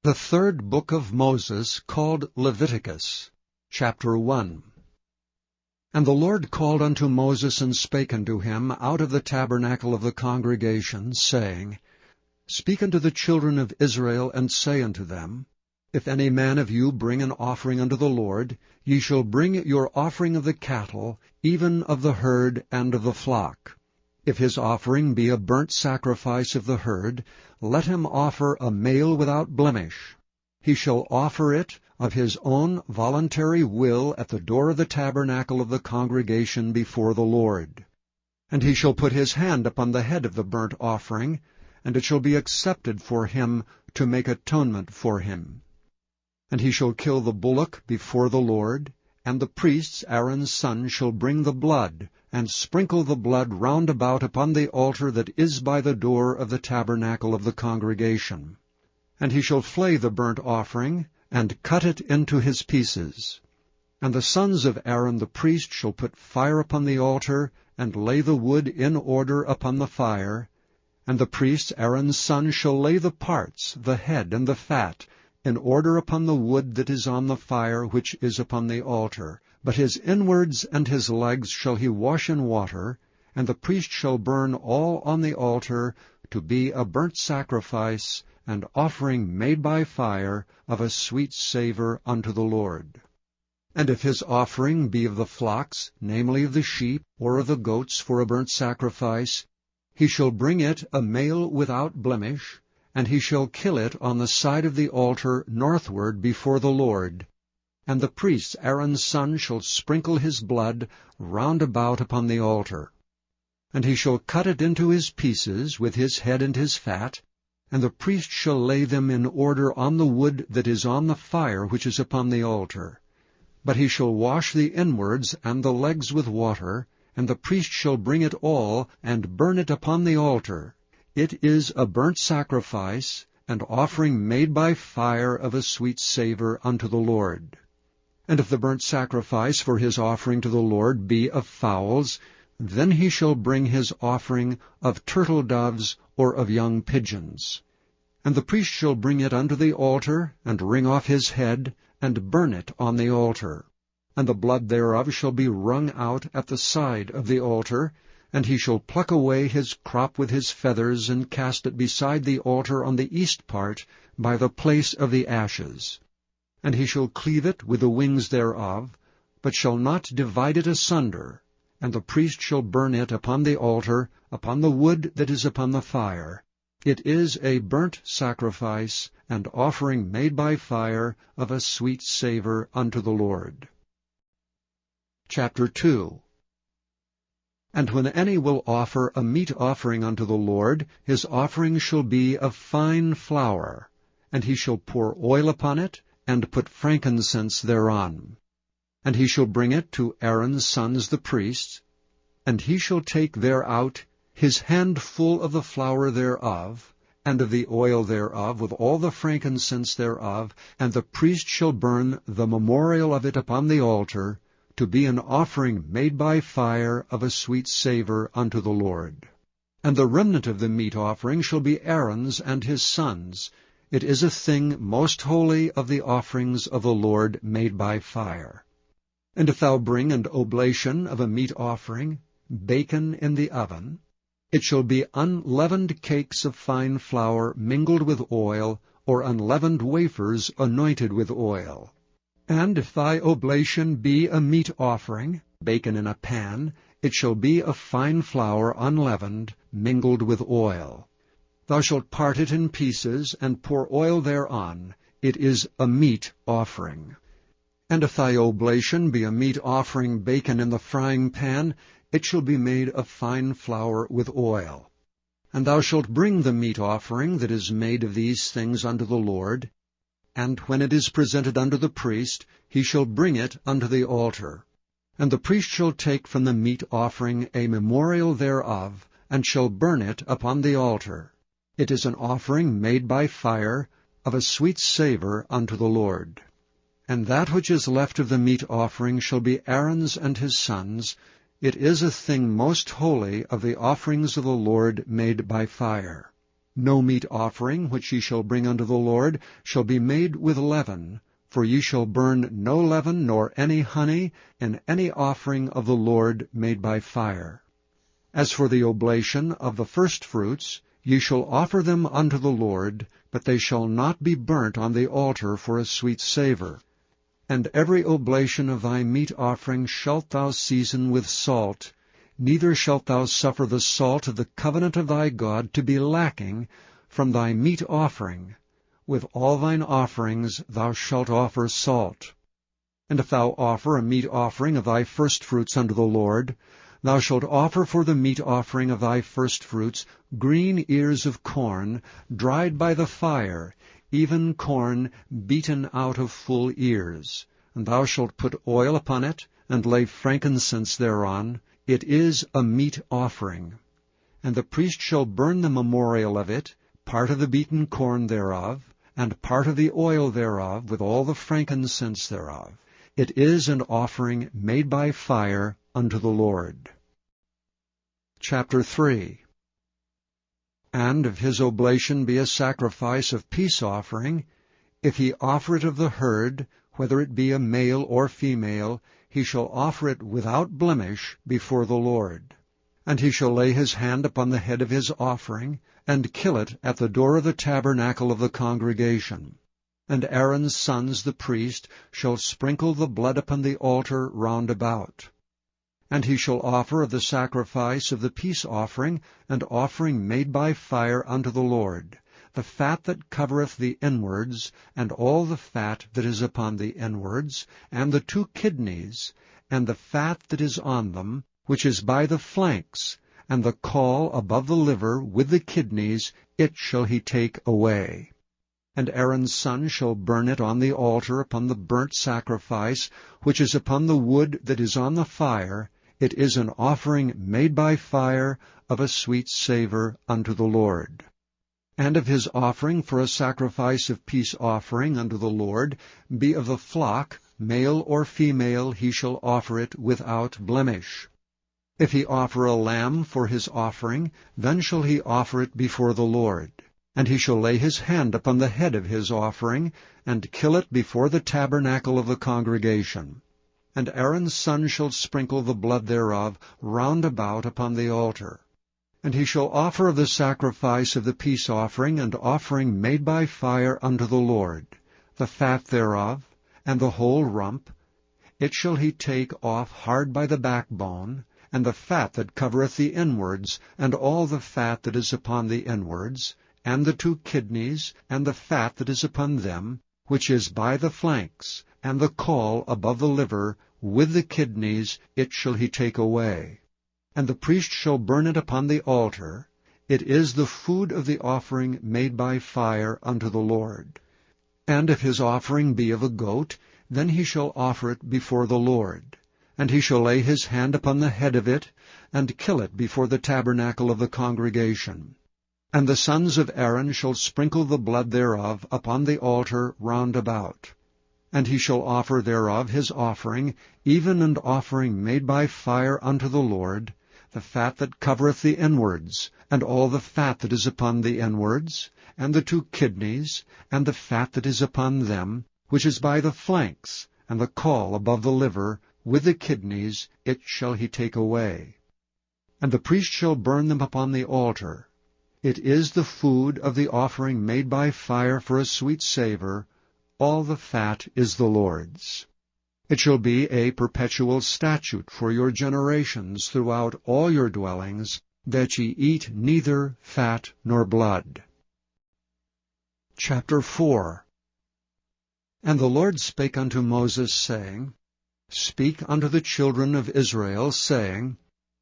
The third book of Moses, called Leviticus, chapter 1. And the Lord called unto Moses, and spake unto him out of the tabernacle of the congregation, saying, Speak unto the children of Israel, and say unto them, If any man of you bring an offering unto the Lord, ye shall bring your offering of the cattle, even of the herd and of the flock. If his offering be a burnt sacrifice of the herd, let him offer a male without blemish. He shall offer it of his own voluntary will at the door of the tabernacle of the congregation before the Lord. And he shall put his hand upon the head of the burnt offering, and it shall be accepted for him to make atonement for him. And he shall kill the bullock before the Lord, and the priests Aaron's son shall bring the blood, and sprinkle the blood round about upon the altar that is by the door of the tabernacle of the congregation. And he shall flay the burnt offering, and cut it into his pieces. And the sons of Aaron the priest shall put fire upon the altar, and lay the wood in order upon the fire. And the priest Aaron's son shall lay the parts, the head and the fat, in order upon the wood that is on the fire which is upon the altar. But his inwards and his legs shall he wash in water, and the priest shall burn all on the altar to be a burnt sacrifice, and offering made by fire of a sweet savour unto the Lord. And if his offering be of the flocks, namely of the sheep, or of the goats for a burnt sacrifice, he shall bring it a male without blemish, and he shall kill it on the side of the altar northward before the Lord. And the priest Aaron's son shall sprinkle his blood round about upon the altar. And he shall cut it into his pieces with his head and his fat, and the priest shall lay them in order on the wood that is on the fire which is upon the altar. But he shall wash the inwards and the legs with water, and the priest shall bring it all, and burn it upon the altar. It is a burnt sacrifice, and offering made by fire of a sweet savour unto the Lord. And if the burnt sacrifice for his offering to the Lord be of fowls, then he shall bring his offering of turtle doves or of young pigeons. And the priest shall bring it unto the altar, and wring off his head, and burn it on the altar. And the blood thereof shall be wrung out at the side of the altar, and he shall pluck away his crop with his feathers, and cast it beside the altar on the east part, by the place of the ashes. And he shall cleave it with the wings thereof, but shall not divide it asunder. And the priest shall burn it upon the altar, upon the wood that is upon the fire. It is a burnt sacrifice, and offering made by fire of a sweet savour unto the Lord. Chapter 2. And when any will offer a meat offering unto the Lord, his offering shall be of fine flour, and he shall pour oil upon it, and put frankincense thereon. And he shall bring it to Aaron's sons the priests, and he shall take thereout his handful of the flour thereof, and of the oil thereof, with all the frankincense thereof, and the priest shall burn the memorial of it upon the altar, to be an offering made by fire of a sweet savour unto the Lord. And the remnant of the meat offering shall be Aaron's and his sons'. It is a thing most holy of the offerings of the Lord made by fire. And if thou bring an oblation of a meat offering, bacon in the oven, it shall be unleavened cakes of fine flour mingled with oil, or unleavened wafers anointed with oil. And if thy oblation be a meat offering, bacon in a pan, it shall be of fine flour unleavened, mingled with oil. Thou shalt part it in pieces, and pour oil thereon. It is a meat offering. And if thy oblation be a meat offering bacon in the frying pan, it shall be made of fine flour with oil. And thou shalt bring the meat offering that is made of these things unto the Lord, and when it is presented unto the priest, he shall bring it unto the altar. And the priest shall take from the meat offering a memorial thereof, and shall burn it upon the altar. It is an offering made by fire, of a sweet savour unto the Lord. And that which is left of the meat offering shall be Aaron's and his sons. It is a thing most holy of the offerings of the Lord made by fire. No meat offering which ye shall bring unto the Lord shall be made with leaven, for ye shall burn no leaven nor any honey in any offering of the Lord made by fire. As for the oblation of the firstfruits, ye shall offer them unto the Lord, but they shall not be burnt on the altar for a sweet savour. And every oblation of thy meat offering shalt thou season with salt, neither shalt thou suffer the salt of the covenant of thy God to be lacking from thy meat offering. With all thine offerings thou shalt offer salt. And if thou offer a meat offering of thy firstfruits unto the Lord, thou shalt offer for the meat offering of thy firstfruits green ears of corn, dried by the fire, even corn beaten out of full ears. And thou shalt put oil upon it, and lay frankincense thereon. It is a meat offering. And the priest shall burn the memorial of it, part of the beaten corn thereof, and part of the oil thereof, with all the frankincense thereof. It is an offering made by fire unto the Lord. Chapter 3. And if his oblation be a sacrifice of peace offering, if he offer it of the herd, whether it be a male or female, he shall offer it without blemish before the Lord. And he shall lay his hand upon the head of his offering, and kill it at the door of the tabernacle of the congregation. And Aaron's sons the priest shall sprinkle the blood upon the altar round about. And he shall offer of the sacrifice of the peace offering an offering made by fire unto the Lord, the fat that covereth the inwards, and all the fat that is upon the inwards, and the 2 kidneys, and the fat that is on them, which is by the flanks, and the caul above the liver with the kidneys, it shall he take away. And Aaron's son shall burn it on the altar upon the burnt sacrifice, which is upon the wood that is on the fire. It is an offering made by fire of a sweet savour unto the Lord. And if his offering for a sacrifice of peace offering unto the Lord be of the flock, male or female, he shall offer it without blemish. If he offer a lamb for his offering, then shall he offer it before the Lord. And he shall lay his hand upon the head of his offering, and kill it before the tabernacle of the congregation. And Aaron's son shall sprinkle the blood thereof round about upon the altar. And he shall offer of the sacrifice of the peace offering an offering made by fire unto the Lord, the fat thereof, and the whole rump. It shall he take off hard by the backbone, and the fat that covereth the inwards, and all the fat that is upon the inwards, and the 2 kidneys, and the fat that is upon them, which is by the flanks, and the caul above the liver, with the kidneys, it shall he take away. And the priest shall burn it upon the altar. It is the food of the offering made by fire unto the Lord. And if his offering be of a goat, then he shall offer it before the Lord. And he shall lay his hand upon the head of it, and kill it before the tabernacle of the congregation. And the sons of Aaron shall sprinkle the blood thereof upon the altar round about. And he shall offer thereof his offering, even an offering made by fire unto the Lord, the fat that covereth the inwards, and all the fat that is upon the inwards, and the 2 kidneys, and the fat that is upon them, which is by the flanks, and the caul above the liver, with the kidneys, it shall he take away. And the priest shall burn them upon the altar. It is the food of the offering made by fire for a sweet savour. All the fat is the Lord's. It shall be a perpetual statute for your generations throughout all your dwellings, that ye eat neither fat nor blood. Chapter 4. And the Lord spake unto Moses, saying, Speak unto the children of Israel, saying,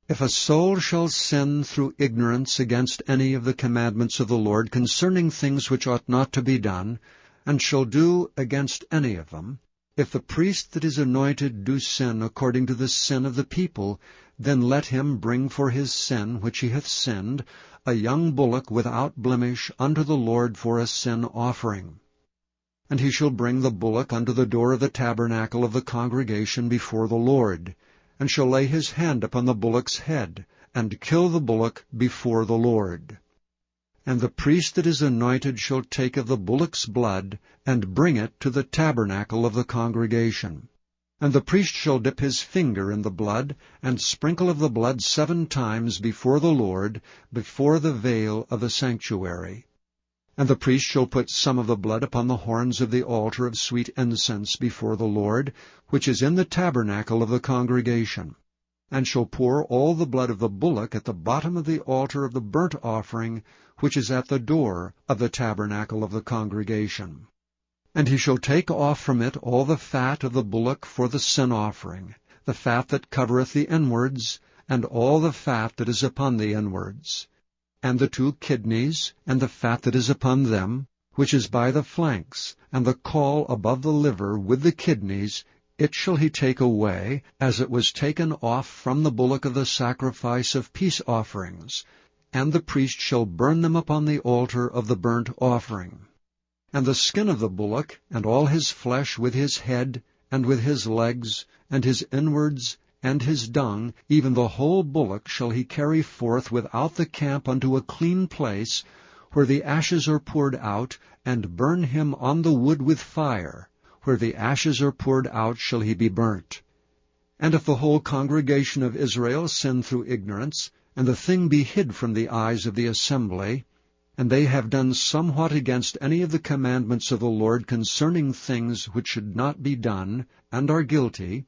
If a soul shall sin through ignorance against any of the commandments of the Lord concerning things which ought not to be done, and shall do against any of them, if the priest that is anointed do sin according to the sin of the people, then let him bring for his sin which he hath sinned a young bullock without blemish unto the Lord for a sin offering. And he shall bring the bullock unto the door of the tabernacle of the congregation before the Lord, and shall lay his hand upon the bullock's head, and kill the bullock before the Lord. And the priest that is anointed shall take of the bullock's blood, and bring it to the tabernacle of the congregation. And the priest shall dip his finger in the blood, and sprinkle of the blood 7 times before the Lord, before the veil of the sanctuary. And the priest shall put some of the blood upon the horns of the altar of sweet incense before the Lord, which is in the tabernacle of the congregation, and shall pour all the blood of the bullock at the bottom of the altar of the burnt offering, which is at the door of the tabernacle of the congregation. And he shall take off from it all the fat of the bullock for the sin offering, the fat that covereth the inwards, and all the fat that is upon the inwards, and the 2 kidneys, and the fat that is upon them, which is by the flanks, and the caul above the liver with the kidneys, it shall he take away, as it was taken off from the bullock of the sacrifice of peace offerings, and the priest shall burn them upon the altar of the burnt offering. And the skin of the bullock, and all his flesh with his head, and with his legs, and his inwards, and his dung, even the whole bullock shall he carry forth without the camp unto a clean place, where the ashes are poured out, and burn him on the wood with fire. Where the ashes are poured out shall he be burnt. And if the whole congregation of Israel sin through ignorance, and the thing be hid from the eyes of the assembly, and they have done somewhat against any of the commandments of the Lord concerning things which should not be done, and are guilty,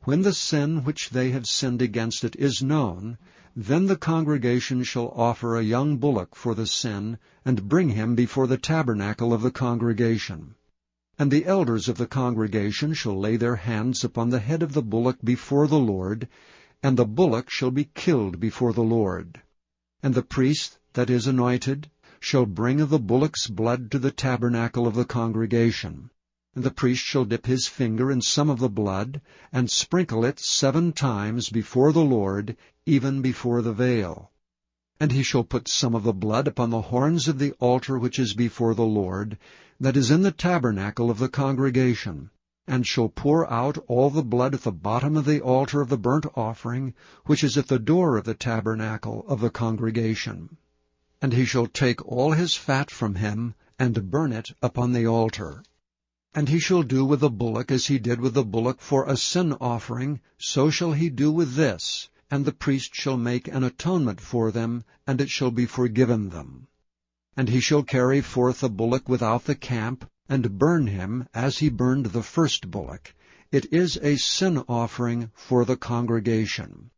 when the sin which they have sinned against it is known, then the congregation shall offer a young bullock for the sin, and bring him before the tabernacle of the congregation. And the elders of the congregation shall lay their hands upon the head of the bullock before the Lord, and the bullock shall be killed before the Lord. And the priest that is anointed shall bring of the bullock's blood to the tabernacle of the congregation. And the priest shall dip his finger in some of the blood, and sprinkle it 7 times before the Lord, even before the veil. And he shall put some of the blood upon the horns of the altar which is before the Lord, that is in the tabernacle of the congregation, and shall pour out all the blood at the bottom of the altar of the burnt offering, which is at the door of the tabernacle of the congregation. And he shall take all his fat from him, and burn it upon the altar. And he shall do with the bullock as he did with the bullock for a sin offering, so shall he do with this, and the priest shall make an atonement for them, and it shall be forgiven them. And he shall carry forth the bullock without the camp, and burn him as he burned the first bullock. It is a sin offering for the congregation.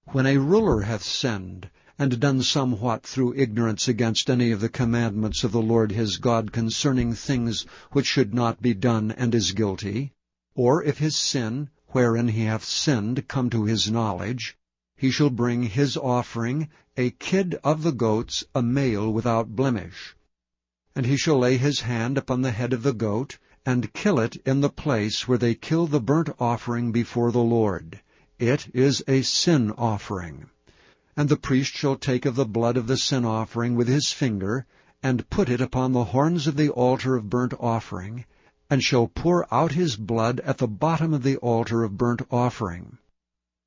When a ruler hath sinned, and done somewhat through ignorance against any of the commandments of the Lord his God concerning things which should not be done, and is guilty, or if his sin, wherein he hath sinned, come to his knowledge, he shall bring his offering, a kid of the goats, a male without blemish. And he shall lay his hand upon the head of the goat, and kill it in the place where they kill the burnt offering before the Lord. It is a sin offering. And the priest shall take of the blood of the sin offering with his finger, and put it upon the horns of the altar of burnt offering, and shall pour out his blood at the bottom of the altar of burnt offering.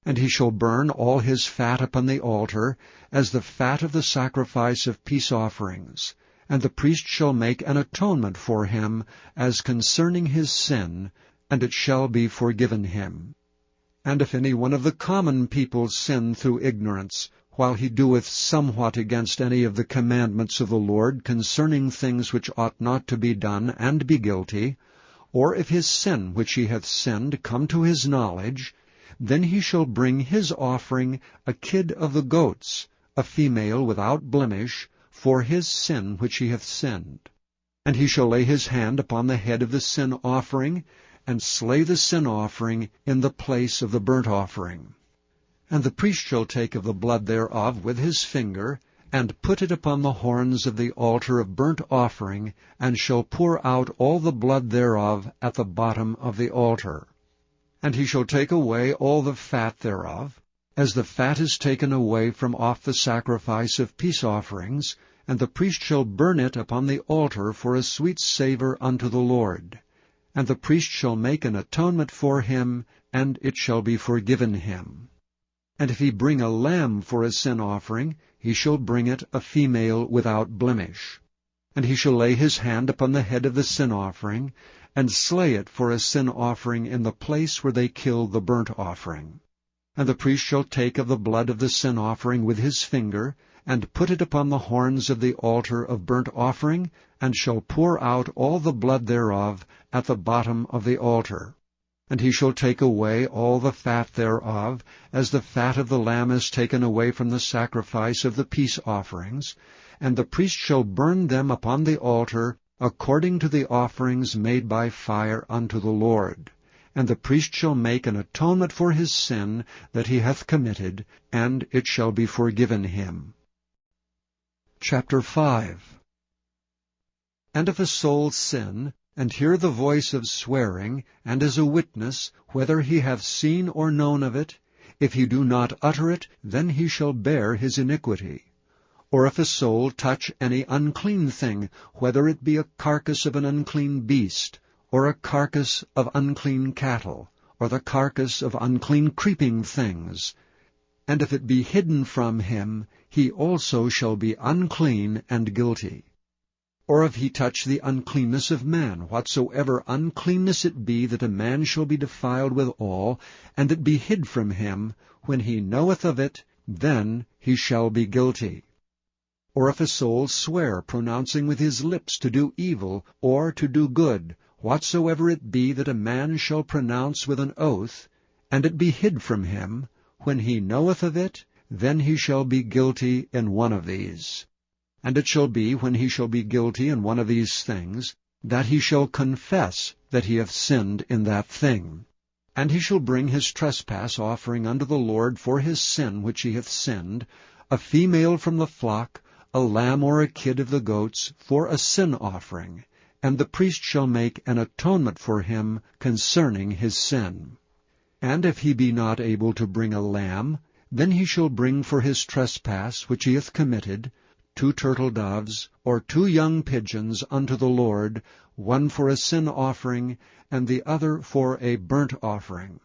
And he shall burn all his fat upon the altar, as the fat of the sacrifice of peace offerings. And the priest shall make an atonement for him, as concerning his sin, and it shall be forgiven him. And if any one of the common people sin through ignorance, while he doeth somewhat against any of the commandments of the Lord concerning things which ought not to be done, and be guilty, or if his sin which he hath sinned come to his knowledge, then he shall bring his offering, a kid of the goats, a female without blemish, for his sin which he hath sinned. And he shall lay his hand upon the head of the sin offering, and slay the sin offering in the place of the burnt offering. And the priest shall take of the blood thereof with his finger, and put it upon the horns of the altar of burnt offering, and shall pour out all the blood thereof at the bottom of the altar. And he shall take away all the fat thereof, as the fat is taken away from off the sacrifice of peace offerings, and the priest shall burn it upon the altar for a sweet savour unto the Lord. And the priest shall make an atonement for him, and it shall be forgiven him. And if he bring a lamb for a sin offering, he shall bring it a female without blemish. And he shall lay his hand upon the head of the sin offering, and slay it for a sin offering in the place where they kill the burnt offering. And the priest shall take of the blood of the sin offering with his finger, and put it upon the horns of the altar of burnt offering, and shall pour out all the blood thereof at the bottom of the altar. And he shall take away all the fat thereof, as the fat of the lamb is taken away from the sacrifice of the peace offerings, and the priest shall burn them upon the altar according to the offerings made by fire unto the Lord. And the priest shall make an atonement for his sin that he hath committed, and it shall be forgiven him. Chapter 5. And if a soul sin, and hear the voice of swearing, and is a witness, whether he have seen or known of it, if he do not utter it, then he shall bear his iniquity. Or if a soul touch any unclean thing, whether it be a carcass of an unclean beast, or a carcass of unclean cattle, or the carcass of unclean creeping things, and if it be hidden from him, he also shall be unclean and guilty. Or if he touch the uncleanness of man, whatsoever uncleanness it be, that a man shall be defiled withal, and it be hid from him, when he knoweth of it, then he shall be guilty. Or if a soul swear, pronouncing with his lips to do evil, or to do good, whatsoever it be that a man shall pronounce with an oath, and it be hid from him, when he knoweth of it, then he shall be guilty in one of these. And it shall be, when he shall be guilty in one of these things, that he shall confess that he hath sinned in that thing. And he shall bring his trespass offering unto the Lord for his sin which he hath sinned, a female from the flock, a lamb or a kid of the goats, for a sin offering, and the priest shall make an atonement for him concerning his sin. And if he be not able to bring a lamb, then he shall bring for his trespass which he hath committed 2 turtle doves, or 2 young pigeons unto the Lord, one for a sin offering, and the other for a burnt offering.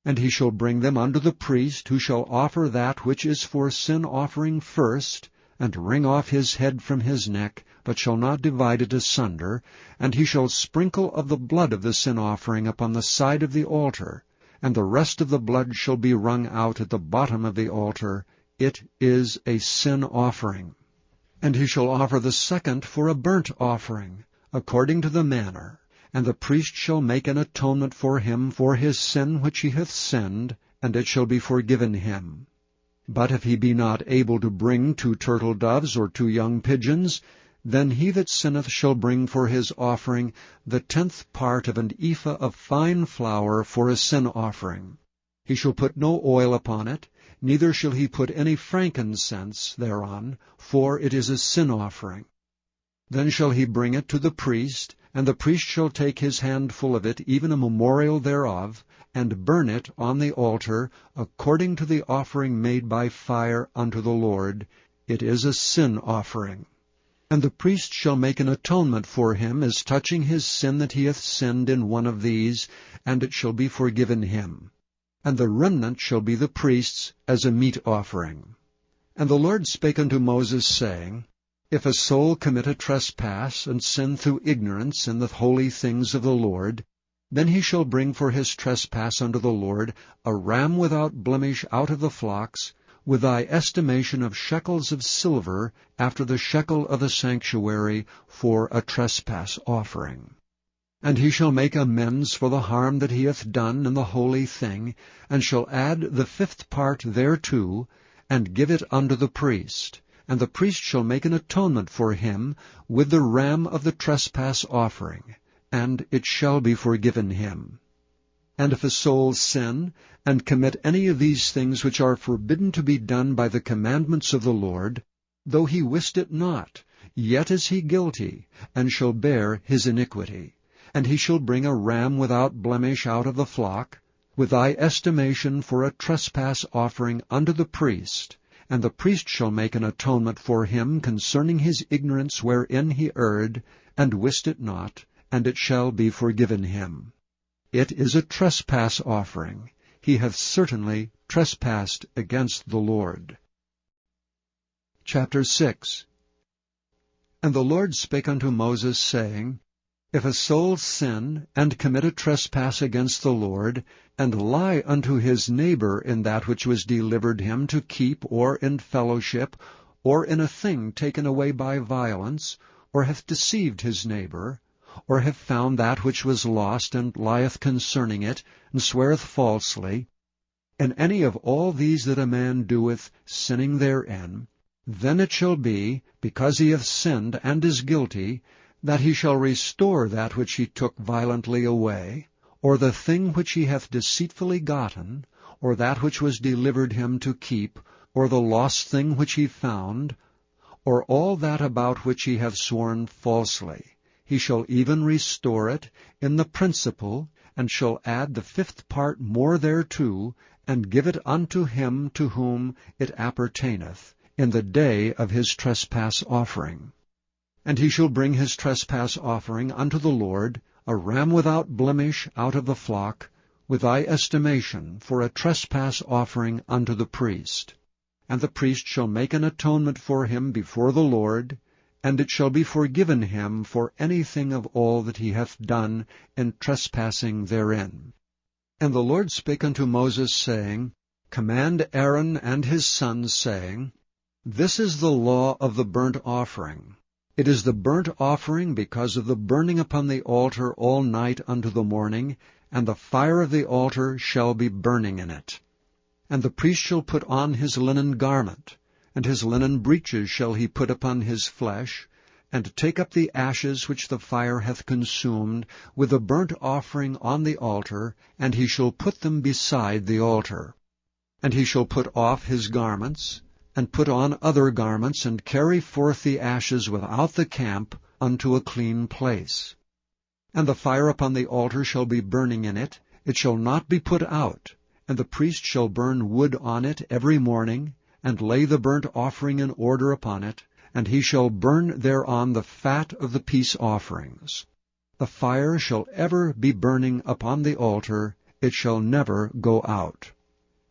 And he shall bring them unto the priest, who shall offer that which is for sin offering first, and wring off his head from his neck, but shall not divide it asunder, and he shall sprinkle of the blood of the sin offering upon the side of the altar, and the rest of the blood shall be wrung out at the bottom of the altar. It is a sin offering. And he shall offer the second for a burnt offering, according to the manner, and the priest shall make an atonement for him for his sin which he hath sinned, and it shall be forgiven him. But if he be not able to bring 2 turtle doves or 2 young pigeons, then he that sinneth shall bring for his offering the 10th part of an ephah of fine flour for a sin offering. He shall put no oil upon it, neither shall he put any frankincense thereon, for it is a sin offering. Then shall he bring it to the priest, and the priest shall take his handful of it, even a memorial thereof, and burn it on the altar, according to the offering made by fire unto the Lord. It is a sin offering. And the priest shall make an atonement for him as touching his sin that he hath sinned in one of these, and it shall be forgiven him. And the remnant shall be the priest's as a meat offering. And the Lord spake unto Moses, saying, If a soul commit a trespass, and sin through ignorance in the holy things of the Lord, then he shall bring for his trespass unto the Lord a ram without blemish out of the flocks, with thy estimation of shekels of silver, after the shekel of the sanctuary, for a trespass offering. And he shall make amends for the harm that he hath done in the holy thing, and shall add the 5th part thereto, and give it unto the priest. And the priest shall make an atonement for him with the ram of the trespass offering, and it shall be forgiven him. And if a soul sin, and commit any of these things which are forbidden to be done by the commandments of the Lord, though he wist it not, yet is he guilty, and shall bear his iniquity. And he shall bring a ram without blemish out of the flock, with thy estimation for a trespass offering unto the priest, and the priest shall make an atonement for him concerning his ignorance wherein he erred, and wist it not, and it shall be forgiven him. It is a trespass offering. he hath certainly trespassed against the Lord. Chapter 6. And the Lord spake unto Moses, saying, If a soul sin, and commit a trespass against the Lord, and lie unto his neighbor in that which was delivered him to keep, or in fellowship, or in a thing taken away by violence, or hath deceived his neighbor, or hath found that which was lost, and lieth concerning it, and sweareth falsely, in any of all these that a man doeth, sinning therein, then it shall be, because he hath sinned and is guilty, that he shall restore that which he took violently away, or the thing which he hath deceitfully gotten, or that which was delivered him to keep, or the lost thing which he found, or all that about which he hath sworn falsely. He shall even restore it in the principal, and shall add the 5th part more thereto, and give it unto him to whom it appertaineth, in the day of his trespass offering. And he shall bring his trespass offering unto the Lord, a ram without blemish out of the flock, with thy estimation, for a trespass offering unto the priest. And the priest shall make an atonement for him before the Lord, and it shall be forgiven him for anything of all that he hath done in trespassing therein. And the Lord spake unto Moses, saying, Command Aaron and his sons, saying, This is the law of the burnt offering. It is the burnt offering because of the burning upon the altar all night unto the morning, and the fire of the altar shall be burning in it. And the priest shall put on his linen garment, and his linen breeches shall he put upon his flesh, and take up the ashes which the fire hath consumed, with the burnt offering on the altar, and he shall put them beside the altar. And he shall put off his garments, and put on other garments, and carry forth the ashes without the camp unto a clean place. And the fire upon the altar shall be burning in it, it shall not be put out, and the priest shall burn wood on it every morning, and lay the burnt offering in order upon it, and he shall burn thereon the fat of the peace offerings. The fire shall ever be burning upon the altar, it shall never go out.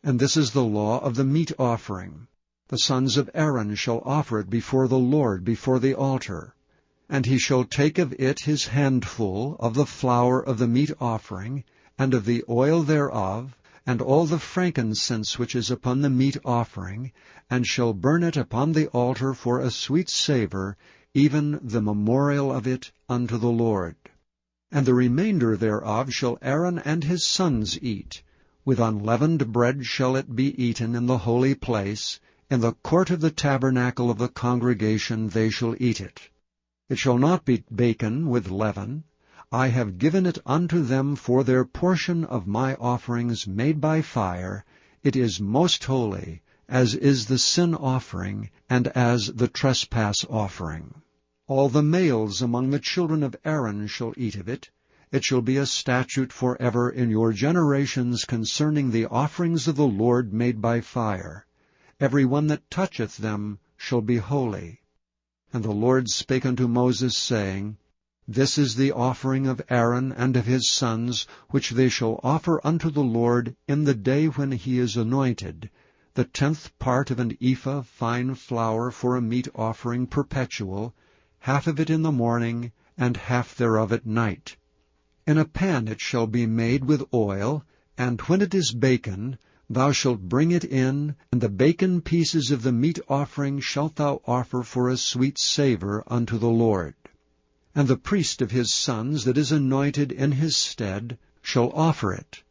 And this is the law of the meat offering. The sons of Aaron shall offer it before the Lord before the altar. And he shall take of it his handful of the flour of the meat offering, and of the oil thereof, and all the frankincense which is upon the meat offering, and shall burn it upon the altar for a sweet savour, even the memorial of it unto the Lord. And the remainder thereof shall Aaron and his sons eat. With unleavened bread shall it be eaten in the holy place. In the court of the tabernacle of the congregation they shall eat it. It shall not be baken with leaven. I have given it unto them for their portion of my offerings made by fire. It is most holy, as is the sin offering, and as the trespass offering. All the males among the children of Aaron shall eat of it. It shall be a statute forever in your generations concerning the offerings of the Lord made by fire. Every one that toucheth them shall be holy. And the Lord spake unto Moses, saying, This is the offering of Aaron and of his sons, which they shall offer unto the Lord in the day when he is anointed, the 10th part of an ephah fine flour for a meat offering perpetual, half of it in the morning, and half thereof at night. In a pan it shall be made with oil, and when it is baken, thou shalt bring it in, and the baken pieces of the meat offering shalt thou offer for a sweet savour unto the Lord. And the priest of his sons that is anointed in his stead shall offer it.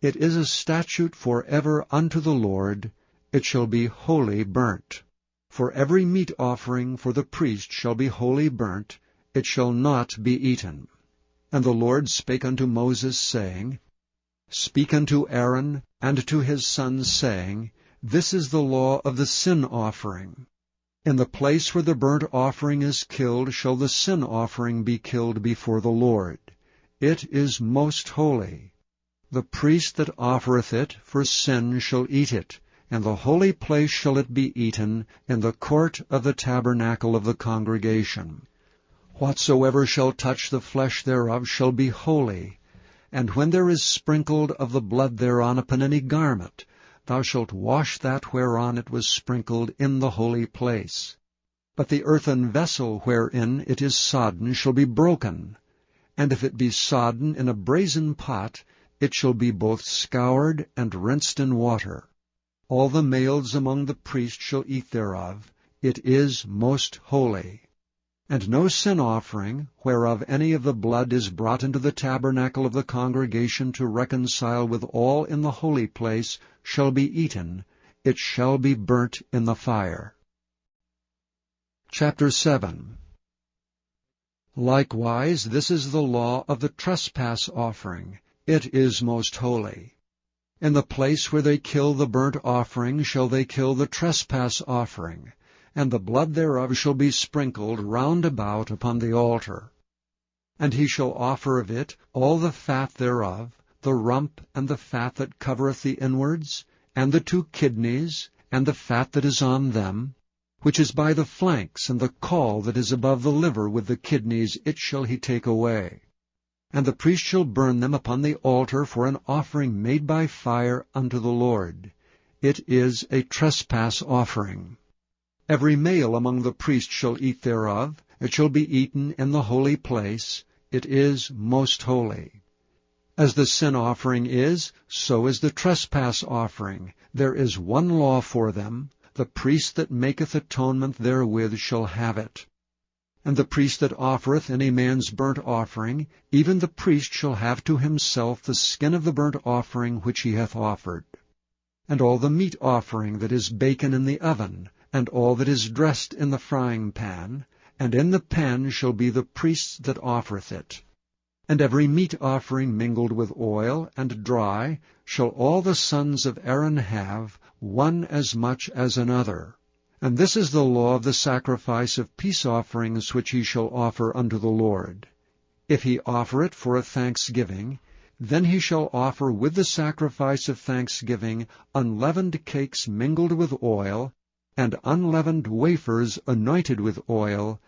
It is a statute forever unto the Lord. It shall be wholly burnt. For every meat offering for the priest shall be wholly burnt. It shall not be eaten. And the Lord spake unto Moses, saying, Speak unto Aaron and to his sons, saying, This is the law of the sin offering. In the place where the burnt offering is killed shall the sin offering be killed before the Lord. It is most holy. The priest that offereth it for sin shall eat it. In the holy place shall it be eaten, in the court of the tabernacle of the congregation. Whatsoever shall touch the flesh thereof shall be holy, And when there is sprinkled of the blood thereon upon any garment, thou shalt wash that whereon it was sprinkled in the holy place. But the earthen vessel wherein it is sodden shall be broken, and if it be sodden in a brazen pot, it shall be both scoured and rinsed in water. All the males among the priests shall eat thereof. It is most holy. And no sin offering, whereof any of the blood is brought into the tabernacle of the congregation to reconcile with all in the holy place, shall be eaten. It shall be burnt in the fire. Chapter 7. Likewise, this is the law of the trespass offering. It is most holy. In the place where they kill the burnt offering shall they kill the trespass offering, and the blood thereof shall be sprinkled round about upon the altar. And he shall offer of it all the fat thereof, the rump and the fat that covereth the inwards, and the 2 kidneys, and the fat that is on them, which is by the flanks, and the caul that is above the liver with the kidneys, it shall he take away. And the priest shall burn them upon the altar for an offering made by fire unto the Lord. It is a trespass offering. Every male among the priests shall eat thereof. It shall be eaten in the holy place. It is most holy. As the sin offering is, so is the trespass offering. There is one law for them. The priest that maketh atonement therewith shall have it. And the priest that offereth any man's burnt offering, even the priest shall have to himself the skin of the burnt offering which he hath offered. And all the meat offering that is baken in the oven, and all that is dressed in the frying pan, and in the pan shall be the priest's that offereth it. And every meat offering mingled with oil and dry shall all the sons of Aaron have, one as much as another. And this is the law of the sacrifice of peace offerings which he shall offer unto the Lord. If he offer it for a thanksgiving, then he shall offer with the sacrifice of thanksgiving unleavened cakes mingled with oil, and unleavened wafers anointed with oil,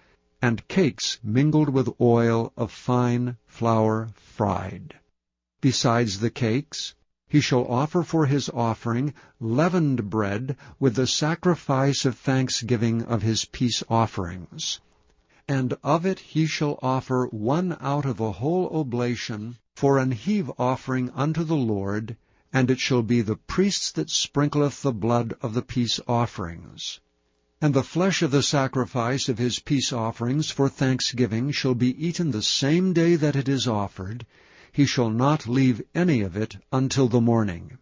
and cakes mingled with oil of fine flour fried. Besides the cakes, he shall offer for his offering leavened bread with the sacrifice of thanksgiving of his peace offerings. And of it he shall offer 1 out of a whole oblation for an heave offering unto the Lord, and it shall be the priest's that sprinkleth the blood of the peace offerings. And the flesh of the sacrifice of his peace offerings for thanksgiving shall be eaten the same day that it is offered. He shall not leave any of it until the morning.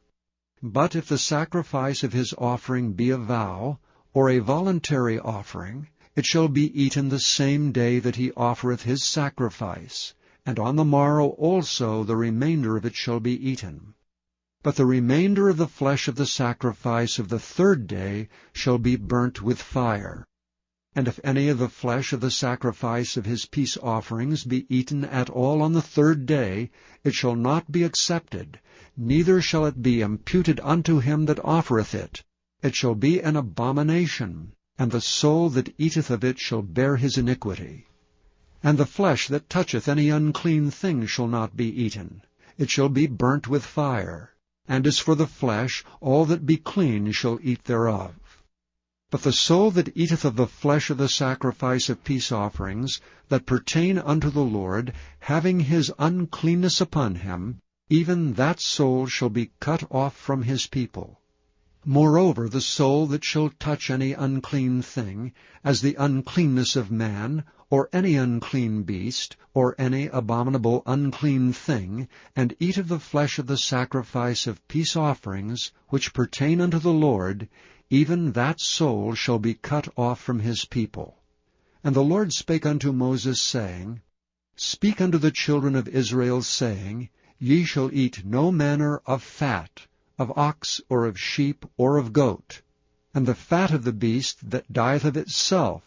But if the sacrifice of his offering be a vow, or a voluntary offering, it shall be eaten the same day that he offereth his sacrifice, and on the morrow also the remainder of it shall be eaten. But the remainder of the flesh of the sacrifice of the 3rd day shall be burnt with fire. And if any of the flesh of the sacrifice of his peace offerings be eaten at all on the 3rd day, it shall not be accepted, neither shall it be imputed unto him that offereth it. It shall be an abomination, and the soul that eateth of it shall bear his iniquity. And the flesh that toucheth any unclean thing shall not be eaten. It shall be burnt with fire. And as for the flesh, all that be clean shall eat thereof. But the soul that eateth of the flesh of the sacrifice of peace offerings, that pertain unto the Lord, having his uncleanness upon him, even that soul shall be cut off from his people. Moreover, the soul that shall touch any unclean thing, as the uncleanness of man, or any unclean beast, or any abominable unclean thing, and eat of the flesh of the sacrifice of peace offerings, which pertain unto the Lord, even that soul shall be cut off from his people. And the Lord spake unto Moses, saying, Speak unto the children of Israel, saying, Ye shall eat no manner of fat, of ox, or of sheep, or of goat, and the fat of the beast that dieth of itself,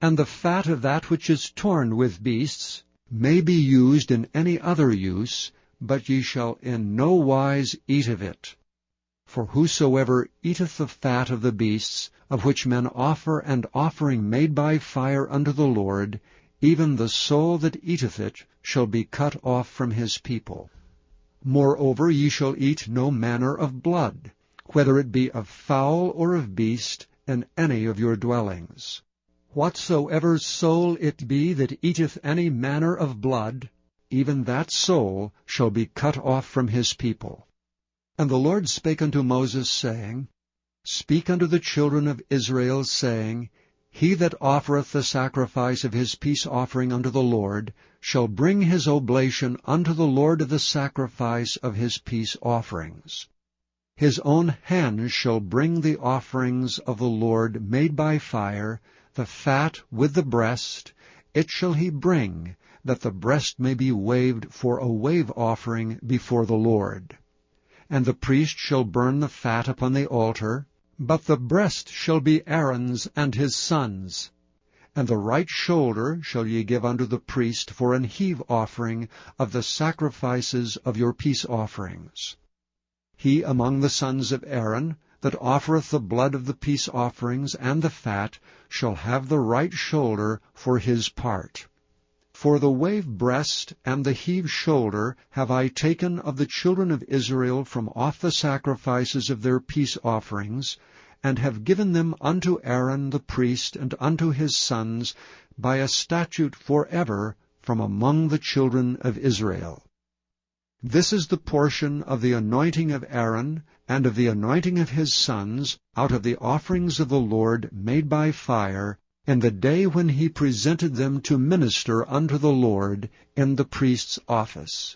and the fat of that which is torn with beasts, may be used in any other use, but ye shall in no wise eat of it. For whosoever eateth the fat of the beasts, of which men offer an offering made by fire unto the Lord, even the soul that eateth it shall be cut off from his people. Moreover ye shall eat no manner of blood, whether it be of fowl or of beast, in any of your dwellings. Whatsoever soul it be that eateth any manner of blood, even that soul shall be cut off from his people. And the Lord spake unto Moses, saying, Speak unto the children of Israel, saying, He that offereth the sacrifice of his peace offering unto the Lord shall bring his oblation unto the Lord of the sacrifice of his peace offerings. His own hand shall bring the offerings of the Lord made by fire, the fat with the breast, it shall he bring, that the breast may be waved for a wave offering before the Lord. And the priest shall burn the fat upon the altar, but the breast shall be Aaron's and his sons'. And the right shoulder shall ye give unto the priest for an heave offering of the sacrifices of your peace offerings. He among the sons of Aaron, that offereth the blood of the peace offerings and the fat, shall have the right shoulder for his part. For the wave breast and the heave shoulder have I taken of the children of Israel from off the sacrifices of their peace offerings, and have given them unto Aaron the priest and unto his sons by a statute forever from among the children of Israel. This is the portion of the anointing of Aaron and of the anointing of his sons out of the offerings of the Lord made by fire, in the day when he presented them to minister unto the Lord in the priest's office,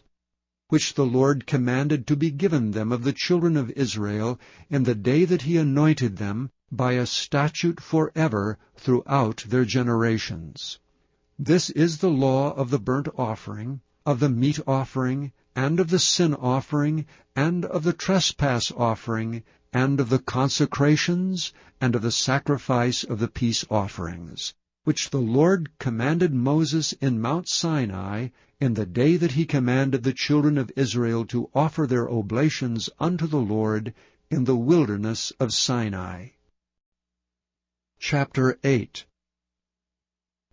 which the Lord commanded to be given them of the children of Israel in the day that he anointed them, by a statute forever throughout their generations. This is the law of the burnt offering, of the meat offering, and of the sin offering, and of the trespass offering, and of the consecrations, and of the sacrifice of the peace offerings, which the Lord commanded Moses in Mount Sinai, in the day that he commanded the children of Israel to offer their oblations unto the Lord in the wilderness of Sinai. Chapter 8.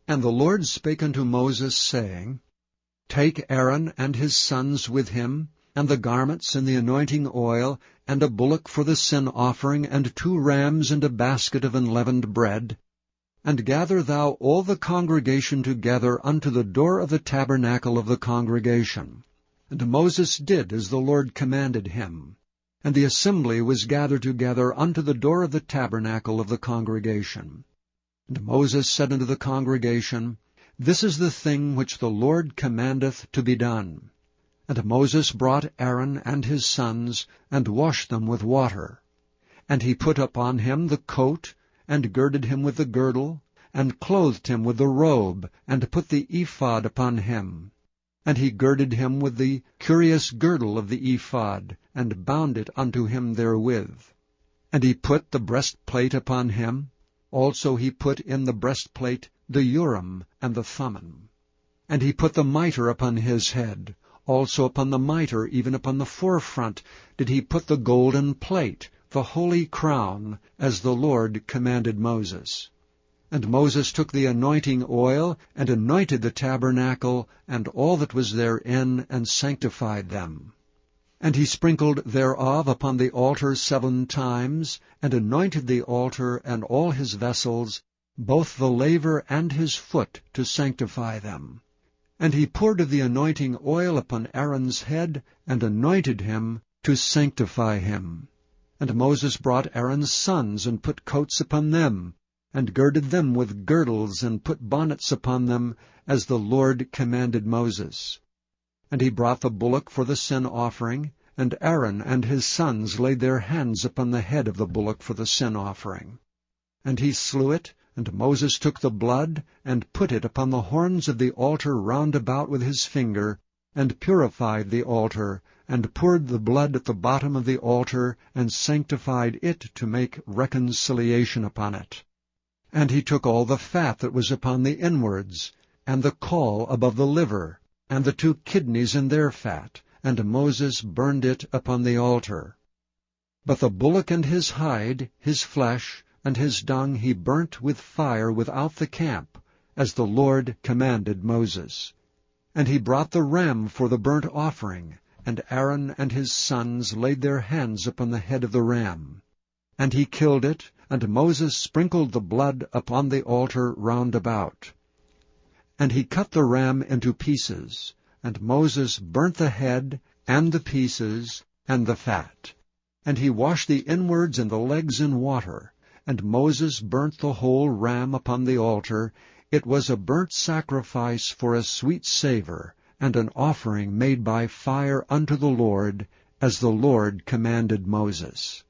And the Lord spake unto Moses, saying, Take Aaron and his sons with him, and the garments and the anointing oil, and a bullock for the sin offering, and 2 rams, and a basket of unleavened bread, and gather thou all the congregation together unto the door of the tabernacle of the congregation. And Moses did as the Lord commanded him. And the assembly was gathered together unto the door of the tabernacle of the congregation. And Moses said unto the congregation, This is the thing which the Lord commandeth to be done. And Moses brought Aaron and his sons, and washed them with water. And he put upon him the coat, and girded him with the girdle, and clothed him with the robe, and put the ephod upon him. And he girded him with the curious girdle of the ephod, and bound it unto him therewith. And he put the breastplate upon him. Also he put in the breastplate the Urim and the Thummim. And he put the mitre upon his head. Also upon the mitre, even upon the forefront, did he put the golden plate, the holy crown, as the Lord commanded Moses. And Moses took the anointing oil, and anointed the tabernacle, and all that was therein, and sanctified them. And he sprinkled thereof upon the altar 7 times, and anointed the altar and all his vessels, both the laver and his foot, to sanctify them. And he poured of the anointing oil upon Aaron's head, and anointed him to sanctify him. And Moses brought Aaron's sons, and put coats upon them, and girded them with girdles, and put bonnets upon them, as the Lord commanded Moses. And he brought the bullock for the sin offering, and Aaron and his sons laid their hands upon the head of the bullock for the sin offering. And he slew it, and Moses took the blood, and put it upon the horns of the altar round about with his finger, and purified the altar, and poured the blood at the bottom of the altar, and sanctified it to make reconciliation upon it. And he took all the fat that was upon the inwards, and the caul above the liver, and the 2 kidneys and their fat, and Moses burned it upon the altar. But the bullock and his hide, his flesh, and his dung he burnt with fire without the camp, as the Lord commanded Moses. And he brought the ram for the burnt offering, and Aaron and his sons laid their hands upon the head of the ram. And he killed it, and Moses sprinkled the blood upon the altar round about. And he cut the ram into pieces, and Moses burnt the head, and the pieces, and the fat. And he washed the inwards and the legs in water, and Moses burnt the whole ram upon the altar. It was a burnt sacrifice for a sweet savour, and an offering made by fire unto the Lord, as the Lord commanded Moses.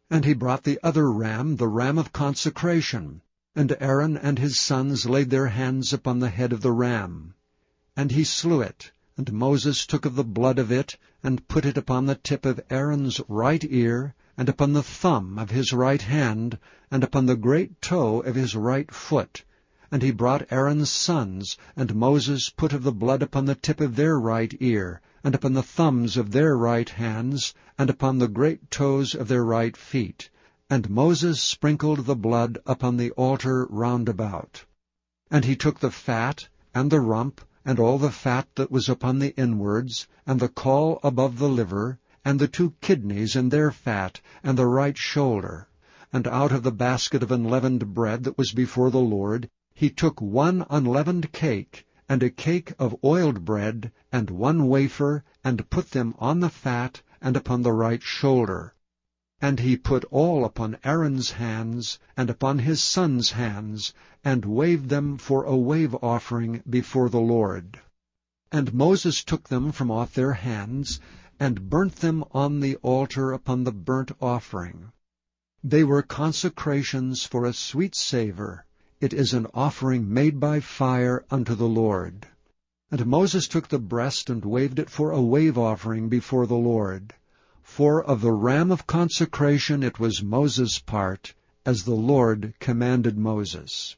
And he brought the other ram, the ram of consecration, and Aaron and his sons laid their hands upon the head of the ram. And he slew it, and Moses took of the blood of it, and put it upon the tip of Aaron's right ear, and upon the thumb of his right hand, and upon the great toe of his right foot. And he brought Aaron's sons, and Moses put of the blood upon the tip of their right ear, and upon the thumbs of their right hands, and upon the great toes of their right feet. And Moses sprinkled the blood upon the altar round about. And he took the fat, and the rump, and all the fat that was upon the inwards, and the caul above the liver, and the 2 kidneys and their fat, and the right shoulder. And out of the basket of unleavened bread that was before the Lord, he took 1 unleavened cake, and a cake of oiled bread, and 1 wafer, and put them on the fat, and upon the right shoulder. And he put all upon Aaron's hands, and upon his sons' hands, and waved them for a wave offering before the Lord. And Moses took them from off their hands, and burnt them on the altar upon the burnt offering. They were consecrations for a sweet savour. It is an offering made by fire unto the Lord. And Moses took the breast, and waved it for a wave offering before the Lord. For of the ram of consecration it was Moses' part, as the Lord commanded Moses.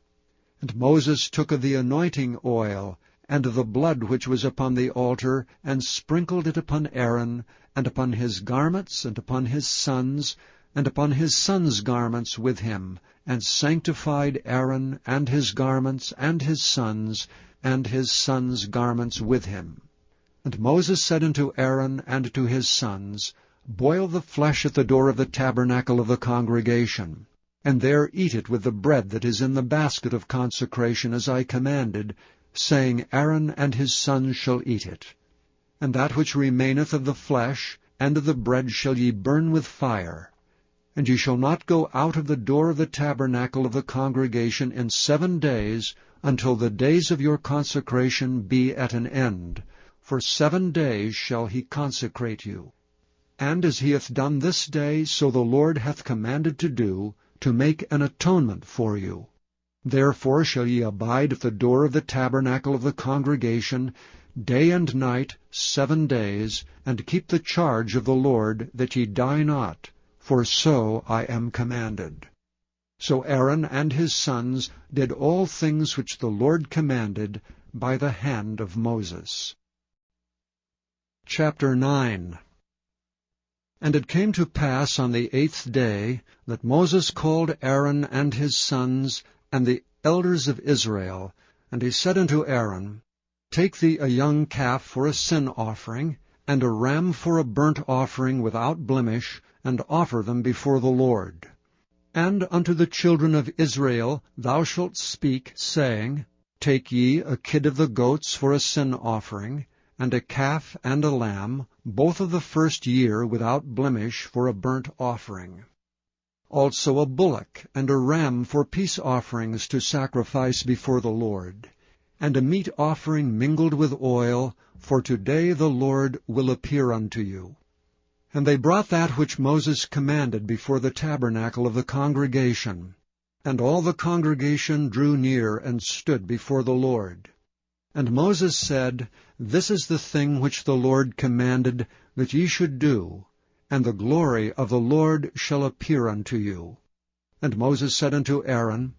And Moses took of the anointing oil, and of the blood which was upon the altar, and sprinkled it upon Aaron, and upon his garments, and upon his sons, and upon his sons' garments with him, and sanctified Aaron, and his garments, and his sons' garments with him. And Moses said unto Aaron and to his sons, Boil the flesh at the door of the tabernacle of the congregation, and there eat it with the bread that is in the basket of consecration, as I commanded, saying, Aaron and his sons shall eat it. And that which remaineth of the flesh and of the bread shall ye burn with fire. And ye shall not go out of the door of the tabernacle of the congregation in 7 days, until the days of your consecration be at an end. For 7 days shall he consecrate you. And as he hath done this day, so the Lord hath commanded to do, to make an atonement for you. Therefore shall ye abide at the door of the tabernacle of the congregation, day and night 7 days, and keep the charge of the Lord, that ye die not, for so I am commanded. So Aaron and his sons did all things which the Lord commanded by the hand of Moses. Chapter 9. And it came to pass on the 8th day that Moses called Aaron and his sons and the elders of Israel, and he said unto Aaron, Take thee a young calf for a sin offering, and a ram for a burnt offering without blemish, and offer them before the Lord. And unto the children of Israel thou shalt speak, saying, Take ye a kid of the goats for a sin offering, and a calf and a lamb, both of the first year without blemish, for a burnt offering. Also a bullock and a ram for peace offerings to sacrifice before the Lord, and a meat offering mingled with oil, for today the Lord will appear unto you. And they brought that which Moses commanded before the tabernacle of the congregation. And all the congregation drew near and stood before the Lord. And Moses said, This is the thing which the Lord commanded that ye should do, and the glory of the Lord shall appear unto you. And Moses said unto Aaron,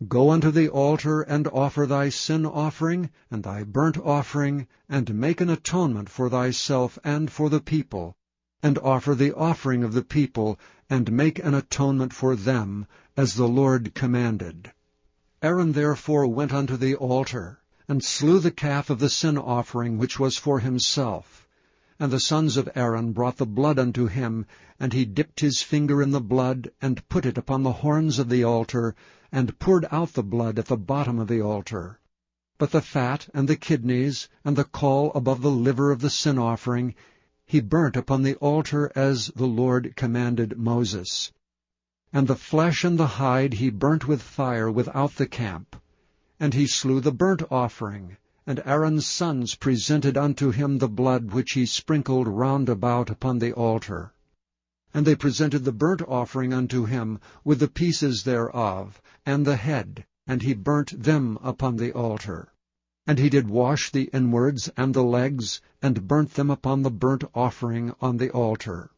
Go unto the altar, and offer thy sin offering, and thy burnt offering, and make an atonement for thyself and for the people, and offer the offering of the people, and make an atonement for them, as the Lord commanded. Aaron therefore went unto the altar, and slew the calf of the sin offering which was for himself. And the sons of Aaron brought the blood unto him, and he dipped his finger in the blood, and put it upon the horns of the altar, and poured out the blood at the bottom of the altar. But the fat, and the kidneys, and the caul above the liver of the sin offering, he burnt upon the altar as the Lord commanded Moses. And the flesh and the hide he burnt with fire without the camp. And he slew the burnt offering, and Aaron's sons presented unto him the blood which he sprinkled round about upon the altar. And they presented the burnt offering unto him, with the pieces thereof, and the head, and he burnt them upon the altar. And he did wash the inwards and the legs, and burnt them upon the burnt offering on the altar.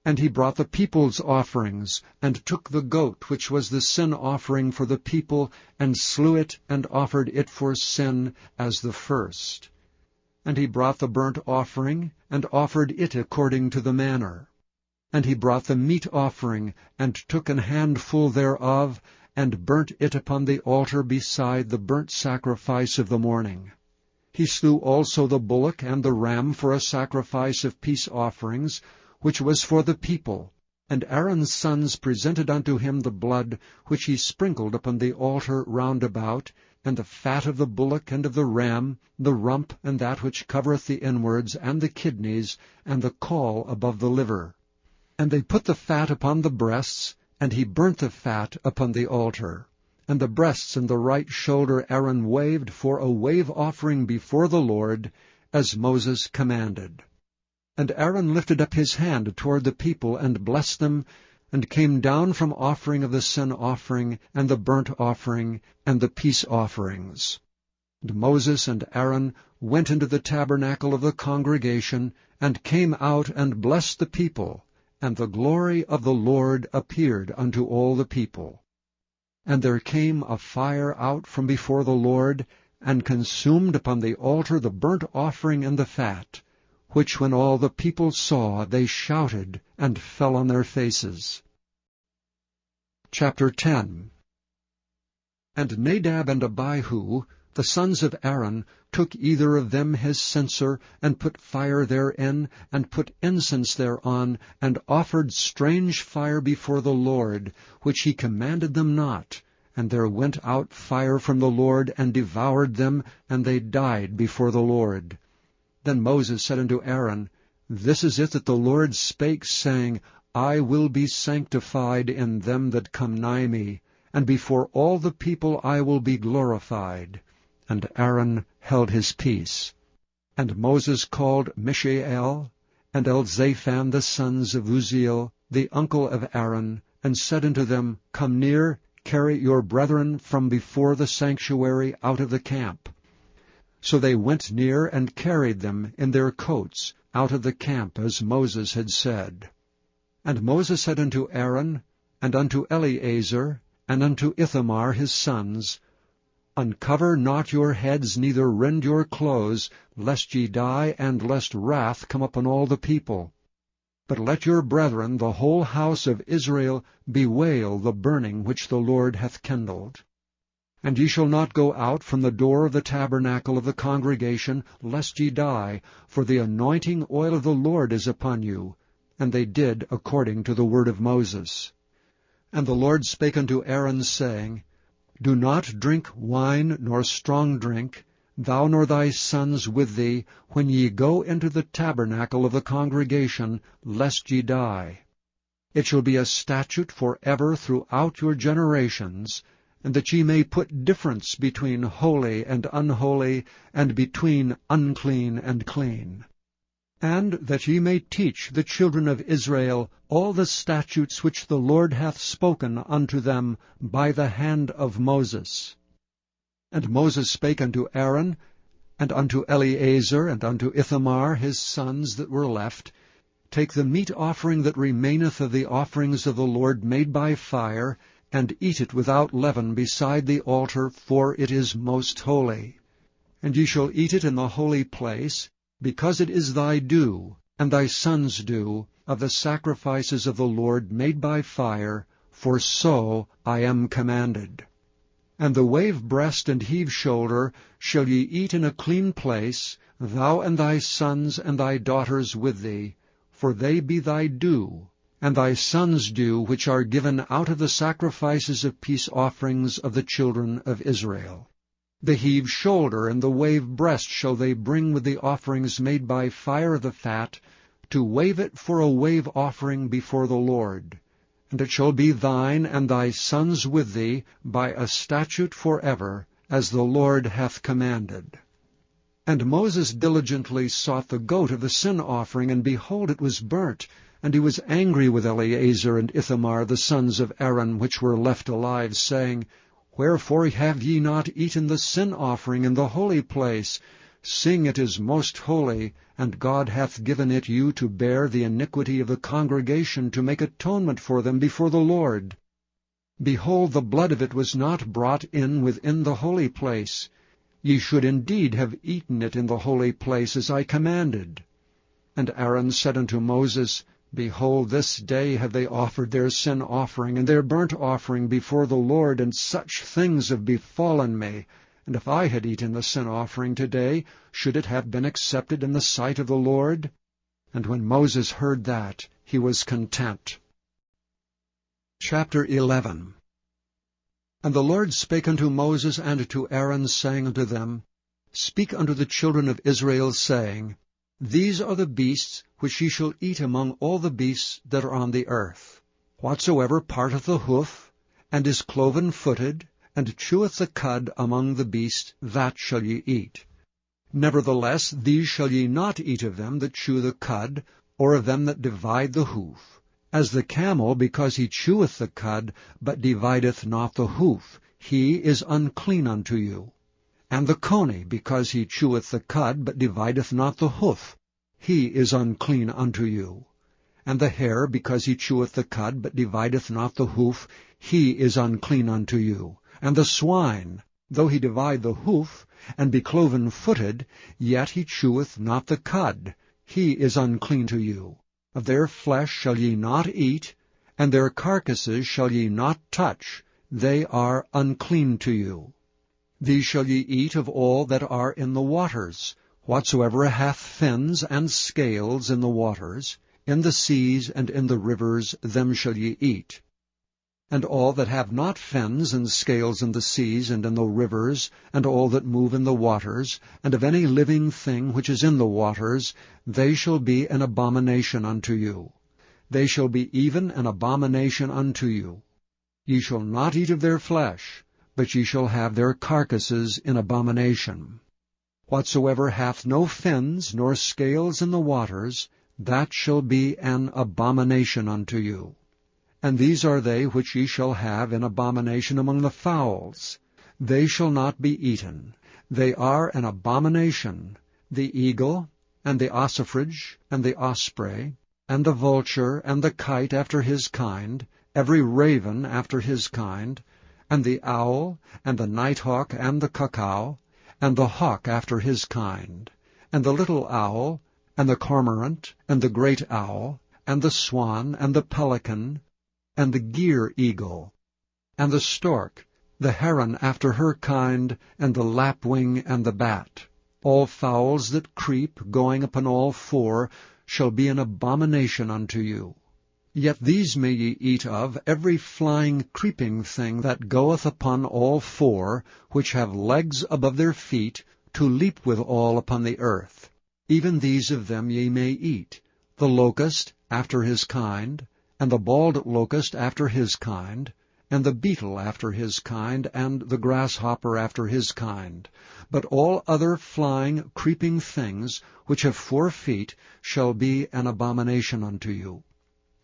And he brought the people's offerings, and took the goat which was the sin offering for the people, and slew it, and offered it for sin as the first. And he brought the burnt offering, and offered it according to the manner. And he brought the meat offering, and took an handful thereof, and burnt it upon the altar beside the burnt sacrifice of the morning. He slew also the bullock and the ram for a sacrifice of peace offerings, which was for the people. And Aaron's sons presented unto him the blood, which he sprinkled upon the altar round about, and the fat of the bullock and of the ram, the rump and that which covereth the inwards, and the kidneys, and the caul above the liver. And they put the fat upon the breasts, and he burnt the fat upon the altar. And the breasts and the right shoulder Aaron waved for a wave offering before the Lord, as Moses commanded. And Aaron lifted up his hand toward the people, and blessed them, and came down from offering of the sin offering, and the burnt offering, and the peace offerings. And Moses and Aaron went into the tabernacle of the congregation, and came out and blessed the people, and the glory of the Lord appeared unto all the people. And there came a fire out from before the Lord, and consumed upon the altar the burnt offering and the fat, which when all the people saw, they shouted, and fell on their faces. Chapter 10. And Nadab and Abihu, the sons of Aaron, took either of them his censer, and put fire therein, and put incense thereon, and offered strange fire before the Lord, which he commanded them not. And there went out fire from the Lord, and devoured them, and they died before the Lord. Then Moses said unto Aaron, This is it that the Lord spake, saying, I will be sanctified in them that come nigh me, and before all the people I will be glorified. And Aaron held his peace. And Moses called Mishael and Elzaphan the sons of Uzziel, the uncle of Aaron, and said unto them, Come near, carry your brethren from before the sanctuary out of the camp. So they went near and carried them in their coats out of the camp, as Moses had said. And Moses said unto Aaron, and unto Eleazar, and unto Ithamar his sons, Uncover not your heads, neither rend your clothes, lest ye die, and lest wrath come upon all the people. But let your brethren, the whole house of Israel, bewail the burning which the Lord hath kindled. And ye shall not go out from the door of the tabernacle of the congregation, lest ye die, for the anointing oil of the Lord is upon you. And they did according to the word of Moses. And the Lord spake unto Aaron, saying, Do not drink wine nor strong drink, thou nor thy sons with thee, when ye go into the tabernacle of the congregation, lest ye die. It shall be a statute for ever throughout your generations, and that ye may put difference between holy and unholy, and between unclean and clean. And that ye may teach the children of Israel all the statutes which the Lord hath spoken unto them by the hand of Moses. And Moses spake unto Aaron, and unto Eleazar, and unto Ithamar his sons that were left, Take the meat offering that remaineth of the offerings of the Lord made by fire, and eat it without leaven beside the altar, for it is most holy. And ye shall eat it in the holy place, because it is thy due, and thy sons' due, of the sacrifices of the Lord made by fire, for so I am commanded. And the wave breast and heave shoulder shall ye eat in a clean place, thou and thy sons and thy daughters with thee, for they be thy due, and thy sons' due, which are given out of the sacrifices of peace offerings of the children of Israel. The heave shoulder and the wave breast shall they bring with the offerings made by fire of the fat, to wave it for a wave offering before the Lord. And it shall be thine and thy sons with thee by a statute forever, as the Lord hath commanded. And Moses diligently sought the goat of the sin offering, and behold, it was burnt. And he was angry with Eleazar and Ithamar, the sons of Aaron, which were left alive, saying, Wherefore have ye not eaten the sin offering in the holy place, seeing it is most holy, and God hath given it you to bear the iniquity of the congregation, to make atonement for them before the Lord? Behold, the blood of it was not brought in within the holy place. Ye should indeed have eaten it in the holy place, as I commanded. And Aaron said unto Moses, Behold, this day have they offered their sin offering and their burnt offering before the Lord, and such things have befallen me. And if I had eaten the sin offering today, should it have been accepted in the sight of the Lord? And when Moses heard that, he was content. Chapter 11. And the Lord spake unto Moses and to Aaron, saying unto them, Speak unto the children of Israel, saying, These are the beasts which ye shall eat among all the beasts that are on the earth. Whatsoever parteth the hoof, and is cloven-footed, and cheweth the cud among the beasts, that shall ye eat. Nevertheless, these shall ye not eat of them that chew the cud, or of them that divide the hoof. As the camel, because he cheweth the cud, but divideth not the hoof, he is unclean unto you. And the coney, because he cheweth the cud, but divideth not the hoof, he is unclean unto you. And the hare, because he cheweth the cud, but divideth not the hoof, he is unclean unto you. And the swine, though he divide the hoof, and be cloven-footed, yet he cheweth not the cud, he is unclean to you. Of their flesh shall ye not eat, and their carcasses shall ye not touch, they are unclean to you. These shall ye eat of all that are in the waters, whatsoever hath fins and scales in the waters, in the seas and in the rivers, them shall ye eat. And all that have not fins and scales in the seas and in the rivers, and all that move in the waters, and of any living thing which is in the waters, they shall be an abomination unto you. They shall be even an abomination unto you. Ye shall not eat of their flesh, but ye shall have their carcasses in abomination. Whatsoever hath no fins nor scales in the waters, that shall be an abomination unto you. And these are they which ye shall have in abomination among the fowls. They shall not be eaten. They are an abomination, the eagle, and the ossifrage, and the osprey, and the vulture, and the kite after his kind, every raven after his kind, and the owl, and the nighthawk, and the cuckoo, and the hawk after his kind, and the little owl, and the cormorant, and the great owl, and the swan, and the pelican, and the gyre eagle, and the stork, the heron after her kind, and the lapwing, and the bat. All fowls that creep, going upon all four, shall be an abomination unto you. Yet these may ye eat of, every flying creeping thing that goeth upon all four, which have legs above their feet, to leap withal upon the earth. Even these of them ye may eat, the locust after his kind, and the bald locust after his kind, and the beetle after his kind, and the grasshopper after his kind. But all other flying, creeping things, which have 4 feet, shall be an abomination unto you.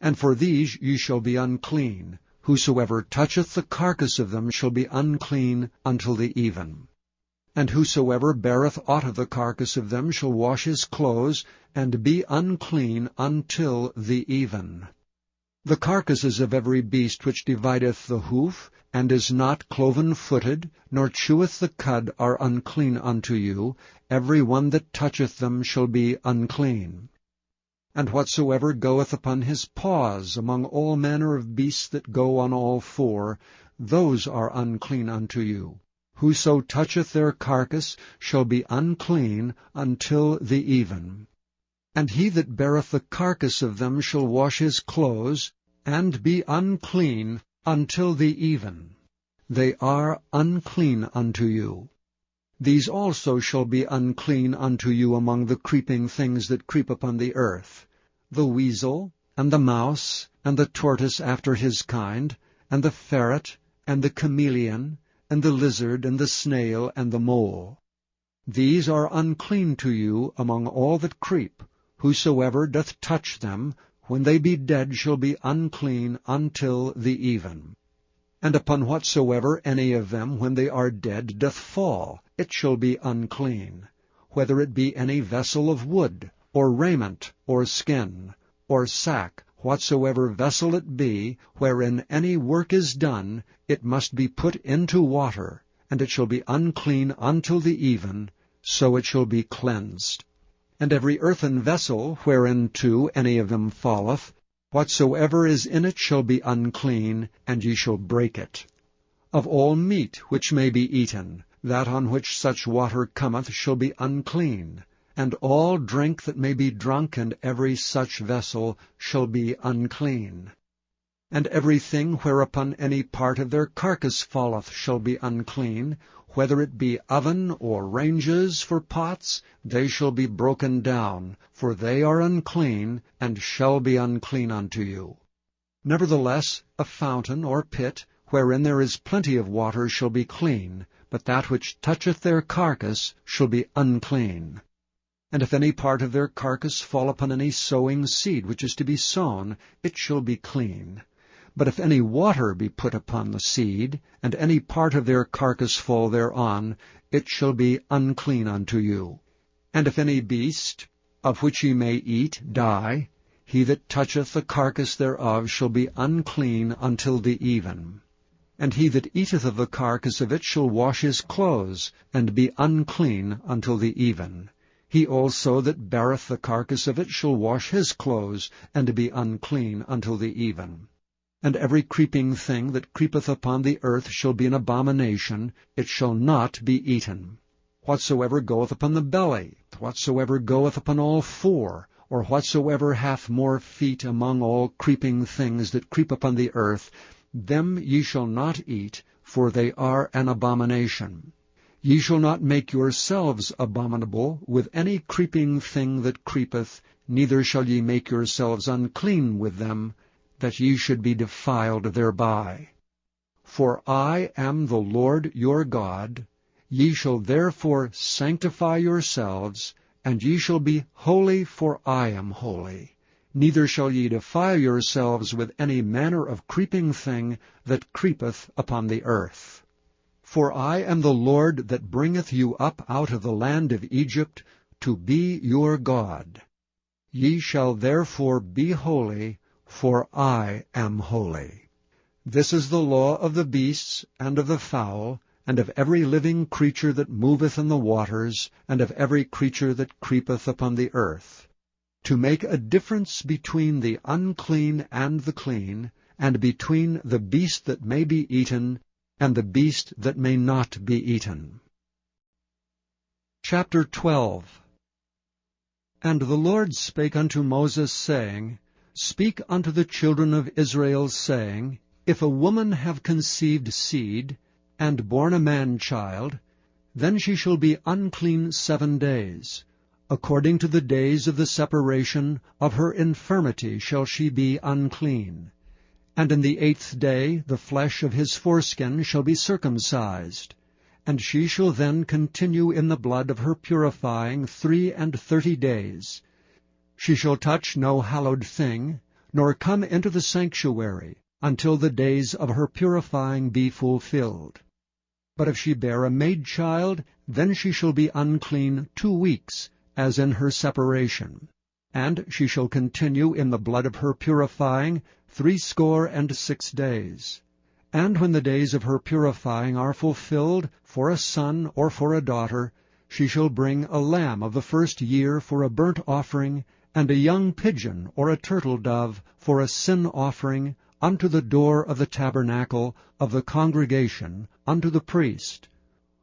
And for these ye shall be unclean. Whosoever toucheth the carcass of them shall be unclean until the even. And whosoever beareth aught of the carcass of them shall wash his clothes, and be unclean until the even. The carcasses of every beast which divideth the hoof, and is not cloven-footed, nor cheweth the cud, are unclean unto you. Every one that toucheth them shall be unclean. And whatsoever goeth upon his paws among all manner of beasts that go on all four, those are unclean unto you. Whoso toucheth their carcass shall be unclean until the even. And he that beareth the carcass of them shall wash his clothes, and be unclean until the even. They are unclean unto you. These also shall be unclean unto you among the creeping things that creep upon the earth, the weasel, and the mouse, and the tortoise after his kind, and the ferret, and the chameleon, and the lizard, and the snail, and the mole. These are unclean to you among all that creep. Whosoever doth touch them, when they be dead, shall be unclean until the even. And upon whatsoever any of them, when they are dead, doth fall, it shall be unclean, whether it be any vessel of wood, or raiment, or skin, or sack, whatsoever vessel it be, wherein any work is done, it must be put into water, and it shall be unclean until the even, so it shall be cleansed. And every earthen vessel, whereinto any of them falleth, whatsoever is in it shall be unclean, and ye shall break it. Of all meat which may be eaten, that on which such water cometh shall be unclean, and all drink that may be drunk in every such vessel shall be unclean. And everything whereupon any part of their carcass falleth shall be unclean, whether it be oven or ranges for pots, they shall be broken down, for they are unclean, and shall be unclean unto you. Nevertheless, a fountain or pit, wherein there is plenty of water, shall be clean, but that which toucheth their carcass shall be unclean. And if any part of their carcass fall upon any sowing seed which is to be sown, it shall be clean. But if any water be put upon the seed, and any part of their carcass fall thereon, it shall be unclean unto you. And if any beast, of which ye may eat, die, he that toucheth the carcass thereof shall be unclean until the even. And he that eateth of the carcass of it shall wash his clothes, and be unclean until the even. He also that beareth the carcass of it shall wash his clothes, and be unclean until the even. And every creeping thing that creepeth upon the earth shall be an abomination, it shall not be eaten. Whatsoever goeth upon the belly, whatsoever goeth upon all four, or whatsoever hath more feet among all creeping things that creep upon the earth, them ye shall not eat, for they are an abomination. Ye shall not make yourselves abominable with any creeping thing that creepeth, neither shall ye make yourselves unclean with them, that ye should be defiled thereby. For I am the Lord your God. Ye shall therefore sanctify yourselves, and ye shall be holy, for I am holy. Neither shall ye defile yourselves with any manner of creeping thing that creepeth upon the earth. For I am the Lord that bringeth you up out of the land of Egypt, to be your God. Ye shall therefore be holy, for I am holy. This is the law of the beasts, and of the fowl, and of every living creature that moveth in the waters, and of every creature that creepeth upon the earth, to make a difference between the unclean and the clean, and between the beast that may be eaten, and the beast that may not be eaten. Chapter 12. And the Lord spake unto Moses, saying, Speak unto the children of Israel, saying, If a woman have conceived seed, and born a man-child, then she shall be unclean 7 days. According to the days of the separation of her infirmity shall she be unclean. And in the 8th day the flesh of his foreskin shall be circumcised. And she shall then continue in the blood of her purifying 33 days. She shall touch no hallowed thing, nor come into the sanctuary, until the days of her purifying be fulfilled. But if she bear a maid-child, then she shall be unclean 2 weeks, as in her separation. And she shall continue in the blood of her purifying 66 days. And when the days of her purifying are fulfilled, for a son or for a daughter, she shall bring a lamb of the first year for a burnt offering, and a young pigeon or a turtle dove for a sin offering unto the door of the tabernacle of the congregation unto the priest,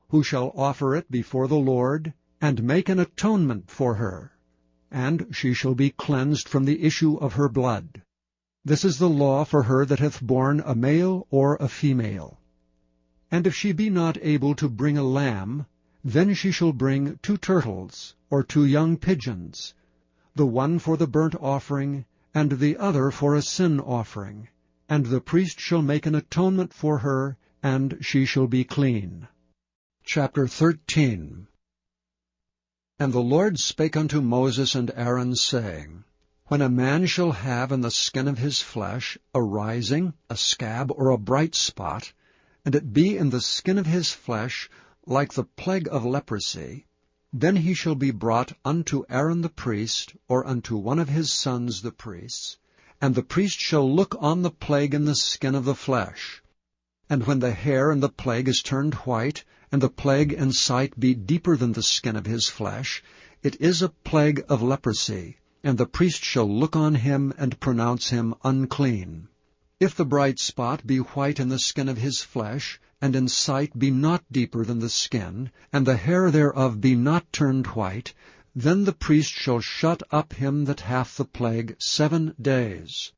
who shall offer it before the Lord, and make an atonement for her, and she shall be cleansed from the issue of her blood. This is the law for her that hath borne a male or a female. And if she be not able to bring a lamb, then she shall bring 2 turtles, or 2 young pigeons, the one for the burnt offering, and the other for a sin offering. And the priest shall make an atonement for her, and she shall be clean. Chapter 13. And the Lord spake unto Moses and Aaron, saying, When a man shall have in the skin of his flesh a rising, a scab, or a bright spot, and it be in the skin of his flesh like the plague of leprosy, then he shall be brought unto Aaron the priest, or unto one of his sons the priests, and the priest shall look on the plague in the skin of the flesh. And when the hair in the plague is turned white, and the plague in sight be deeper than the skin of his flesh, it is a plague of leprosy, and the priest shall look on him and pronounce him unclean. If the bright spot be white in the skin of his flesh, and in sight be not deeper than the skin, and the hair thereof be not turned white, then the priest shall shut up him that hath the plague 7 days.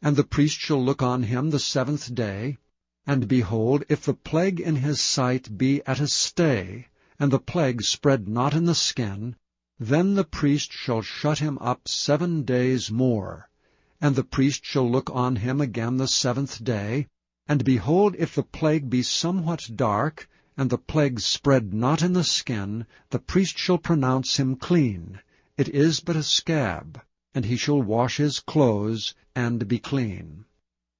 And the priest shall look on him the 7th day, and behold, if the plague in his sight be at a stay, and the plague spread not in the skin, then the priest shall shut him up 7 days more. And the priest shall look on him again the 7th day, and behold, if the plague be somewhat dark, and the plague spread not in the skin, the priest shall pronounce him clean. It is but a scab, and he shall wash his clothes, and be clean.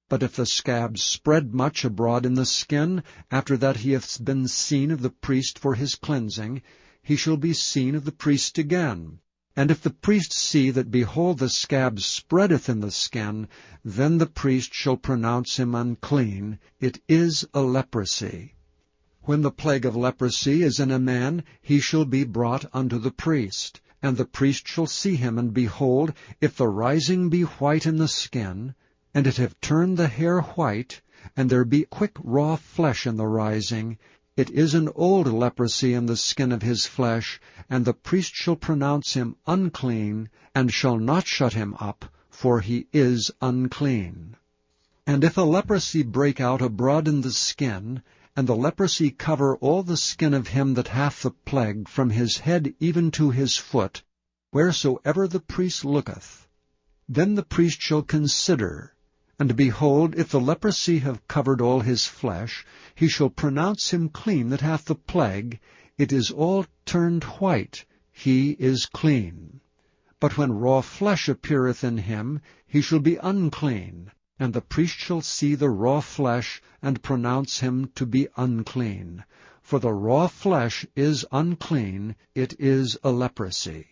But if the scab spread much abroad in the skin, after that he hath been seen of the priest for his cleansing, he shall be seen of the priest again. And if the priest see that, behold, the scab spreadeth in the skin, then the priest shall pronounce him unclean. It is a leprosy. When the plague of leprosy is in a man, he shall be brought unto the priest. And the priest shall see him, and behold, if the rising be white in the skin, and it have turned the hair white, and there be quick raw flesh in the rising, it is an old leprosy in the skin of his flesh, and the priest shall pronounce him unclean, and shall not shut him up, for he is unclean. And if a leprosy break out abroad in the skin, and the leprosy cover all the skin of him that hath the plague, from his head even to his foot, wheresoever the priest looketh, then the priest shall consider, and behold, if the leprosy have covered all his flesh, he shall pronounce him clean that hath the plague. It is all turned white, he is clean. But when raw flesh appeareth in him, he shall be unclean, and the priest shall see the raw flesh, and pronounce him to be unclean. For the raw flesh is unclean, it is a leprosy.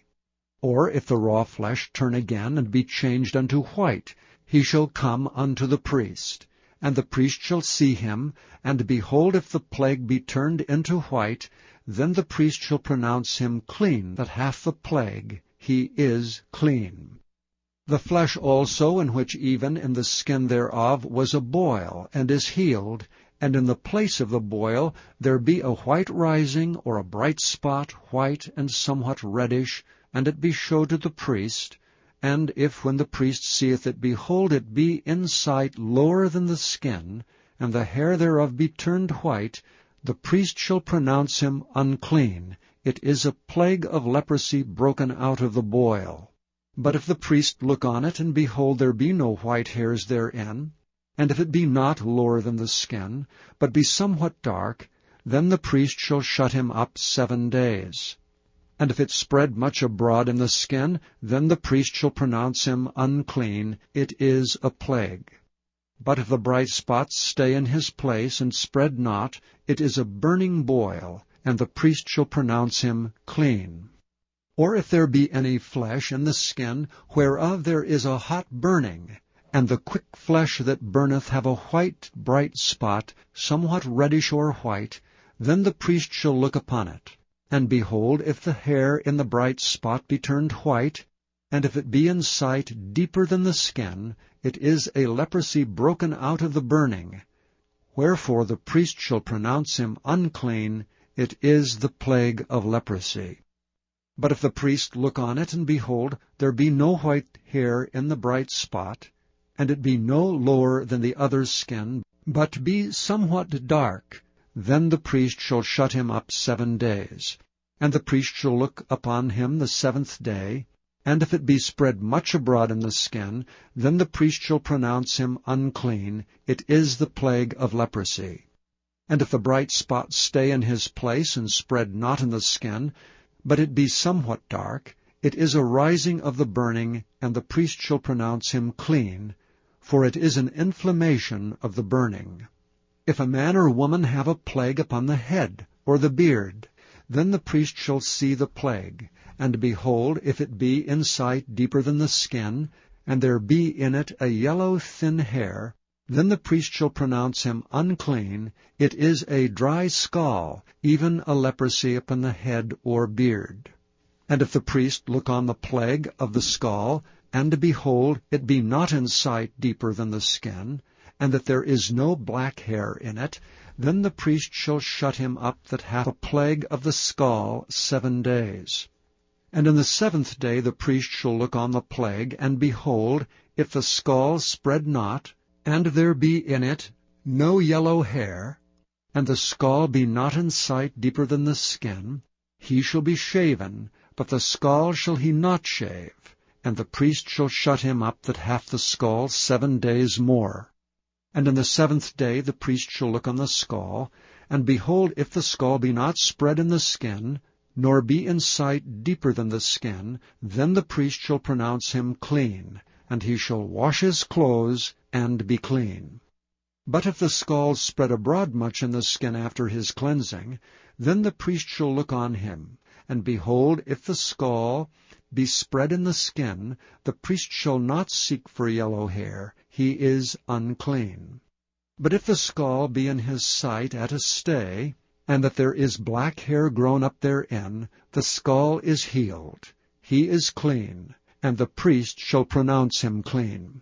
Or if the raw flesh turn again, and be changed unto white, he shall come unto the priest. And the priest shall see him, and behold, if the plague be turned into white, then the priest shall pronounce him clean that hath the plague. He is clean. The flesh also, in which even in the skin thereof was a boil, and is healed, and in the place of the boil there be a white rising, or a bright spot, white and somewhat reddish, and it be showed to the priest, and if when the priest seeth it, behold, it be in sight lower than the skin, and the hair thereof be turned white, the priest shall pronounce him unclean. It is a plague of leprosy broken out of the boil. But if the priest look on it, and behold, there be no white hairs therein, and if it be not lower than the skin, but be somewhat dark, then the priest shall shut him up 7 days. And if it spread much abroad in the skin, then the priest shall pronounce him unclean. It is a plague. But if the bright spots stay in his place, and spread not, it is a burning boil, and the priest shall pronounce him clean. Or if there be any flesh in the skin, whereof there is a hot burning, and the quick flesh that burneth have a white bright spot, somewhat reddish or white, then the priest shall look upon it. And behold, if the hair in the bright spot be turned white, and if it be in sight deeper than the skin, it is a leprosy broken out of the burning. Wherefore the priest shall pronounce him unclean, it is the plague of leprosy. But if the priest look on it, and behold, there be no white hair in the bright spot, and it be no lower than the other's skin, but be somewhat dark, then the priest shall shut him up 7 days. And the priest shall look upon him the 7th day, and if it be spread much abroad in the skin, then the priest shall pronounce him unclean, it is the plague of leprosy. And if the bright spot stay in his place, and spread not in the skin, but it be somewhat dark, it is a rising of the burning, and the priest shall pronounce him clean, for it is an inflammation of the burning. If a man or woman have a plague upon the head, or the beard, then the priest shall see the plague, and behold, if it be in sight deeper than the skin, and there be in it a yellow thin hair, then the priest shall pronounce him unclean, it is a dry scall, even a leprosy upon the head or beard. And if the priest look on the plague of the scall, and behold, it be not in sight deeper than the skin, and that there is no black hair in it, then the priest shall shut him up that hath a plague of the scall 7 days. And in the 7th day the priest shall look on the plague, and behold, if the scall spread not, and there be in it no yellow hair, and the scall be not in sight deeper than the skin, he shall be shaven, but the scall shall he not shave, and the priest shall shut him up that hath the scall 7 days more. And in the 7th day the priest shall look on the scall, and behold, if the scall be not spread in the skin, nor be in sight deeper than the skin, then the priest shall pronounce him clean, and he shall wash his clothes, and be clean. But if the scall spread abroad much in the skin after his cleansing, then the priest shall look on him, and behold, if the scall be spread in the skin, the priest shall not seek for yellow hair, he is unclean. But if the scall be in his sight at a stay, and that there is black hair grown up therein, the scall is healed, he is clean, and the priest shall pronounce him clean.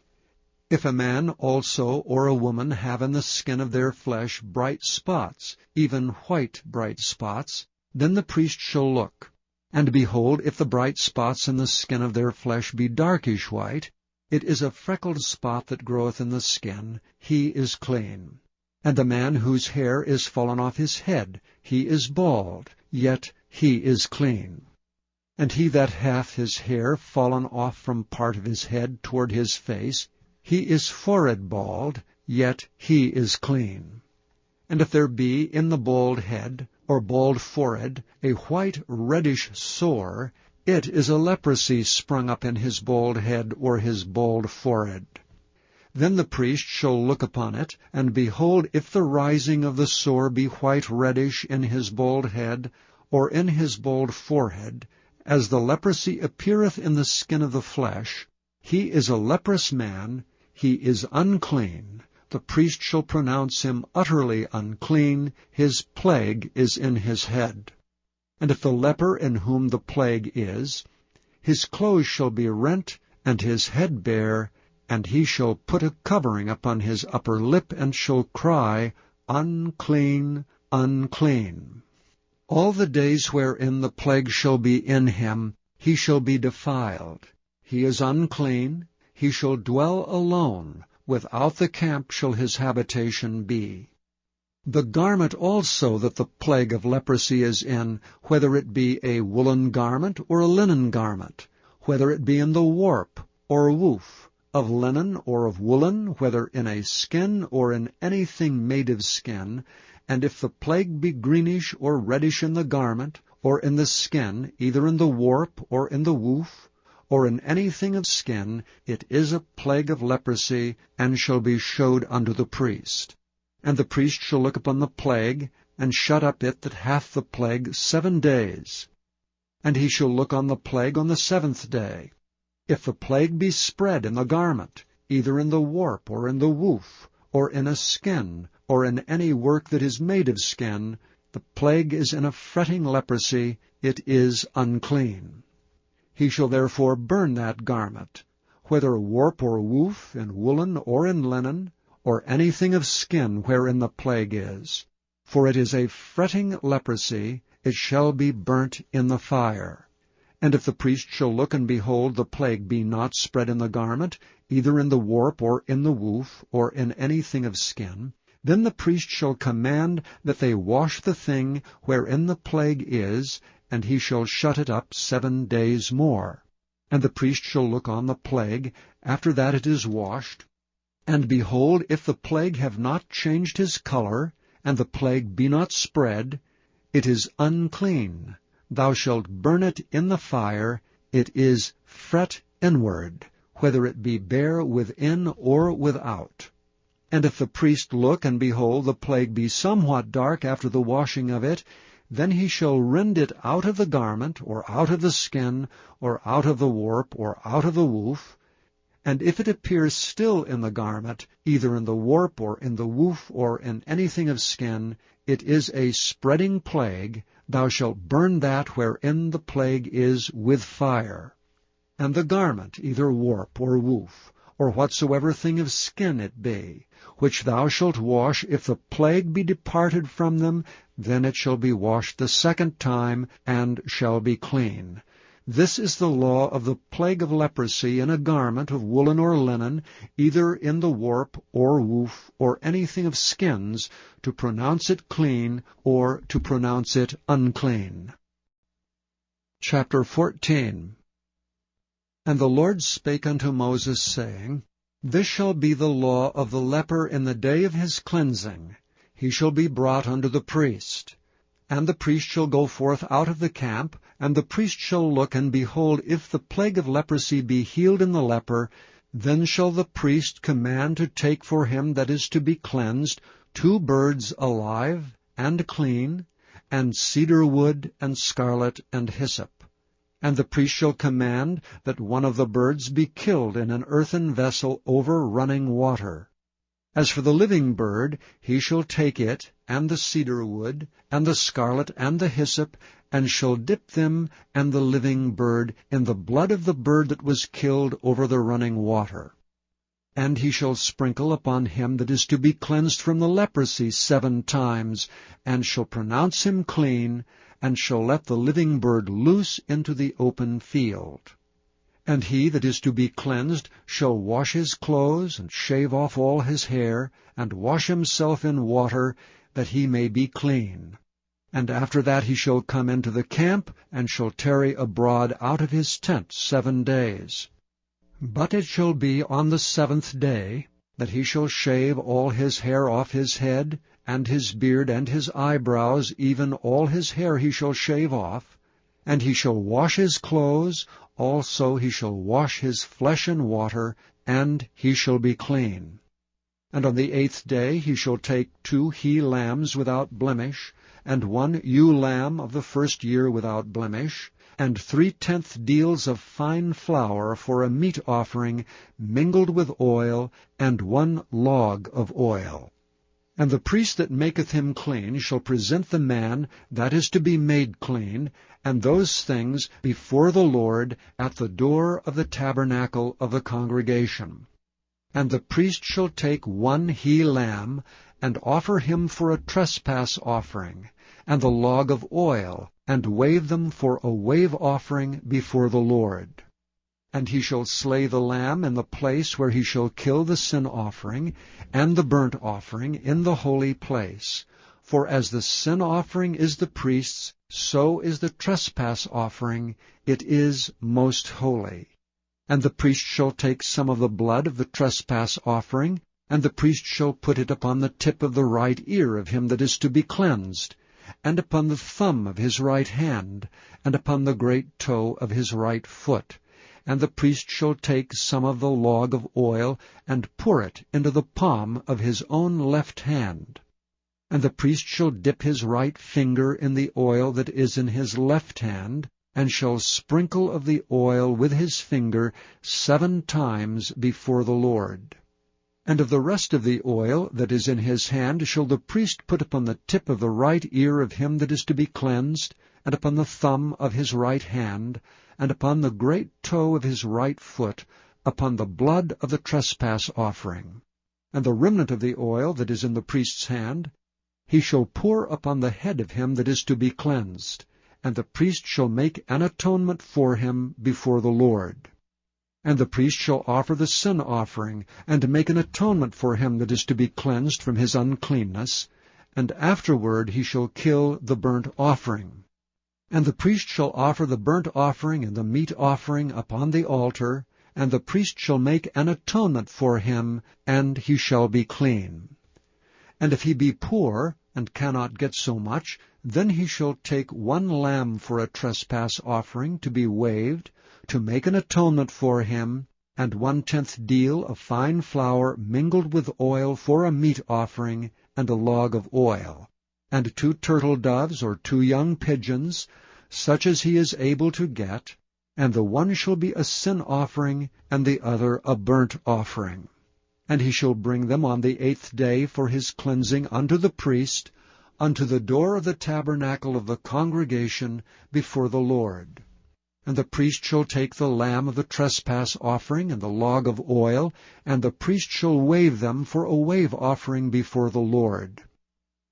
If a man also or a woman have in the skin of their flesh bright spots, even white bright spots, then the priest shall look. And behold, if the bright spots in the skin of their flesh be darkish white, it is a freckled spot that groweth in the skin, he is clean. And the man whose hair is fallen off his head, he is bald, yet he is clean. And he that hath his hair fallen off from part of his head toward his face, he is forehead bald, yet he is clean. And if there be in the bald head, or bald forehead, a white reddish sore, it is a leprosy sprung up in his bald head or his bald forehead. Then the priest shall look upon it, and behold, if the rising of the sore be white reddish in his bald head, or in his bald forehead, as the leprosy appeareth in the skin of the flesh, he is a leprous man, he is unclean. The priest shall pronounce him utterly unclean, his plague is in his head. And if the leper in whom the plague is, his clothes shall be rent, and his head bare, and he shall put a covering upon his upper lip, and shall cry, Unclean, unclean. All the days wherein the plague shall be in him, he shall be defiled. He is unclean, he shall dwell alone, without the camp shall his habitation be. The garment also that the plague of leprosy is in, whether it be a woolen garment or a linen garment, whether it be in the warp or woof, of linen or of woolen, whether in a skin or in anything made of skin, and if the plague be greenish or reddish in the garment, or in the skin, either in the warp or in the woof, or in anything of skin, it is a plague of leprosy, and shall be showed unto the priest. And the priest shall look upon the plague, and shut up it that hath the plague 7 days. And he shall look on the plague on the 7th day. If the plague be spread in the garment, either in the warp or in the woof, or in a skin, or in any work that is made of skin, the plague is in a fretting leprosy, it is unclean. He shall therefore burn that garment, whether warp or woof, in woolen or in linen, or anything of skin wherein the plague is. For it is a fretting leprosy, it shall be burnt in the fire. And if the priest shall look and behold the plague be not spread in the garment, either in the warp or in the woof, or in anything of skin, then the priest shall command that they wash the thing wherein the plague is, and he shall shut it up 7 days more. And the priest shall look on the plague, after that it is washed, and behold, if the plague have not changed his color, and the plague be not spread, it is unclean. Thou shalt burn it in the fire. It is fret inward, whether it be bare within or without. And if the priest look and behold the plague be somewhat dark after the washing of it, then he shall rend it out of the garment, or out of the skin, or out of the warp, or out of the woof. And if it appears still in the garment, either in the warp, or in the woof, or in anything of skin, it is a spreading plague. Thou shalt burn that wherein the plague is with fire. And the garment, either warp or woof, or whatsoever thing of skin it be, which thou shalt wash, if the plague be departed from them, then it shall be washed the second time, and shall be clean. This is the law of the plague of leprosy in a garment of woolen or linen, either in the warp or woof, or anything of skins, to pronounce it clean, or to pronounce it unclean. Chapter 14. And the Lord spake unto Moses, saying, This shall be the law of the leper in the day of his cleansing. He shall be brought unto the priest. And the priest shall go forth out of the camp, and the priest shall look, and behold, if the plague of leprosy be healed in the leper, then shall the priest command to take for him that is to be cleansed 2 birds alive and clean, and cedar wood, and scarlet, and hyssop. And the priest shall command that one of the birds be killed in an earthen vessel over running water. As for the living bird, he shall take it, and the cedar wood, and the scarlet, and the hyssop, and shall dip them and the living bird in the blood of the bird that was killed over the running water. And he shall sprinkle upon him that is to be cleansed from the leprosy 7 times, and shall pronounce him clean, and shall let the living bird loose into the open field. And he that is to be cleansed shall wash his clothes, and shave off all his hair, and wash himself in water, that he may be clean. And after that he shall come into the camp, and shall tarry abroad out of his tent 7 days. But it shall be on the 7th day that he shall shave all his hair off his head, and his beard and his eyebrows, even all his hair he shall shave off. And he shall wash his clothes, also he shall wash his flesh in water, and he shall be clean. And on the 8th day he shall take 2 he-lambs without blemish, and 1 ewe-lamb of the 1st year without blemish, and 3/10 deals of fine flour for a meat offering mingled with oil, and 1 log of oil. And the priest that maketh him clean shall present the man that is to be made clean, and those things before the Lord at the door of the tabernacle of the congregation. And the priest shall take 1 he-lamb, and offer him for a trespass offering, and the log of oil, and wave them for a wave offering before the Lord. And he shall slay the lamb in the place where he shall kill the sin offering, and the burnt offering in the holy place. For as the sin offering is the priest's, so is the trespass offering, it is most holy. And the priest shall take some of the blood of the trespass offering, and the priest shall put it upon the tip of the right ear of him that is to be cleansed, and upon the thumb of his right hand, and upon the great toe of his right foot. And the priest shall take some of the log of oil, and pour it into the palm of his own left hand. And the priest shall dip his right finger in the oil that is in his left hand, and shall sprinkle of the oil with his finger 7 times before the Lord. And of the rest of the oil that is in his hand shall the priest put upon the tip of the right ear of him that is to be cleansed, and upon the thumb of his right hand, and upon the great toe of his right foot, upon the blood of the trespass offering. And the remnant of the oil that is in the priest's hand he shall pour upon the head of him that is to be cleansed, and the priest shall make an atonement for him before the Lord. And the priest shall offer the sin offering, and make an atonement for him that is to be cleansed from his uncleanness, and afterward he shall kill the burnt offering. And the priest shall offer the burnt offering and the meat offering upon the altar, and the priest shall make an atonement for him, and he shall be clean. And if he be poor, and cannot get so much, then he shall take 1 lamb for a trespass offering to be waved, to make an atonement for him, and 1/10 deal of fine flour mingled with oil for a meat offering, and a log of oil, and 2 turtle doves or 2 young pigeons, such as he is able to get, and the one shall be a sin offering, and the other a burnt offering. And he shall bring them on the 8th day for his cleansing unto the priest, unto the door of the tabernacle of the congregation before the Lord. And the priest shall take the lamb of the trespass offering and the log of oil, and the priest shall wave them for a wave offering before the Lord.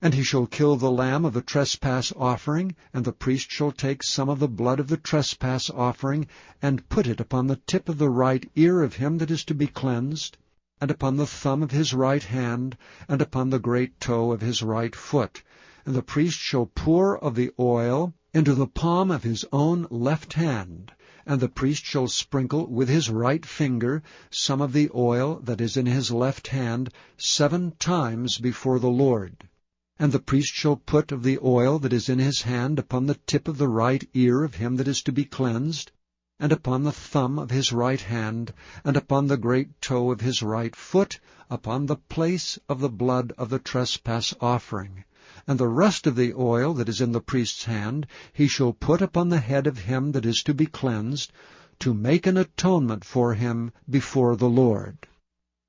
And he shall kill the lamb of the trespass offering, and the priest shall take some of the blood of the trespass offering, and put it upon the tip of the right ear of him that is to be cleansed, and upon the thumb of his right hand, and upon the great toe of his right foot. And the priest shall pour of the oil into the palm of his own left hand, and the priest shall sprinkle with his right finger some of the oil that is in his left hand 7 times before the Lord. And the priest shall put of the oil that is in his hand upon the tip of the right ear of him that is to be cleansed, and upon the thumb of his right hand, and upon the great toe of his right foot, upon the place of the blood of the trespass offering. And the rest of the oil that is in the priest's hand he shall put upon the head of him that is to be cleansed, to make an atonement for him before the Lord.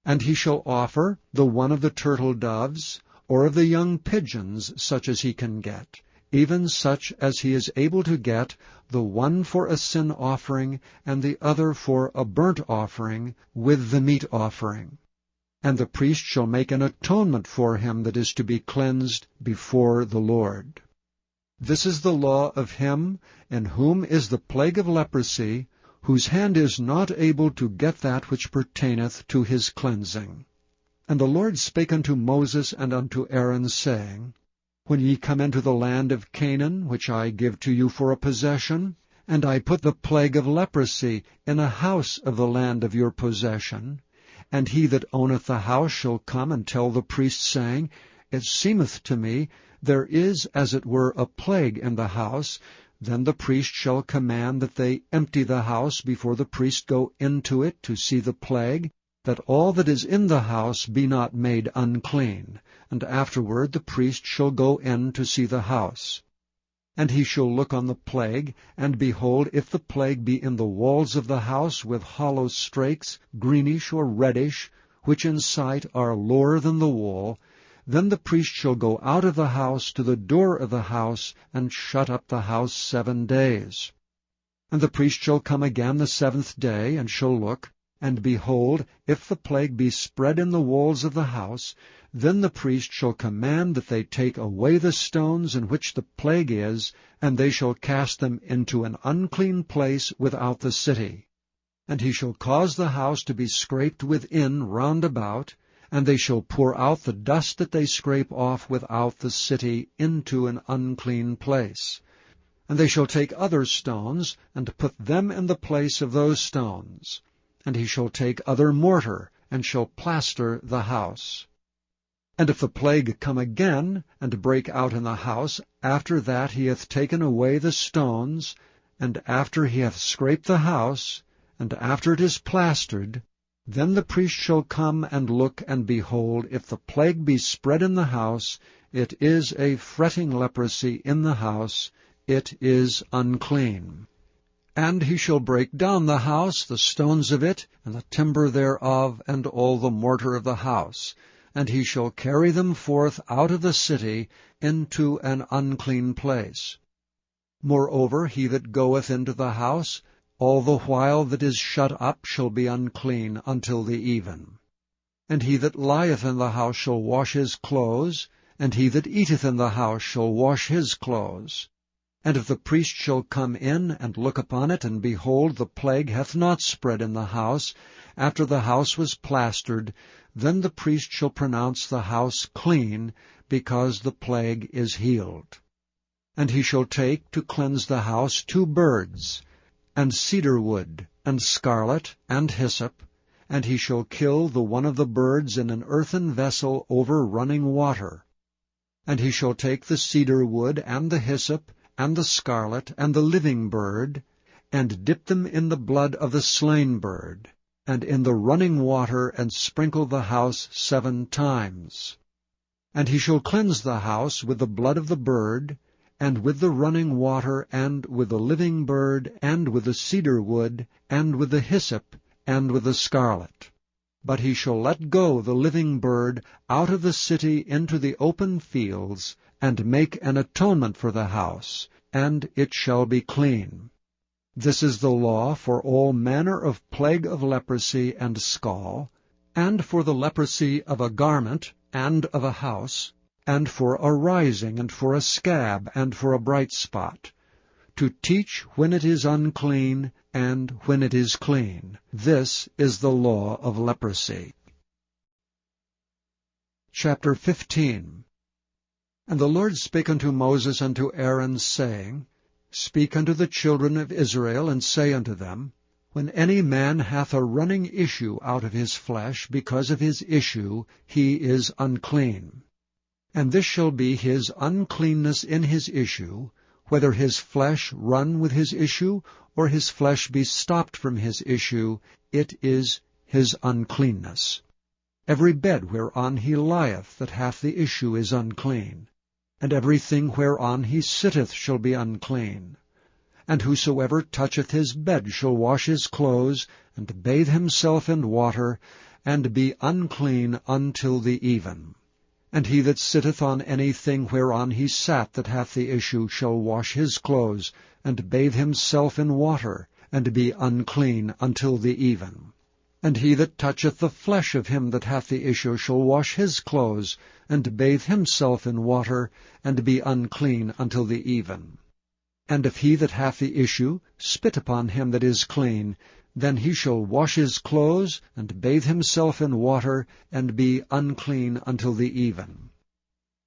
And he shall offer the one of the turtle doves, or of the young pigeons, such as he can get, even such as he is able to get, the one for a sin offering, and the other for a burnt offering, with the meat offering. And the priest shall make an atonement for him that is to be cleansed before the Lord. This is the law of him in whom is the plague of leprosy, whose hand is not able to get that which pertaineth to his cleansing. And the Lord spake unto Moses and unto Aaron, saying, When ye come into the land of Canaan, which I give to you for a possession, and I put the plague of leprosy in a house of the land of your possession, and he that owneth the house shall come and tell the priest, saying, It seemeth to me there is as it were a plague in the house, then the priest shall command that they empty the house before the priest go into it to see the plague, that all that is in the house be not made unclean, and afterward the priest shall go in to see the house. And he shall look on the plague, and behold, if the plague be in the walls of the house with hollow strakes, greenish or reddish, which in sight are lower than the wall, then the priest shall go out of the house to the door of the house, and shut up the house 7 days. And the priest shall come again the 7th day, and shall look, and behold, if the plague be spread in the walls of the house, then the priest shall command that they take away the stones in which the plague is, and they shall cast them into an unclean place without the city. And he shall cause the house to be scraped within round about, and they shall pour out the dust that they scrape off without the city into an unclean place. And they shall take other stones, and put them in the place of those stones. And he shall take other mortar, and shall plaster the house. And if the plague come again, and break out in the house, after that he hath taken away the stones, and after he hath scraped the house, and after it is plastered, then the priest shall come and look, and behold, if the plague be spread in the house, it is a fretting leprosy in the house, it is unclean. And he shall break down the house, the stones of it, and the timber thereof, and all the mortar of the house, and he shall carry them forth out of the city into an unclean place. Moreover, he that goeth into the house, all the while that is shut up shall be unclean until the even. And he that lieth in the house shall wash his clothes, and he that eateth in the house shall wash his clothes. And if the priest shall come in and look upon it, and behold, the plague hath not spread in the house, after the house was plastered, then the priest shall pronounce the house clean, because the plague is healed. And he shall take to cleanse the house 2 birds, and cedar wood, and scarlet, and hyssop, and he shall kill the one of the birds in an earthen vessel over running water. And he shall take the cedar wood, and the hyssop, and the scarlet, and the living bird, and dip them in the blood of the slain bird, and in the running water, and sprinkle the house 7 times. And he shall cleanse the house with the blood of the bird, and with the running water, and with the living bird, and with the cedar wood, and with the hyssop, and with the scarlet. But he shall let go the living bird out of the city into the open fields, and make an atonement for the house, and it shall be clean. This is the law for all manner of plague of leprosy and scall, and for the leprosy of a garment and of a house, and for a rising, and for a scab, and for a bright spot, to teach when it is unclean, and when it is clean. This is the law of leprosy. Chapter 15. And the Lord spake unto Moses and to Aaron, saying, Speak unto the children of Israel, and say unto them, When any man hath a running issue out of his flesh, because of his issue he is unclean. And this shall be his uncleanness in his issue, whether his flesh run with his issue, or his flesh be stopped from his issue, it is his uncleanness. Every bed whereon he lieth that hath the issue is unclean, and everything whereon he sitteth shall be unclean. And whosoever toucheth his bed shall wash his clothes, and bathe himself in water, and be unclean until the even. And he that sitteth on anything whereon he sat that hath the issue shall wash his clothes, and bathe himself in water, and be unclean until the even. And he that toucheth the flesh of him that hath the issue shall wash his clothes, and bathe himself in water, and be unclean until the even. And if he that hath the issue spit upon him that is clean, then he shall wash his clothes, and bathe himself in water, and be unclean until the even.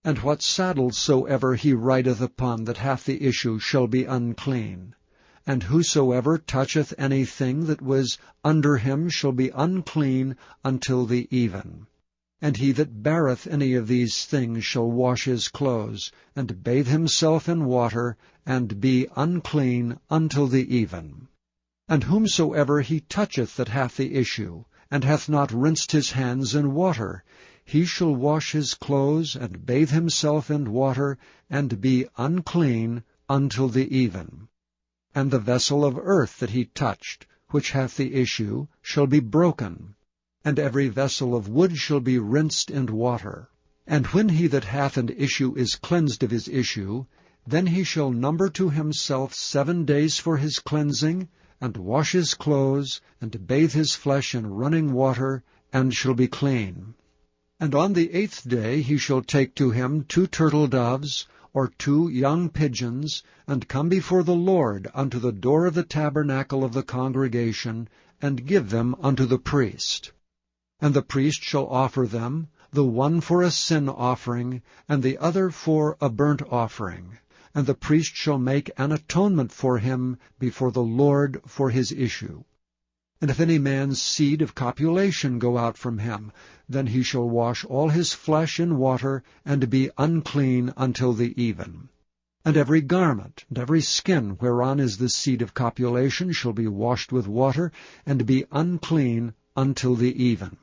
And what saddle soever he rideth upon that hath the issue shall be unclean. And whosoever toucheth anything that was under him shall be unclean until the even. And he that beareth any of these things shall wash his clothes, and bathe himself in water, and be unclean until the even. And whomsoever he toucheth that hath the issue, and hath not rinsed his hands in water, he shall wash his clothes, and bathe himself in water, and be unclean until the even. And the vessel of earth that he touched, which hath the issue, shall be broken, and every vessel of wood shall be rinsed in water. And when he that hath an issue is cleansed of his issue, then he shall number to himself 7 days for his cleansing, and wash his clothes, and bathe his flesh in running water, and shall be clean. And on the 8th day he shall take to him 2 turtle doves, or 2 young pigeons, and come before the Lord unto the door of the tabernacle of the congregation, and give them unto the priest. And the priest shall offer them, the one for a sin offering, and the other for a burnt offering. And the priest shall make an atonement for him before the Lord for his issue. And if any man's seed of copulation go out from him, then he shall wash all his flesh in water, and be unclean until the even. And every garment, and every skin whereon is the seed of copulation shall be washed with water, and be unclean until the even.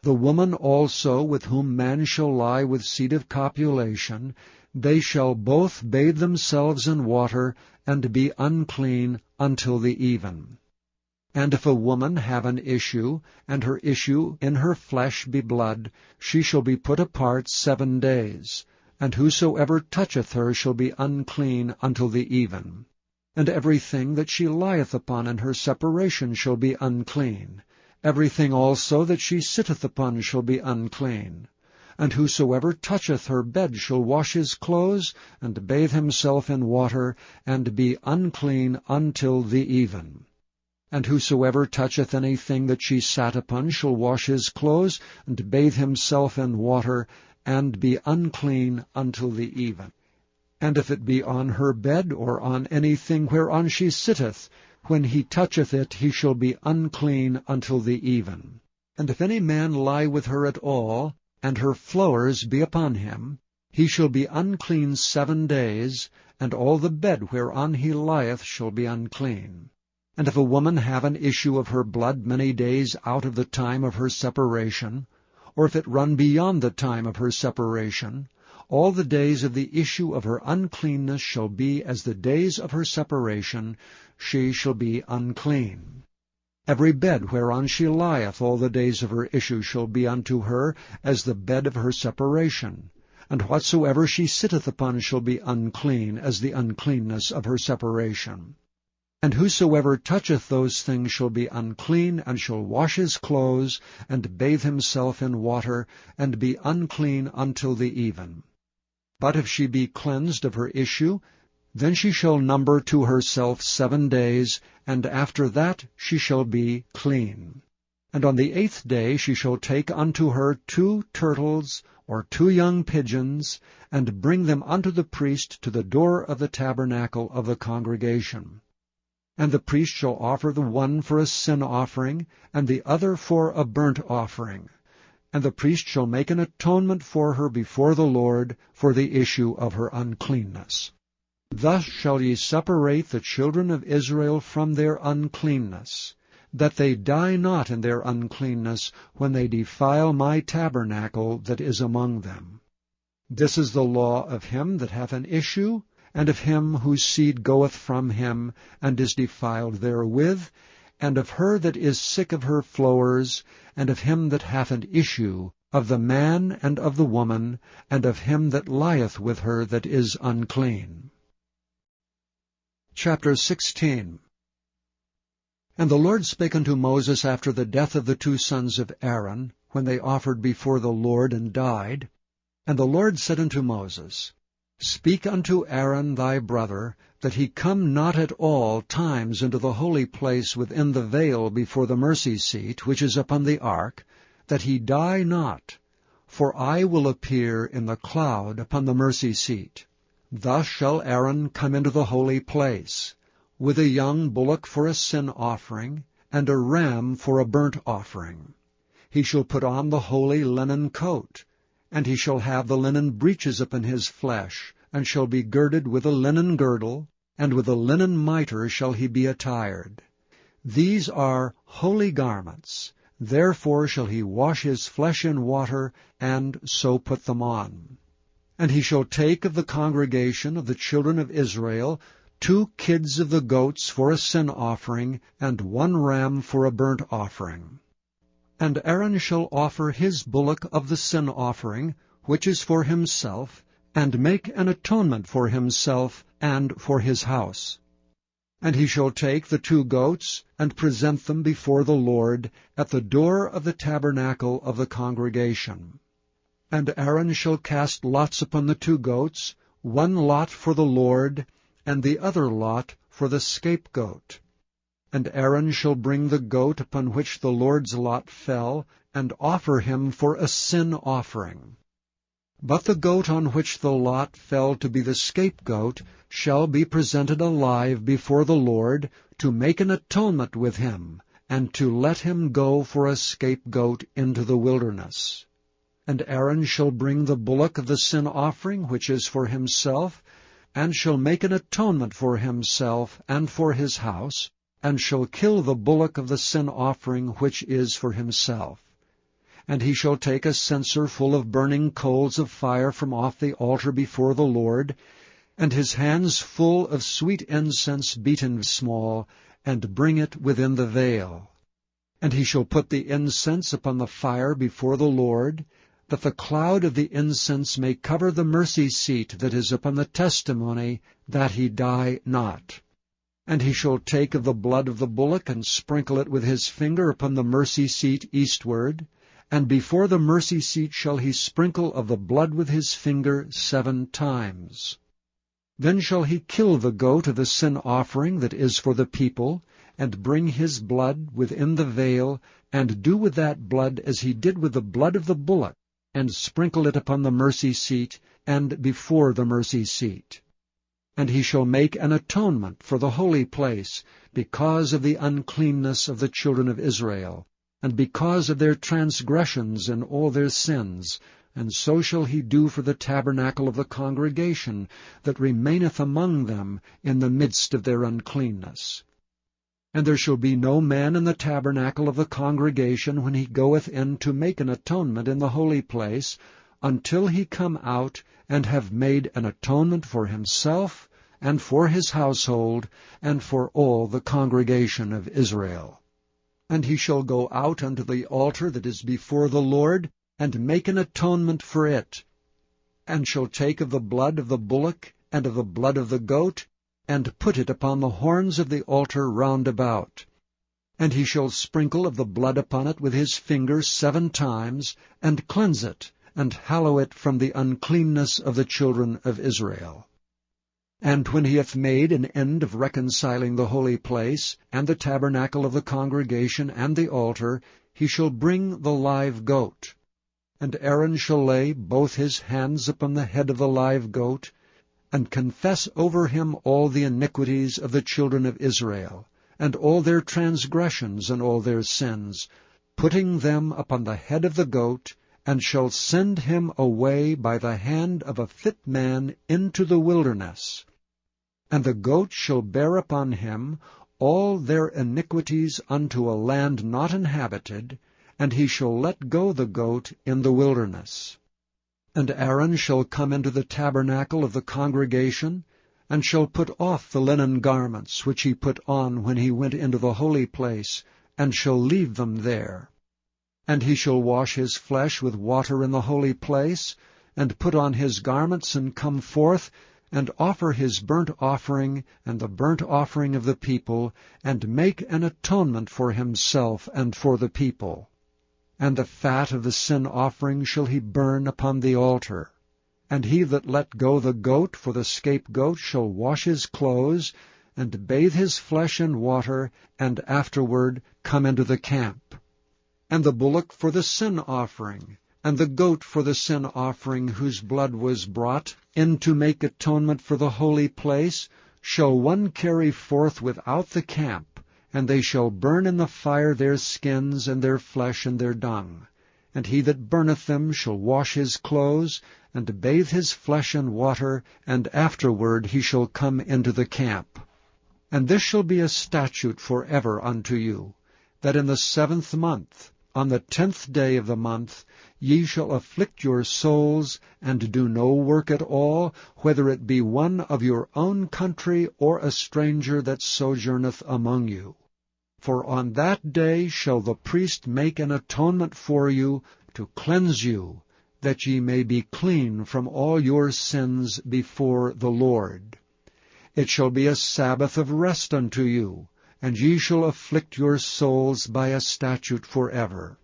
The woman also with whom man shall lie with seed of copulation, they shall both bathe themselves in water, and be unclean until the even. And if a woman have an issue, and her issue in her flesh be blood, she shall be put apart 7 days, and whosoever toucheth her shall be unclean until the even. And everything that she lieth upon in her separation shall be unclean. Everything also that she sitteth upon shall be unclean. And whosoever toucheth her bed shall wash his clothes, and bathe himself in water, and be unclean until the even. And whosoever toucheth anything that she sat upon shall wash his clothes, and bathe himself in water, and be unclean until the even. And if it be on her bed, or on anything whereon she sitteth, when he toucheth it, he shall be unclean until the even. And if any man lie with her at all, and her flowers be upon him, he shall be unclean 7 days, and all the bed whereon he lieth shall be unclean. And if a woman have an issue of her blood many days out of the time of her separation, or if it run beyond the time of her separation, all the days of the issue of her uncleanness shall be as the days of her separation, she shall be unclean. Every bed whereon she lieth all the days of her issue shall be unto her as the bed of her separation, and whatsoever she sitteth upon shall be unclean as the uncleanness of her separation. And whosoever toucheth those things shall be unclean, and shall wash his clothes, and bathe himself in water, and be unclean until the even. But if she be cleansed of her issue, then she shall number to herself 7 days, and after that she shall be clean. And on the 8th day she shall take unto her 2 turtles, or 2 young pigeons, and bring them unto the priest to the door of the tabernacle of the congregation. And the priest shall offer the one for a sin offering, and the other for a burnt offering. And the priest shall make an atonement for her before the Lord for the issue of her uncleanness. Thus shall ye separate the children of Israel from their uncleanness, that they die not in their uncleanness when they defile my tabernacle that is among them. This is the law of him that hath an issue, and of him whose seed goeth from him, and is defiled therewith, and of her that is sick of her flowers, and of him that hath an issue, of the man and of the woman, and of him that lieth with her that is unclean. Chapter 16. And the Lord spake unto Moses after the death of the 2 sons of Aaron, when they offered before the Lord and died. And the Lord said unto Moses, Speak unto Aaron thy brother, that he come not at all times into the holy place within the veil before the mercy seat, which is upon the ark, that he die not. For I will appear in the cloud upon the mercy seat. Thus shall Aaron come into the holy place, with a young bullock for a sin offering, and a ram for a burnt offering. He shall put on the holy linen coat, and he shall have the linen breeches upon his flesh, and shall be girded with a linen girdle, and with a linen mitre shall he be attired. These are holy garments, therefore shall he wash his flesh in water, and so put them on. And he shall take of the congregation of the children of Israel 2 kids of the goats for a sin offering, and 1 ram for a burnt offering. And Aaron shall offer his bullock of the sin offering, which is for himself, and make an atonement for himself and for his house. And he shall take the 2 goats, and present them before the Lord at the door of the tabernacle of the congregation. And Aaron shall cast lots upon the 2 goats, 1 lot for the Lord, and the other lot for the scapegoat. And Aaron shall bring the goat upon which the Lord's lot fell, and offer him for a sin offering. But the goat on which the lot fell to be the scapegoat shall be presented alive before the Lord, to make an atonement with him, and to let him go for a scapegoat into the wilderness. And Aaron shall bring the bullock of the sin offering, which is for himself, and shall make an atonement for himself and for his house, and shall kill the bullock of the sin offering which is for himself. And he shall take a censer full of burning coals of fire from off the altar before the Lord, and his hands full of sweet incense beaten small, and bring it within the veil. And he shall put the incense upon the fire before the Lord, that the cloud of the incense may cover the mercy seat that is upon the testimony, that he die not. And he shall take of the blood of the bullock, and sprinkle it with his finger upon the mercy seat eastward, and before the mercy seat shall he sprinkle of the blood with his finger 7 times. Then shall he kill the goat of the sin offering that is for the people, and bring his blood within the veil, and do with that blood as he did with the blood of the bullock, and sprinkle it upon the mercy seat, and before the mercy seat. And he shall make an atonement for the holy place, because of the uncleanness of the children of Israel, and because of their transgressions and all their sins, and so shall he do for the tabernacle of the congregation that remaineth among them in the midst of their uncleanness. And there shall be no man in the tabernacle of the congregation when he goeth in to make an atonement in the holy place, until he come out and have made an atonement for himself, and for his household, and for all the congregation of Israel. And he shall go out unto the altar that is before the Lord, and make an atonement for it, and shall take of the blood of the bullock, and of the blood of the goat, and put it upon the horns of the altar round about. And he shall sprinkle of the blood upon it with his finger 7 times, and cleanse it, and hallow it from the uncleanness of the children of Israel. And when he hath made an end of reconciling the holy place, and the tabernacle of the congregation, and the altar, he shall bring the live goat. And Aaron shall lay both his hands upon the head of the live goat, and confess over him all the iniquities of the children of Israel, and all their transgressions and all their sins, putting them upon the head of the goat, and shall send him away by the hand of a fit man into the wilderness. And the goat shall bear upon him all their iniquities unto a land not inhabited, and he shall let go the goat in the wilderness. And Aaron shall come into the tabernacle of the congregation, and shall put off the linen garments which he put on when he went into the holy place, and shall leave them there. And he shall wash his flesh with water in the holy place, and put on his garments, and come forth, and offer his burnt offering and the burnt offering of the people, and make an atonement for himself and for the people. And the fat of the sin offering shall he burn upon the altar. And he that let go the goat for the scapegoat shall wash his clothes, and bathe his flesh in water, and afterward come into the camp. And the bullock for the sin offering, and the goat for the sin offering whose blood was brought in to make atonement for the holy place, shall one carry forth without the camp, and they shall burn in the fire their skins and their flesh and their dung. And he that burneth them shall wash his clothes, and bathe his flesh in water, and afterward he shall come into the camp. And this shall be a statute forever unto you, that in the 7th month, on the 10th day of the month, ye shall afflict your souls, and do no work at all, whether it be one of your own country, or a stranger that sojourneth among you. For on that day shall the priest make an atonement for you, to cleanse you, that ye may be clean from all your sins before the Lord. It shall be a Sabbath of rest unto you, and ye shall afflict your souls by a statute forever.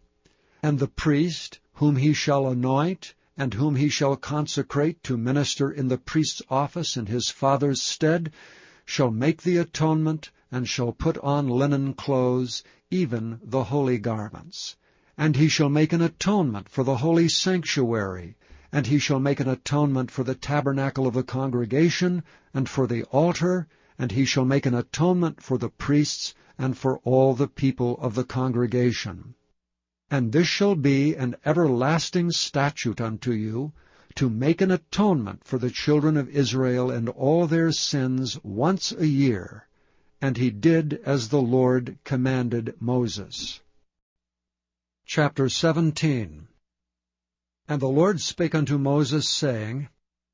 And the priest, whom he shall anoint, and whom he shall consecrate to minister in the priest's office in his father's stead, shall make the atonement, and shall put on linen clothes, even the holy garments. And he shall make an atonement for the holy sanctuary, and he shall make an atonement for the tabernacle of the congregation, and for the altar, and he shall make an atonement for the priests, and for all the people of the congregation. And this shall be an everlasting statute unto you, to make an atonement for the children of Israel and all their sins once a year. And he did as the Lord commanded Moses. Chapter 17. And the Lord spake unto Moses, saying,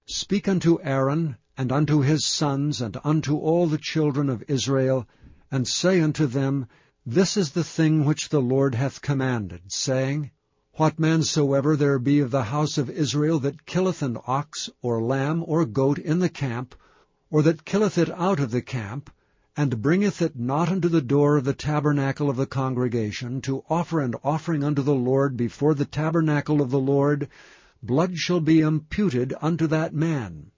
Speak unto Aaron, and unto his sons, and unto all the children of Israel, and say unto them, This is the thing which the Lord hath commanded, saying, What man soever there be of the house of Israel that killeth an ox, or lamb, or goat in the camp, or that killeth it out of the camp, and bringeth it not unto the door of the tabernacle of the congregation, to offer an offering unto the Lord before the tabernacle of the Lord, blood shall be imputed unto that man.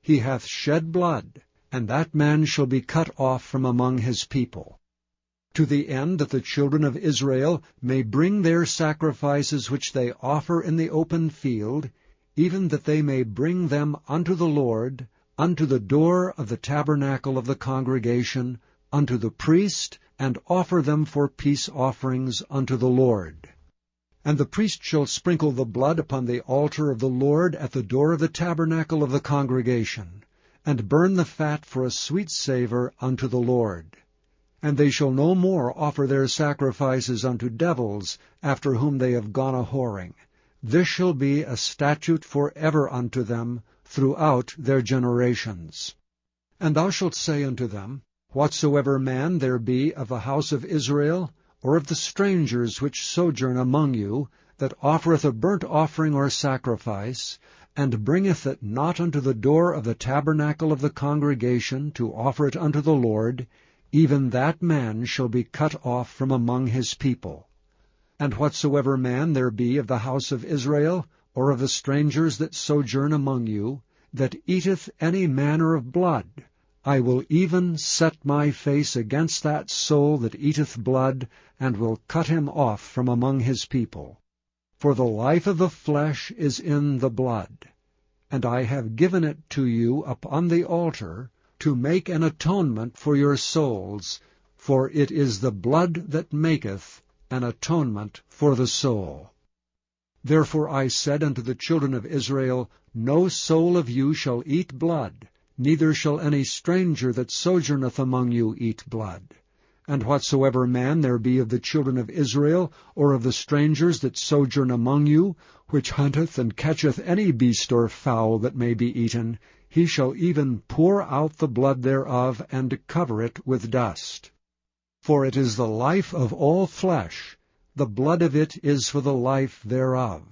He hath shed blood, and that man shall be cut off from among his people. To the end that the children of Israel may bring their sacrifices which they offer in the open field, even that they may bring them unto the Lord, unto the door of the tabernacle of the congregation, unto the priest, and offer them for peace offerings unto the Lord. And the priest shall sprinkle the blood upon the altar of the Lord at the door of the tabernacle of the congregation, and burn the fat for a sweet savour unto the Lord. And they shall no more offer their sacrifices unto devils, after whom they have gone a-whoring. This shall be a statute for ever unto them, throughout their generations. And thou shalt say unto them, Whatsoever man there be of the house of Israel, or of the strangers which sojourn among you, that offereth a burnt offering or sacrifice, and bringeth it not unto the door of the tabernacle of the congregation to offer it unto the Lord, even that man shall be cut off from among his people. And whatsoever man there be of the house of Israel, or of the strangers that sojourn among you, that eateth any manner of blood, I will even set my face against that soul that eateth blood, and will cut him off from among his people. For the life of the flesh is in the blood, and I have given it to you upon the altar, to make an atonement for your souls, for it is the blood that maketh an atonement for the soul. Therefore I said unto the children of Israel, No soul of you shall eat blood, neither shall any stranger that sojourneth among you eat blood. And whatsoever man there be of the children of Israel, or of the strangers that sojourn among you, which hunteth and catcheth any beast or fowl that may be eaten, he shall even pour out the blood thereof, and cover it with dust. For it is the life of all flesh, the blood of it is for the life thereof.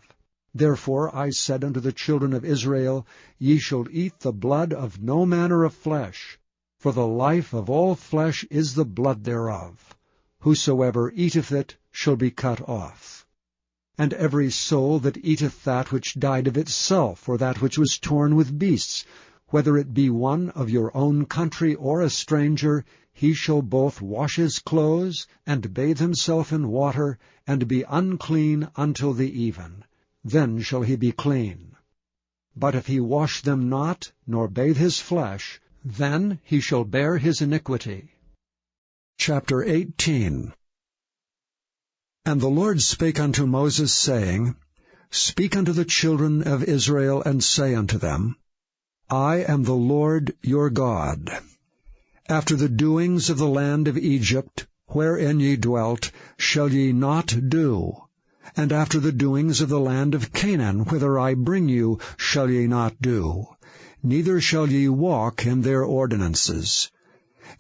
Therefore I said unto the children of Israel, Ye shall eat the blood of no manner of flesh, for the life of all flesh is the blood thereof. Whosoever eateth it shall be cut off. And every soul that eateth that which died of itself, or that which was torn with beasts, whether it be one of your own country or a stranger, he shall both wash his clothes, and bathe himself in water, and be unclean until the even. Then shall he be clean. But if he wash them not, nor bathe his flesh, then he shall bear his iniquity. Chapter 18. And the Lord spake unto Moses, saying, Speak unto the children of Israel, and say unto them, I am the Lord your God. After the doings of the land of Egypt, wherein ye dwelt, shall ye not do. And after the doings of the land of Canaan, whither I bring you, shall ye not do. Neither shall ye walk in their ordinances.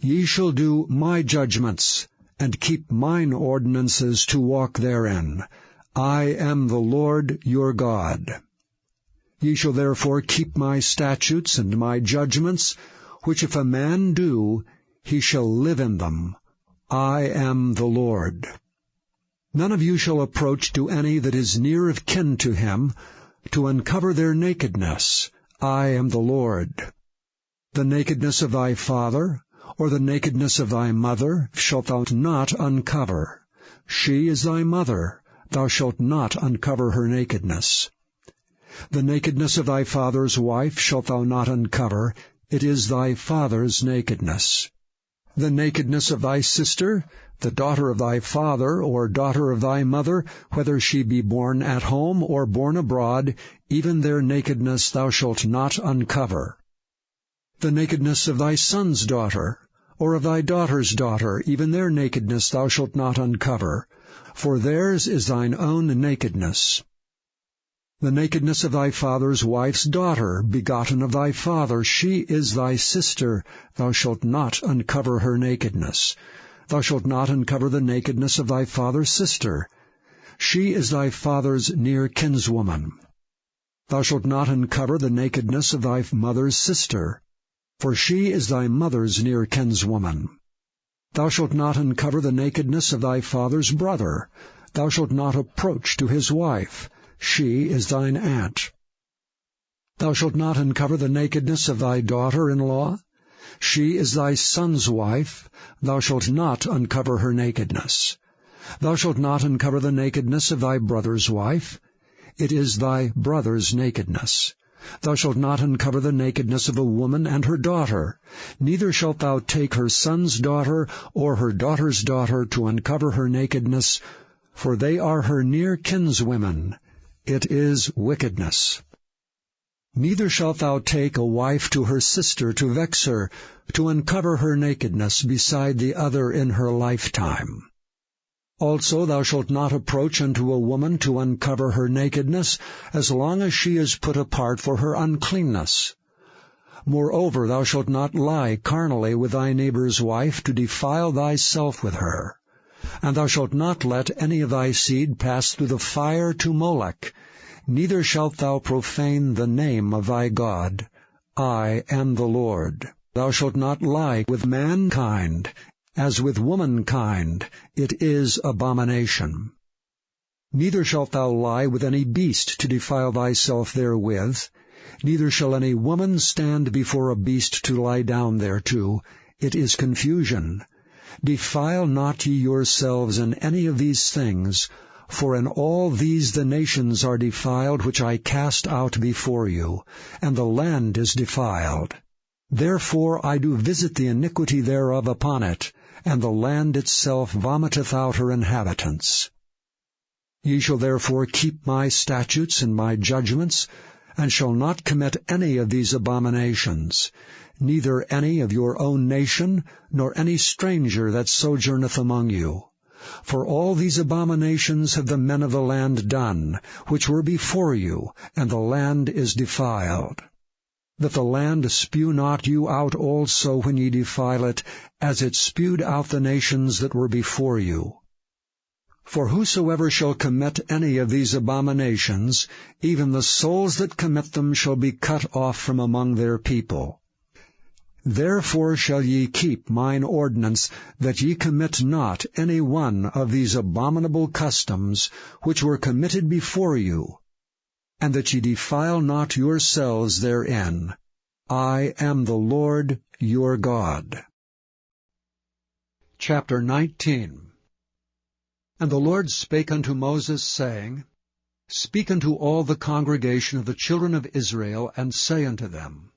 Ye shall do my judgments, and keep mine ordinances to walk therein. I am the Lord your God. Ye shall therefore keep my statutes and my judgments, which if a man do, he shall live in them. I am the Lord. None of you shall approach to any that is near of kin to him, to uncover their nakedness. I am the Lord. The nakedness of thy father, or the nakedness of thy mother, shalt thou not uncover. She is thy mother, thou shalt not uncover her nakedness. The nakedness of thy father's wife shalt thou not uncover, it is thy father's nakedness. The nakedness of thy sister, the daughter of thy father, or daughter of thy mother, whether she be born at home or born abroad, even their nakedness thou shalt not uncover. The nakedness of thy son's daughter, or of thy daughter's daughter, even their nakedness thou shalt not uncover, for theirs is thine own nakedness. The nakedness of thy father's wife's daughter, begotten of thy father, she is thy sister, thou shalt not uncover her nakedness. Thou shalt not uncover the nakedness of thy father's sister. She is thy father's near kinswoman. Thou shalt not uncover the nakedness of thy mother's sister, for she is thy mother's near kinswoman. Thou shalt not uncover the nakedness of thy father's brother. Thou shalt not approach to his wife. She is thine aunt. Thou shalt not uncover the nakedness of thy daughter-in-law. She is thy son's wife. Thou shalt not uncover her nakedness. Thou shalt not uncover the nakedness of thy brother's wife. It is thy brother's nakedness. Thou shalt not uncover the nakedness of a woman and her daughter. Neither shalt thou take her son's daughter or her daughter's daughter to uncover her nakedness, for they are her near kinswomen. It is wickedness. Neither shalt thou take a wife to her sister to vex her, to uncover her nakedness beside the other in her lifetime. Also thou shalt not approach unto a woman to uncover her nakedness, as long as she is put apart for her uncleanness. Moreover, thou shalt not lie carnally with thy neighbor's wife, to defile thyself with her. And thou shalt not let any of thy seed pass through the fire to Molech, neither shalt thou profane the name of thy God. I am the Lord. Thou shalt not lie with mankind, as with womankind. It is abomination. Neither shalt thou lie with any beast to defile thyself therewith. Neither shall any woman stand before a beast to lie down thereto. It is confusion. Defile not ye yourselves in any of these things, for in all these the nations are defiled which I cast out before you, and the land is defiled. Therefore I do visit the iniquity thereof upon it, and the land itself vomiteth out her inhabitants. Ye shall therefore keep my statutes and my judgments, and shall not commit any of these abominations, neither any of your own nation, nor any stranger that sojourneth among you. For all these abominations have the men of the land done, which were before you, and the land is defiled. That the land spew not you out also when ye defile it, as it spewed out the nations that were before you. For whosoever shall commit any of these abominations, even the souls that commit them shall be cut off from among their people. Therefore shall ye keep mine ordinance, that ye commit not any one of these abominable customs, which were committed before you, and that ye defile not yourselves therein. I am the Lord your God. Chapter 19. And the Lord spake unto Moses, saying, Speak unto all the congregation of the children of Israel, and say unto them,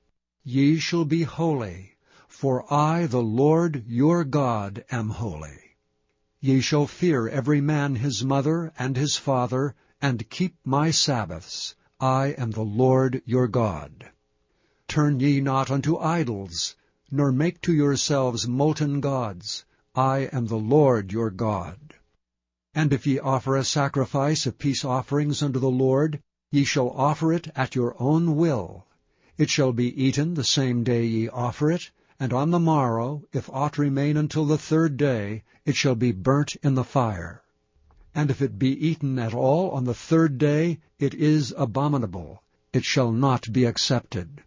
Ye shall be holy, for I, the Lord your God, am holy. Ye shall fear every man his mother and his father, and keep my Sabbaths. I am the Lord your God. Turn ye not unto idols, nor make to yourselves molten gods. I am the Lord your God. And if ye offer a sacrifice of peace offerings unto the Lord, ye shall offer it at your own will. It shall be eaten the same day ye offer it, and on the morrow, if aught remain until the third day, it shall be burnt in the fire. And if it be eaten at all on the third day, it is abominable. It shall not be accepted.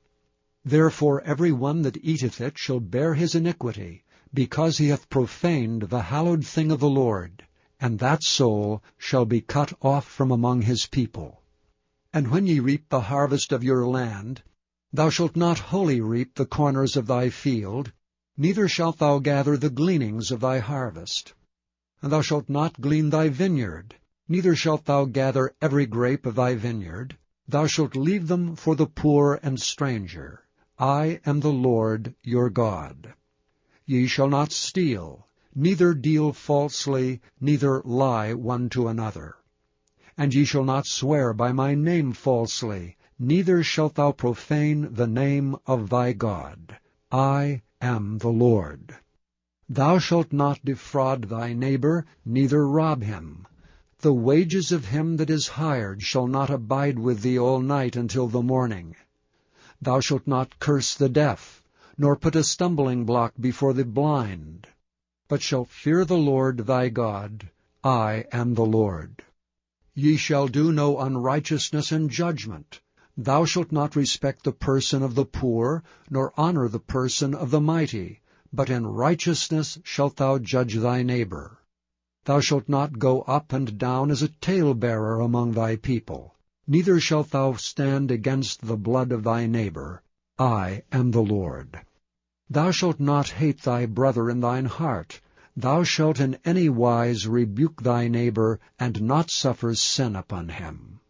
Therefore every one that eateth it shall bear his iniquity, because he hath profaned the hallowed thing of the Lord, and that soul shall be cut off from among his people. And when ye reap the harvest of your land, thou shalt not wholly reap the corners of thy field, neither shalt thou gather the gleanings of thy harvest. And thou shalt not glean thy vineyard, neither shalt thou gather every grape of thy vineyard. Thou shalt leave them for the poor and stranger. I am the Lord your God. Ye shall not steal, neither deal falsely, neither lie one to another. And ye shall not swear by my name falsely, neither shalt thou profane the name of thy God. I am the Lord. Thou shalt not defraud thy neighbor, neither rob him. The wages of him that is hired shall not abide with thee all night until the morning. Thou shalt not curse the deaf, nor put a stumbling block before the blind, but shalt fear the Lord thy God. I am the Lord. Ye shall do no unrighteousness in judgment. Thou shalt not respect the person of the poor, nor honor the person of the mighty, but in righteousness shalt thou judge thy neighbor. Thou shalt not go up and down as a talebearer among thy people, neither shalt thou stand against the blood of thy neighbor. I am the Lord. Thou shalt not hate thy brother in thine heart. Thou shalt in any wise rebuke thy neighbor, and not suffer sin upon him.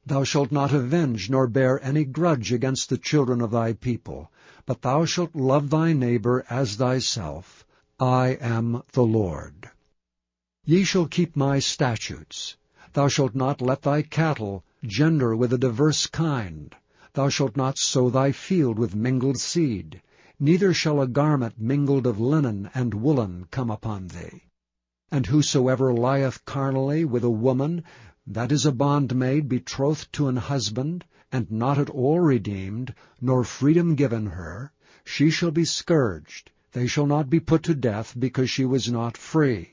Thou shalt not avenge nor bear any grudge against the children of thy people, but thou shalt love thy neighbor as thyself. I am the Lord. Ye shall keep my statutes. Thou shalt not let thy cattle gender with a diverse kind. Thou shalt not sow thy field with mingled seed. Neither shall a garment mingled of linen and woolen come upon thee. And whosoever lieth carnally with a woman, that is a bondmaid betrothed to an husband, and not at all redeemed, nor freedom given her, she shall be scourged. They shall not be put to death, because she was not free.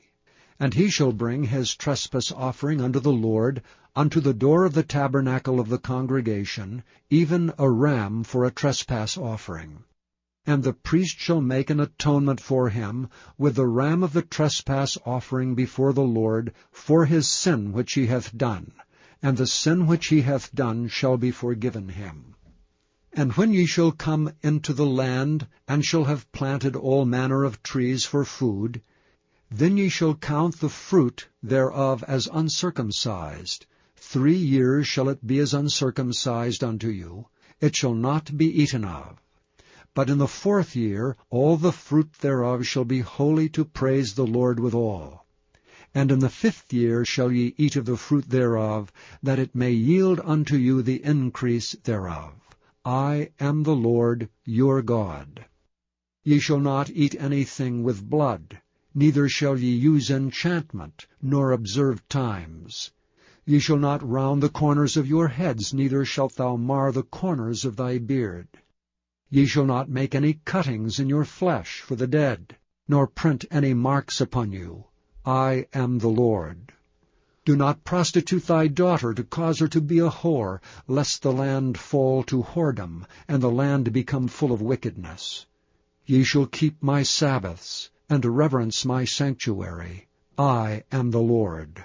And he shall bring his trespass offering unto the Lord, unto the door of the tabernacle of the congregation, even a ram for a trespass offering. And the priest shall make an atonement for him with the ram of the trespass offering before the Lord for his sin which he hath done, and the sin which he hath done shall be forgiven him. And when ye shall come into the land, and shall have planted all manner of trees for food, then ye shall count the fruit thereof as uncircumcised. 3 years shall it be as uncircumcised unto you. It shall not be eaten of. But in the 4th year all the fruit thereof shall be holy to praise the Lord withal. And in the 5th year shall ye eat of the fruit thereof, that it may yield unto you the increase thereof. I am the Lord your God. Ye shall not eat anything with blood, neither shall ye use enchantment, nor observe times. Ye shall not round the corners of your heads, neither shalt thou mar the corners of thy beard. Ye shall not make any cuttings in your flesh for the dead, nor print any marks upon you. I am the Lord. Do not prostitute thy daughter to cause her to be a whore, lest the land fall to whoredom, and the land become full of wickedness. Ye shall keep my Sabbaths, and reverence my sanctuary. I am the Lord.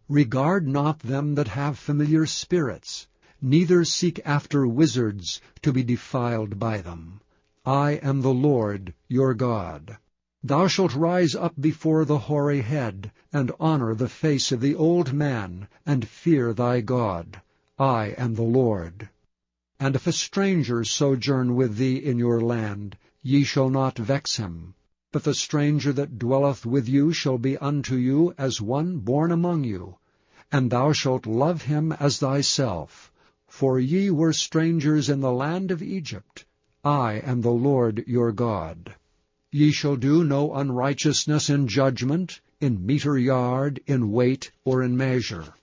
Regard not them that have familiar spirits, neither seek after wizards to be defiled by them. I am the Lord your God. Thou shalt rise up before the hoary head, and honor the face of the old man, and fear thy God. I am the Lord. And if a stranger sojourn with thee in your land, ye shall not vex him. But the stranger that dwelleth with you shall be unto you as one born among you, and thou shalt love him as thyself. For ye were strangers in the land of Egypt. I am the Lord your God. Ye shall do no unrighteousness in judgment, in meter yard, in weight, or in measure.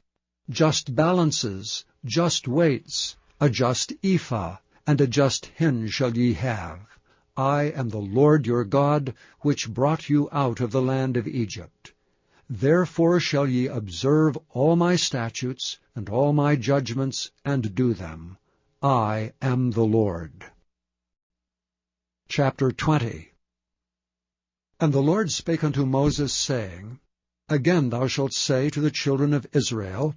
Just balances, just weights, a just ephah, and a just hin shall ye have. I am the Lord your God, which brought you out of the land of Egypt. Therefore shall ye observe all my statutes, and all my judgments, and do them. I am the Lord. Chapter 20. And the Lord spake unto Moses, saying, Again thou shalt say to the children of Israel,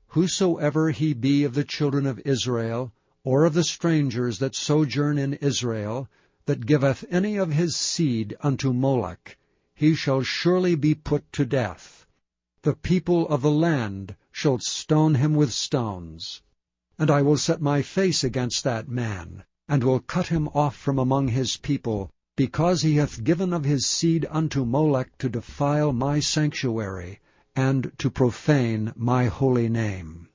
Whosoever he be of the children of Israel, or of the strangers that sojourn in Israel, that giveth any of his seed unto Moloch, he shall surely be put to death. The people of the land shall stone him with stones. And I will set my face against that man, and will cut him off from among his people, because he hath given of his seed unto Moloch to defile my sanctuary, and to profane my holy name.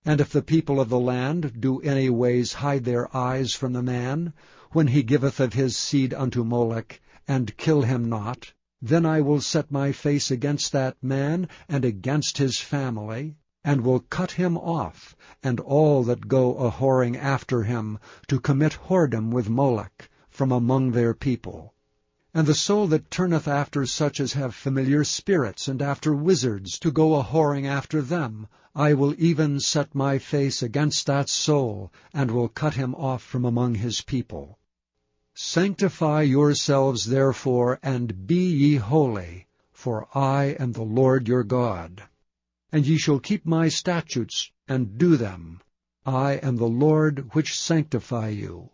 And if the people of the land do any ways hide their eyes from the man, when he giveth of his seed unto Moloch, and kill him not, then I will set my face against that man, and against his family, and will cut him off, and all that go a-whoring after him, to commit whoredom with Moloch, from among their people. And the soul that turneth after such as have familiar spirits, and after wizards, to go a-whoring after them, I will even set my face against that soul, and will cut him off from among his people. Sanctify yourselves therefore, and be ye holy, for I am the Lord your God. And ye shall keep my statutes, and do them. I am the Lord which sanctify you.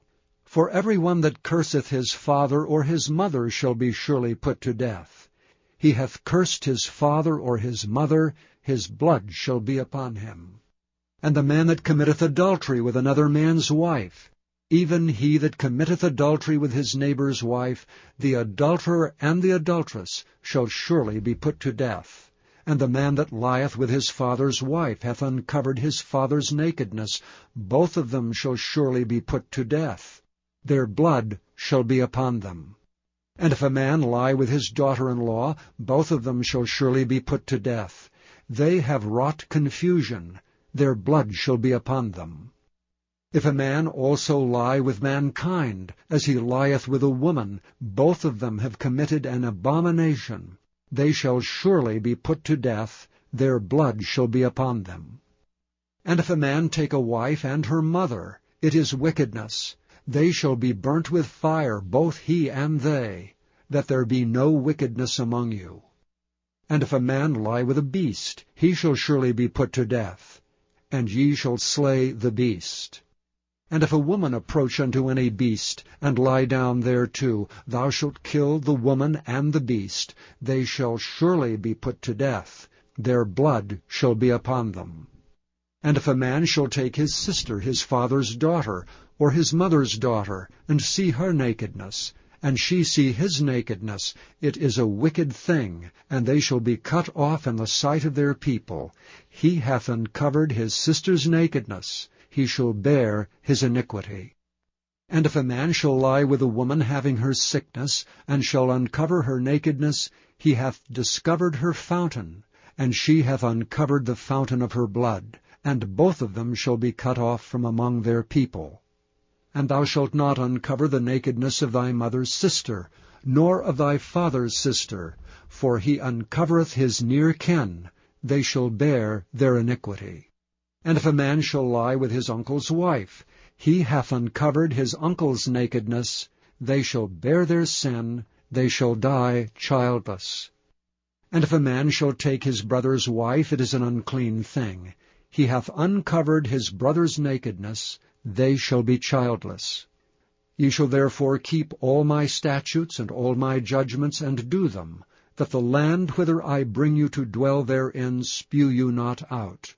For every one that curseth his father or his mother shall be surely put to death. He hath cursed his father or his mother, his blood shall be upon him. And the man that committeth adultery with another man's wife, even he that committeth adultery with his neighbour's wife, the adulterer and the adulteress shall surely be put to death. And the man that lieth with his father's wife hath uncovered his father's nakedness. Both of them shall surely be put to death. Their blood shall be upon them. And if a man lie with his daughter-in-law, both of them shall surely be put to death. They have wrought confusion. Their blood shall be upon them. If a man also lie with mankind, as he lieth with a woman, both of them have committed an abomination. They shall surely be put to death, their blood shall be upon them. And if a man take a wife and her mother, it is wickedness. They shall be burnt with fire, both he and they, that there be no wickedness among you. And if a man lie with a beast, he shall surely be put to death, and ye shall slay the beast. And if a woman approach unto any beast, and lie down thereto, thou shalt kill the woman and the beast. They shall surely be put to death. Their blood shall be upon them. And if a man shall take his sister, his father's daughter, or his mother's daughter, and see her nakedness, and she see his nakedness, it is a wicked thing, and they shall be cut off in the sight of their people. He hath uncovered his sister's nakedness. He shall bear his iniquity. And if a man shall lie with a woman having her sickness, and shall uncover her nakedness, he hath discovered her fountain, and she hath uncovered the fountain of her blood, and both of them shall be cut off from among their people. And thou shalt not uncover the nakedness of thy mother's sister, nor of thy father's sister, for he uncovereth his near kin. They shall bear their iniquity. And if a man shall lie with his uncle's wife, he hath uncovered his uncle's nakedness. They shall bear their sin, they shall die childless. And if a man shall take his brother's wife, it is an unclean thing. He hath uncovered his brother's nakedness, they shall be childless. Ye shall therefore keep all my statutes and all my judgments, and do them, that the land whither I bring you to dwell therein spew you not out.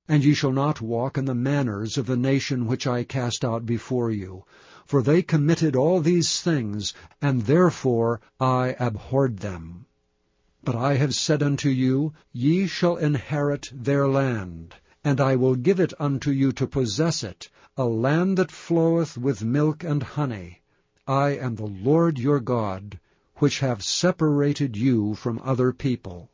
And ye shall not walk in the manners of the nation which I cast out before you, for they committed all these things, and therefore I abhorred them. But I have said unto you, ye shall inherit their land, and I will give it unto you to possess it, a land that floweth with milk and honey. I am the Lord your God, which have separated you from other people.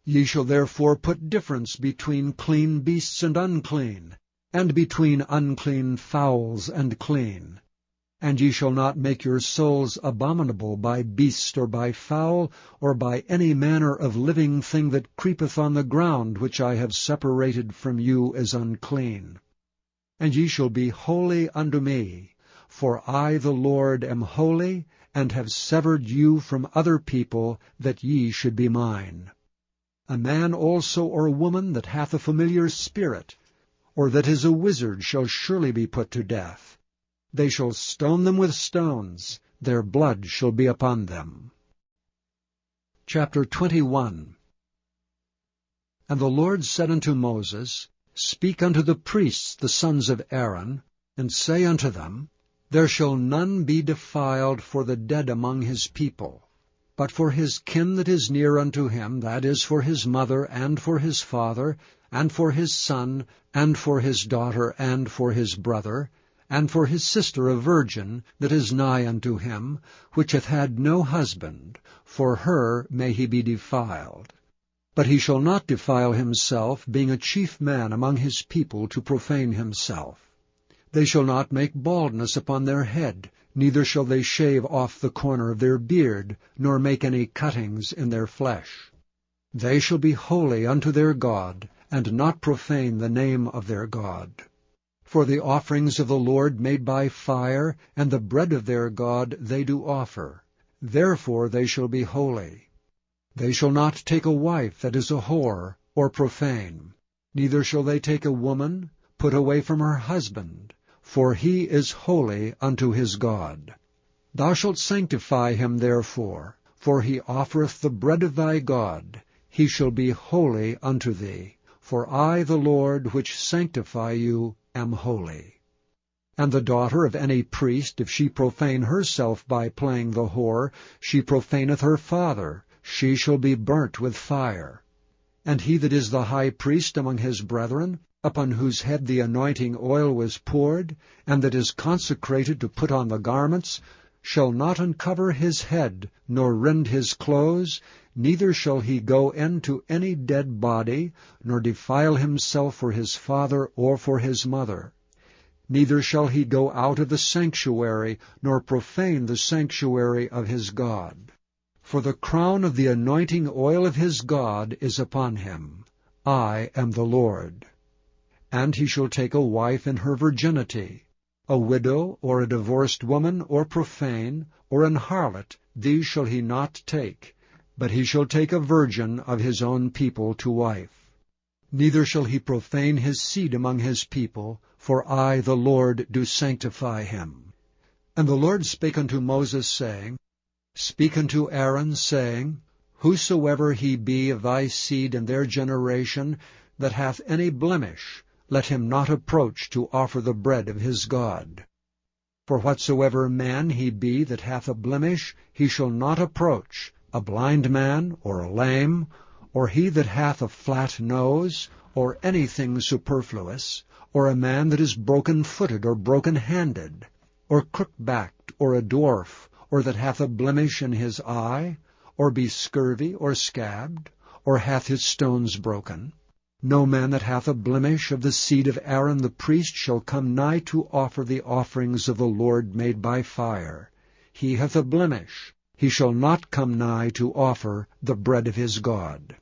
Ye shall therefore put difference between clean beasts and unclean, and between unclean fowls and clean. And ye shall not make your souls abominable by beast or by fowl, or by any manner of living thing that creepeth on the ground, which I have separated from you as unclean. And ye shall be holy unto me, for I the Lord am holy, and have severed you from other people, that ye should be mine. A man also or a woman that hath a familiar spirit, or that is a wizard, shall surely be put to death. They shall stone them with stones, their blood shall be upon them. Chapter 21. And the Lord said unto Moses, Speak unto the priests, the sons of Aaron, and say unto them, There shall none be defiled for the dead among his people, but for his kin that is near unto him, that is, for his mother, and for his father, and for his son, and for his daughter, and for his brother, and for his sister a virgin, that is nigh unto him, which hath had no husband, for her may he be defiled. But he shall not defile himself, being a chief man among his people, to profane himself. They shall not make baldness upon their head, neither shall they shave off the corner of their beard, nor make any cuttings in their flesh. They shall be holy unto their God, and not profane the name of their God. For the offerings of the Lord made by fire, and the bread of their God they do offer. Therefore they shall be holy. They shall not take a wife that is a whore, or profane. Neither shall they take a woman put away from her husband, for he is holy unto his God. Thou shalt sanctify him therefore, for he offereth the bread of thy God. He shall be holy unto thee. For I, the Lord, which sanctify you, am holy. And the daughter of any priest, if she profane herself by playing the whore, she profaneth her father, she shall be burnt with fire. And he that is the high priest among his brethren, upon whose head the anointing oil was poured, and that is consecrated to put on the garments, shall not uncover his head, nor rend his clothes, neither shall he go into any dead body, nor defile himself for his father or for his mother. Neither shall he go out of the sanctuary, nor profane the sanctuary of his God. For the crown of the anointing oil of his God is upon him. I am the Lord. And he shall take a wife in her virginity. A widow, or a divorced woman, or profane, or an harlot, these shall he not take, but he shall take a virgin of his own people to wife. Neither shall he profane his seed among his people, for I, the Lord, do sanctify him. And the Lord spake unto Moses, saying, Speak unto Aaron, saying, Whosoever he be of thy seed in their generation, that hath any blemish, let him not approach to offer the bread of his God. For whatsoever man he be that hath a blemish, he shall not approach, a blind man, or a lame, or he that hath a flat nose, or anything superfluous, or a man that is broken-footed or broken-handed, or crook-backed, or a dwarf, or that hath a blemish in his eye, or be scurvy, or scabbed, or hath his stones broken. No man that hath a blemish of the seed of Aaron the priest shall come nigh to offer the offerings of the Lord made by fire. He hath a blemish. He shall not come nigh to offer the bread of his God.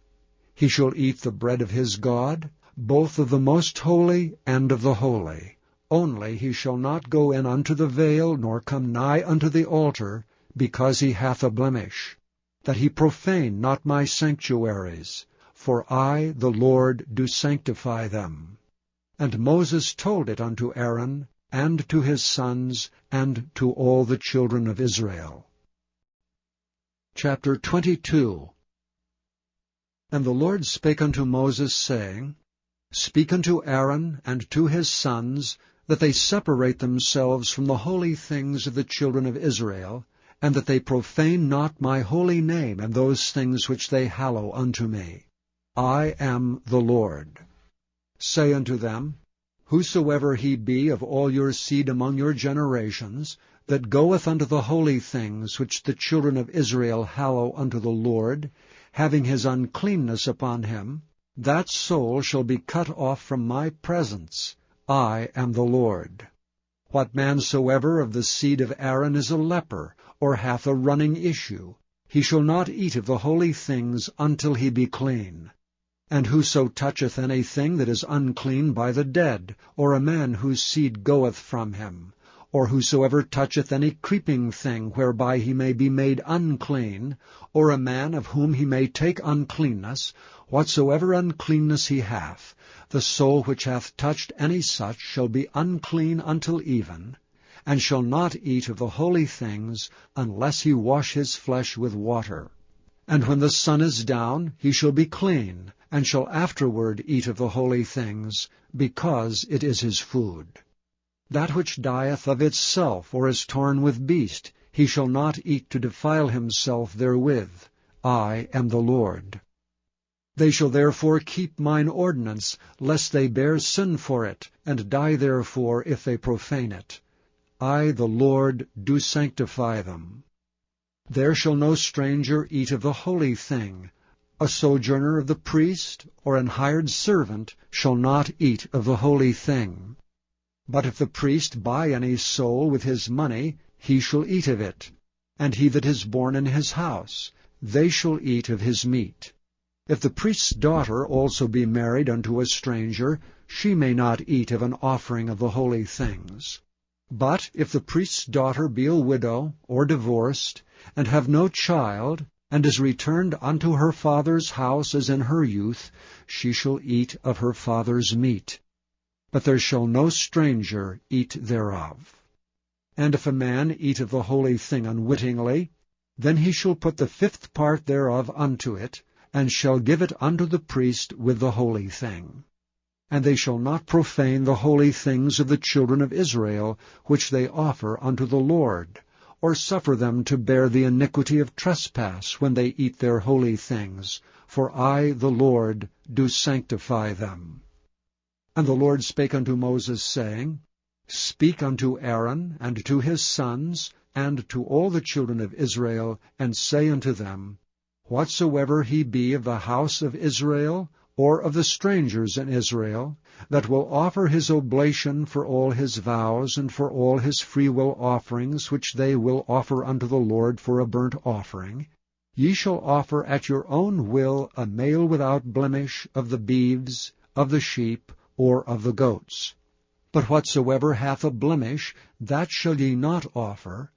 He shall eat the bread of his God, both of the most holy and of the holy. Only he shall not go in unto the veil, nor come nigh unto the altar, because he hath a blemish, that he profane not my sanctuaries. For I, the Lord, do sanctify them. And Moses told it unto Aaron, and to his sons, and to all the children of Israel. Chapter 22. And the Lord spake unto Moses, saying, Speak unto Aaron and to his sons, that they separate themselves from the holy things of the children of Israel, and that they profane not my holy name and those things which they hallow unto me. I am the Lord. Say unto them, Whosoever he be of all your seed among your generations, that goeth unto the holy things which the children of Israel hallow unto the Lord, having his uncleanness upon him, that soul shall be cut off from my presence. I am the Lord. What man soever of the seed of Aaron is a leper, or hath a running issue, he shall not eat of the holy things until he be clean. And whoso toucheth anything that is unclean by the dead, or a man whose seed goeth from him, or whosoever toucheth any creeping thing whereby he may be made unclean, or a man of whom he may take uncleanness, whatsoever uncleanness he hath, the soul which hath touched any such shall be unclean until even, and shall not eat of the holy things, unless he wash his flesh with water. And when the sun is down, he shall be clean, and shall afterward eat of the holy things, because it is his food. That which dieth of itself, or is torn with beast, he shall not eat to defile himself therewith. I am the Lord. They shall therefore keep mine ordinance, lest they bear sin for it, and die therefore if they profane it. I, the Lord, do sanctify them. There shall no stranger eat of the holy thing. A sojourner of the priest, or an hired servant, shall not eat of the holy thing. But if the priest buy any soul with his money, he shall eat of it. And he that is born in his house, they shall eat of his meat. If the priest's daughter also be married unto a stranger, she may not eat of an offering of the holy things. But if the priest's daughter be a widow, or divorced, and have no child, and is returned unto her father's house as in her youth, she shall eat of her father's meat. But there shall no stranger eat thereof. And if a man eat of the holy thing unwittingly, then he shall put the 5th part thereof unto it, and shall give it unto the priest with the holy thing. And they shall not profane the holy things of the children of Israel, which they offer unto the Lord, or suffer them to bear the iniquity of trespass when they eat their holy things, for I, the Lord, do sanctify them. And the Lord spake unto Moses, saying, Speak unto Aaron, and to his sons, and to all the children of Israel, and say unto them, Whatsoever he be of the house of Israel, or of the strangers in Israel, that will offer his oblation for all his vows, and for all his freewill offerings, which they will offer unto the Lord for a burnt offering, ye shall offer at your own will a male without blemish of the beeves, of the sheep, or of the goats. But whatsoever hath a blemish, that shall ye not offer,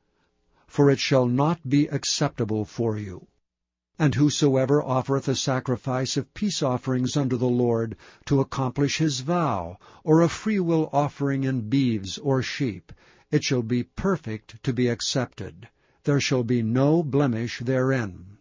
for it shall not be acceptable for you. And whosoever offereth a sacrifice of peace offerings unto the Lord, to accomplish his vow, or a freewill offering in beeves or sheep, it shall be perfect to be accepted. There shall be no blemish therein.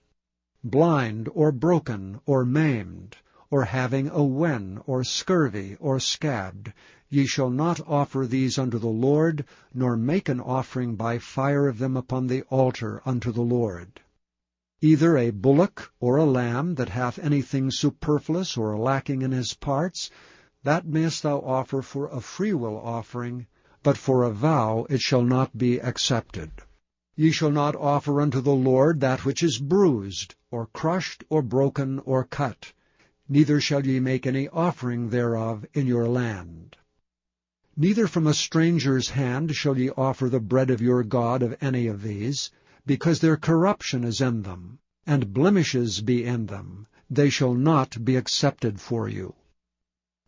Blind, or broken, or maimed, or having a wen, or scurvy, or scabbed, ye shall not offer these unto the Lord, nor make an offering by fire of them upon the altar unto the Lord. Either a bullock or a lamb that hath anything superfluous or lacking in his parts, that mayest thou offer for a freewill offering, but for a vow it shall not be accepted. Ye shall not offer unto the Lord that which is bruised, or crushed, or broken, or cut, neither shall ye make any offering thereof in your land. Neither from a stranger's hand shall ye offer the bread of your God of any of these, because their corruption is in them, and blemishes be in them, they shall not be accepted for you.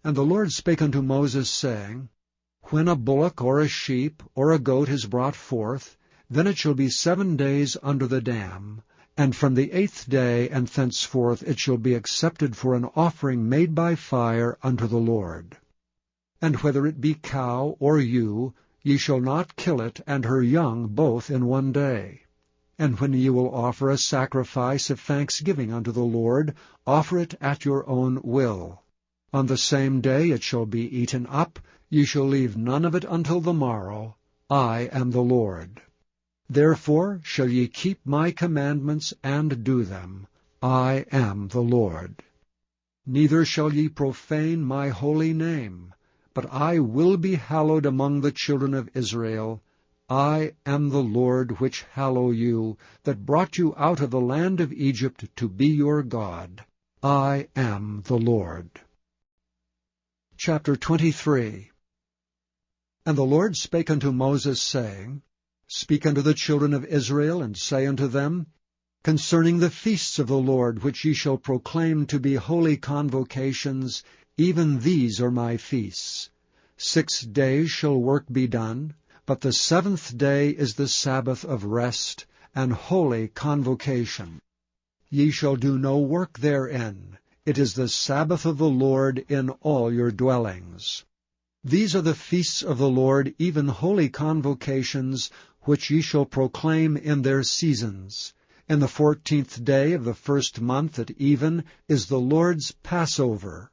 And the Lord spake unto Moses, saying, When a bullock or a sheep or a goat is brought forth, then it shall be 7 days under the dam, and from the 8th day and thenceforth it shall be accepted for an offering made by fire unto the Lord. And whether it be cow or ewe, ye shall not kill it and her young both in 1 day. And when ye will offer a sacrifice of thanksgiving unto the Lord, offer it at your own will. On the same day it shall be eaten up, ye shall leave none of it until the morrow. I am the Lord. Therefore shall ye keep my commandments and do them. I am the Lord. Neither shall ye profane my holy name, but I will be hallowed among the children of Israel. I am the Lord which hallow you, that brought you out of the land of Egypt to be your God. I am the Lord. Chapter 23. And the Lord spake unto Moses, saying, Speak unto the children of Israel, and say unto them, Concerning the feasts of the Lord, which ye shall proclaim to be holy convocations, even these are my feasts. 6 days shall work be done, but the 7th day is the Sabbath of rest, and holy convocation. Ye shall do no work therein. It is the Sabbath of the Lord in all your dwellings. These are the feasts of the Lord, even holy convocations, which ye shall proclaim in their seasons. In the 14th day of the 1st month at even is the Lord's Passover.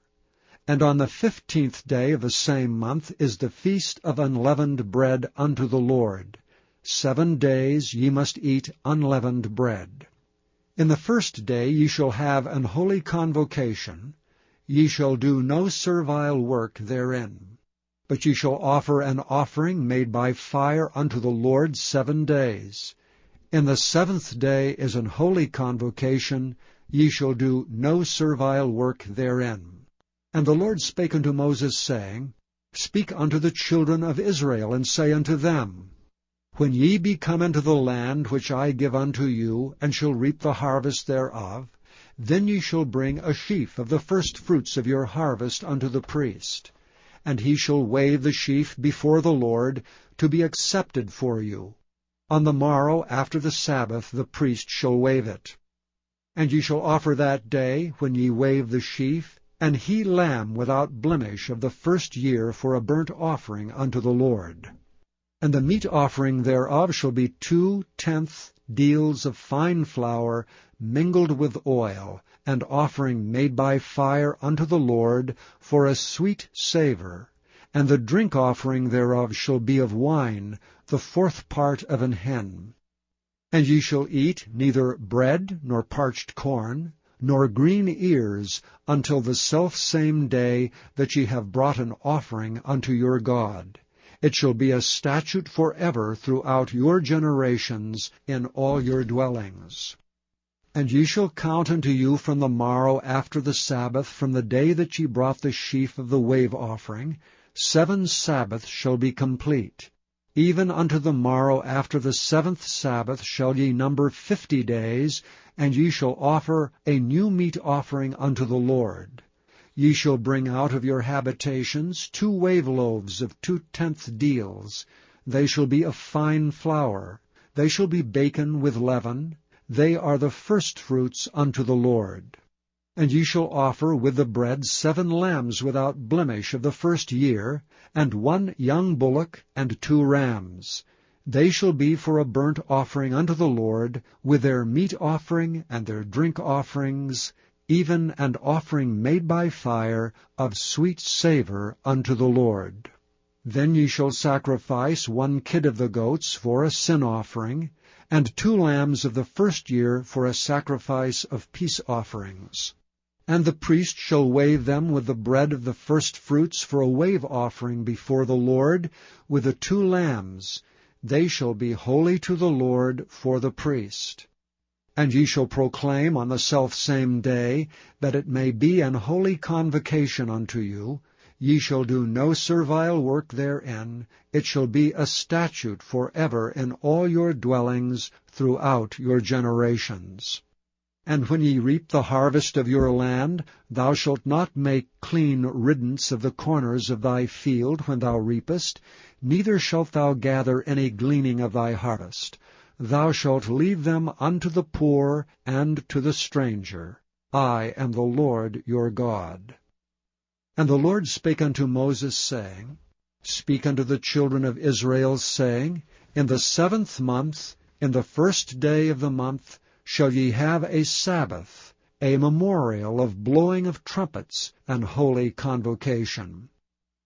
And on the 15th day of the same month is the feast of unleavened bread unto the Lord. 7 days ye must eat unleavened bread. In the 1st day ye shall have an holy convocation. Ye shall do no servile work therein. But ye shall offer an offering made by fire unto the Lord 7 days. In the 7th day is an holy convocation. Ye shall do no servile work therein. And the Lord spake unto Moses, saying, Speak unto the children of Israel, and say unto them, When ye be come into the land which I give unto you, and shall reap the harvest thereof, Then ye shall bring a sheaf of the firstfruits of your harvest unto the priest, and he shall wave the sheaf before the Lord, to be accepted for you. On the morrow after the Sabbath the priest shall wave it. And ye shall offer that day, when ye wave the sheaf, an he lamb without blemish of the first year for a burnt offering unto the Lord. And the meat offering thereof shall be 2/10 deals of fine flour mingled with oil, an offering made by fire unto the Lord for a sweet savour. And the drink offering thereof shall be of wine, the 4th part of an hin. And ye shall eat neither bread, nor parched corn, nor green ears, until the selfsame day that ye have brought an offering unto your God. It shall be a statute forever throughout your generations in all your dwellings. And ye shall count unto you from the morrow after the Sabbath, from the day that ye brought the sheaf of the wave offering, 7 Sabbaths shall be complete. Even unto the morrow after the 7th Sabbath shall ye number 50 days, and ye shall offer a new meat offering unto the Lord. Ye shall bring out of your habitations 2 wave loaves of 2/10 deals. They shall be of fine flour. They shall be baken with leaven. They are the firstfruits unto the Lord. And ye shall offer with the bread 7 lambs without blemish of the first year, and 1 young bullock, and 2 rams. They shall be for a burnt offering unto the Lord, with their meat offering and their drink offerings, even an offering made by fire of sweet savour unto the Lord. Then ye shall sacrifice 1 kid of the goats for a sin offering, and 2 lambs of the first year for a sacrifice of peace offerings. And the priest shall wave them with the bread of the firstfruits for a wave offering before the Lord, with the 2 lambs. They shall be holy to the Lord for the priest. And ye shall proclaim on the selfsame day, that it may be an holy convocation unto you. Ye shall do no servile work therein. It shall be a statute forever in all your dwellings throughout your generations. And when ye reap the harvest of your land, thou shalt not make clean riddance of the corners of thy field when thou reapest, neither shalt thou gather any gleaning of thy harvest. Thou shalt leave them unto the poor and to the stranger. I am the Lord your God. And the Lord spake unto Moses, saying, Speak unto the children of Israel, saying, In the 7th month, in the 1st day of the month, shall ye have a Sabbath, a memorial of blowing of trumpets, and holy convocation.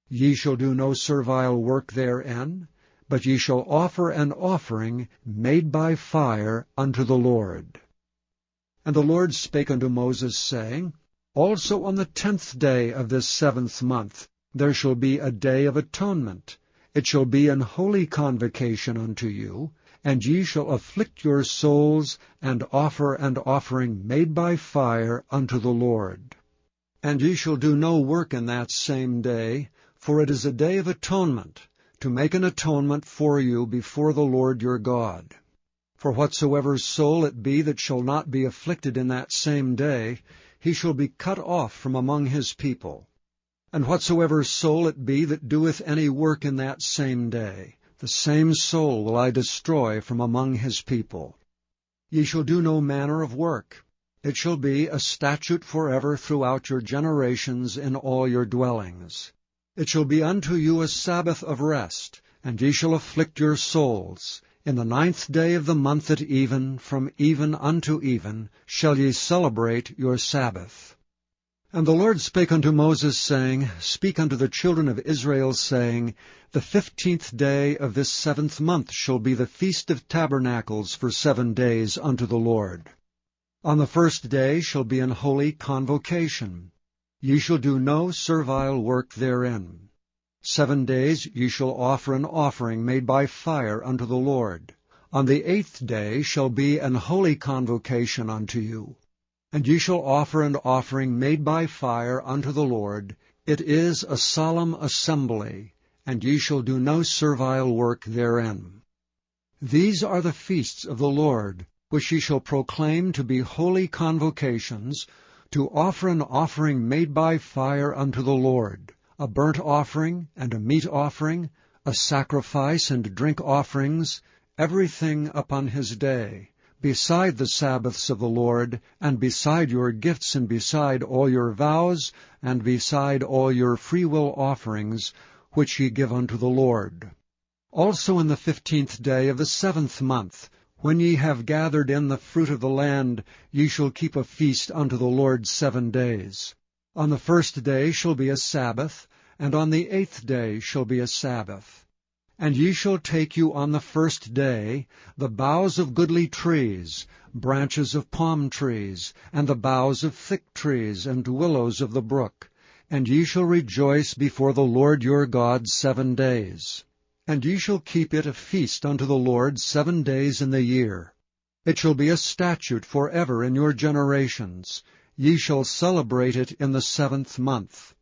Ye shall do no servile work therein, but ye shall offer an offering made by fire unto the Lord. And the Lord spake unto Moses, saying, Also on the 10th day of this 7th month there shall be a day of atonement. It shall be an holy convocation unto you, and ye shall afflict your souls, and offer an offering made by fire unto the Lord. And ye shall do no work in that same day, for it is a day of atonement, to make an atonement for you before the Lord your God. For whatsoever soul it be that shall not be afflicted in that same day, he shall be cut off from among his people. And whatsoever soul it be that doeth any work in that same day, the same soul will I destroy from among his people. Ye shall do no manner of work. It shall be a statute forever throughout your generations in all your dwellings. It shall be unto you a Sabbath of rest, and ye shall afflict your souls. In the 9th day of the month at even, from even unto even, shall ye celebrate your Sabbath. And the Lord spake unto Moses, saying, Speak unto the children of Israel, saying, The 15th day of this 7th month shall be the Feast of Tabernacles for 7 days unto the Lord. On the 1st day shall be an holy convocation. Ye shall do no servile work therein. 7 days ye shall offer an offering made by fire unto the Lord. On the 8th day shall be an holy convocation unto you. And ye shall offer an offering made by fire unto the Lord. It is a solemn assembly, and ye shall do no servile work therein. These are the feasts of the Lord, which ye shall proclaim to be holy convocations, to offer an offering made by fire unto the Lord, a burnt offering and a meat offering, a sacrifice and drink offerings, everything upon his day, beside the Sabbaths of the Lord, and beside your gifts, and beside all your vows, and beside all your freewill offerings, which ye give unto the Lord. Also in the 15th day of the 7th month, when ye have gathered in the fruit of the land, ye shall keep a feast unto the Lord 7 days. On the 1st day shall be a Sabbath, and on the 8th day shall be a Sabbath. And ye shall take you on the 1st day the boughs of goodly trees, branches of palm trees, and the boughs of thick trees, and willows of the brook, and ye shall rejoice before the Lord your God 7 days. And ye shall keep it a feast unto the Lord 7 days in the year. It shall be a statute forever in your generations. Ye shall celebrate it in the 7th month.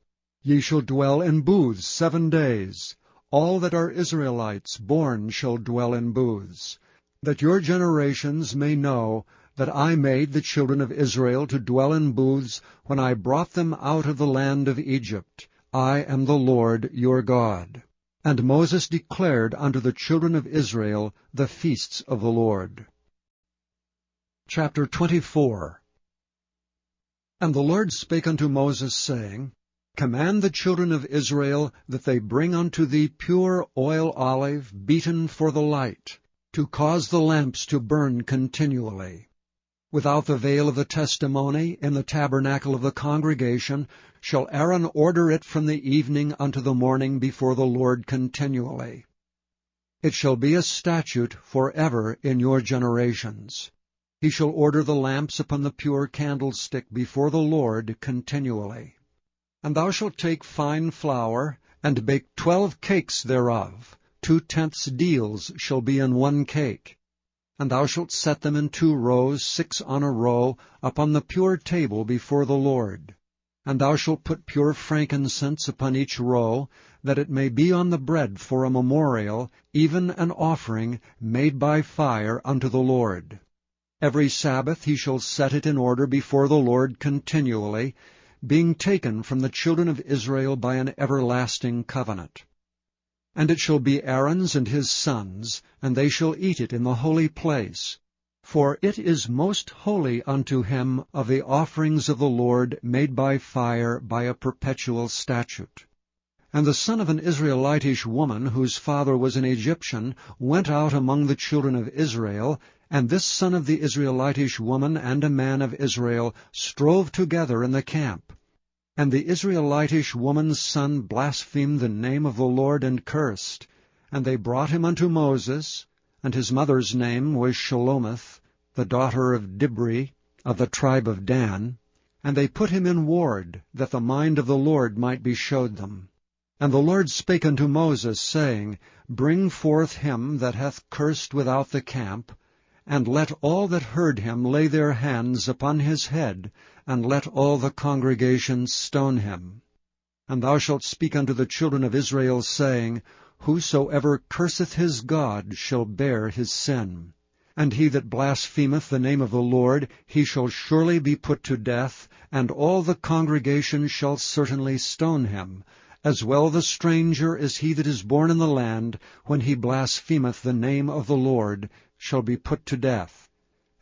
Ye shall dwell in booths 7 days. All that are Israelites born shall dwell in booths, that your generations may know that I made the children of Israel to dwell in booths when I brought them out of the land of Egypt. I am the Lord your God. And Moses declared unto the children of Israel the feasts of the Lord. Chapter 24. And the Lord spake unto Moses, saying, Command the children of Israel that they bring unto thee pure oil olive beaten for the light, to cause the lamps to burn continually. Without the veil of the testimony, in the tabernacle of the congregation, shall Aaron order it from the evening unto the morning before the Lord continually. It shall be a statute forever in your generations. He shall order the lamps upon the pure candlestick before the Lord continually. And thou shalt take fine flour, and bake 12 cakes thereof. 2/10 deals shall be in 1 cake. And thou shalt set them in 2 rows, 6 on a row, upon the pure table before the Lord. And thou shalt put pure frankincense upon each row, that it may be on the bread for a memorial, even an offering made by fire unto the Lord. Every Sabbath he shall set it in order before the Lord continually, being taken from the children of Israel by an everlasting covenant. And it shall be Aaron's and his sons, and they shall eat it in the holy place. For it is most holy unto him of the offerings of the Lord made by fire by a perpetual statute. And the son of an Israelitish woman, whose father was an Egyptian, went out among the children of Israel, and this son of the Israelitish woman and a man of Israel strove together in the camp. And the Israelitish woman's son blasphemed the name of the Lord and cursed. And they brought him unto Moses, and his mother's name was Shelomith, the daughter of Dibri, of the tribe of Dan. And they put him in ward, that the mind of the Lord might be showed them. And the Lord spake unto Moses, saying, Bring forth him that hath cursed without the camp, and let all that heard him lay their hands upon his head, and let all the congregation stone him. And thou shalt speak unto the children of Israel, saying, Whosoever curseth his God shall bear his sin. And he that blasphemeth the name of the Lord, he shall surely be put to death, and all the congregation shall certainly stone him, as well the stranger as he that is born in the land, when he blasphemeth the name of the Lord, shall be put to death.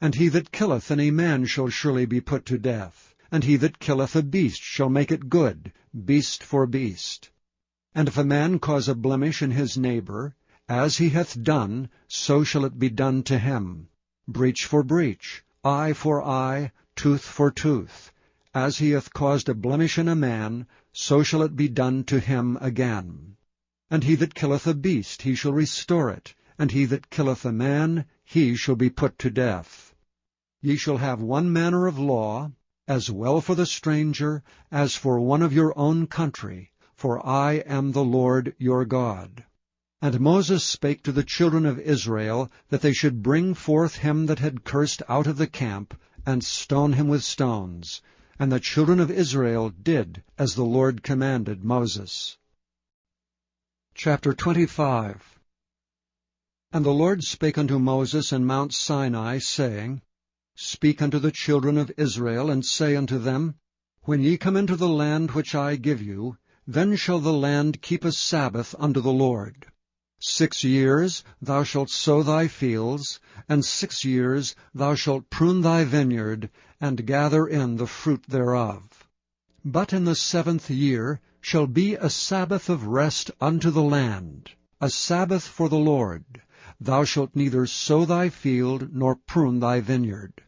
And he that killeth any man shall surely be put to death. And he that killeth a beast shall make it good, beast for beast. And if a man cause a blemish in his neighbor, as he hath done, so shall it be done to him. Breach for breach, eye for eye, tooth for tooth. As he hath caused a blemish in a man, so shall it be done to him again. And he that killeth a beast, he shall restore it. And he that killeth a man, he shall be put to death. Ye shall have one manner of law, as well for the stranger as for one of your own country, for I am the Lord your God. And Moses spake to the children of Israel, that they should bring forth him that had cursed out of the camp, and stone him with stones. And the children of Israel did as the Lord commanded Moses. Chapter 25. And the Lord spake unto Moses in Mount Sinai, saying, Speak unto the children of Israel, and say unto them, When ye come into the land which I give you, then shall the land keep a Sabbath unto the Lord. 6 years thou shalt sow thy fields, and 6 years thou shalt prune thy vineyard, and gather in the fruit thereof. But in the 7th year shall be a Sabbath of rest unto the land, a Sabbath for the Lord. Thou shalt neither sow thy field, nor prune thy vineyard.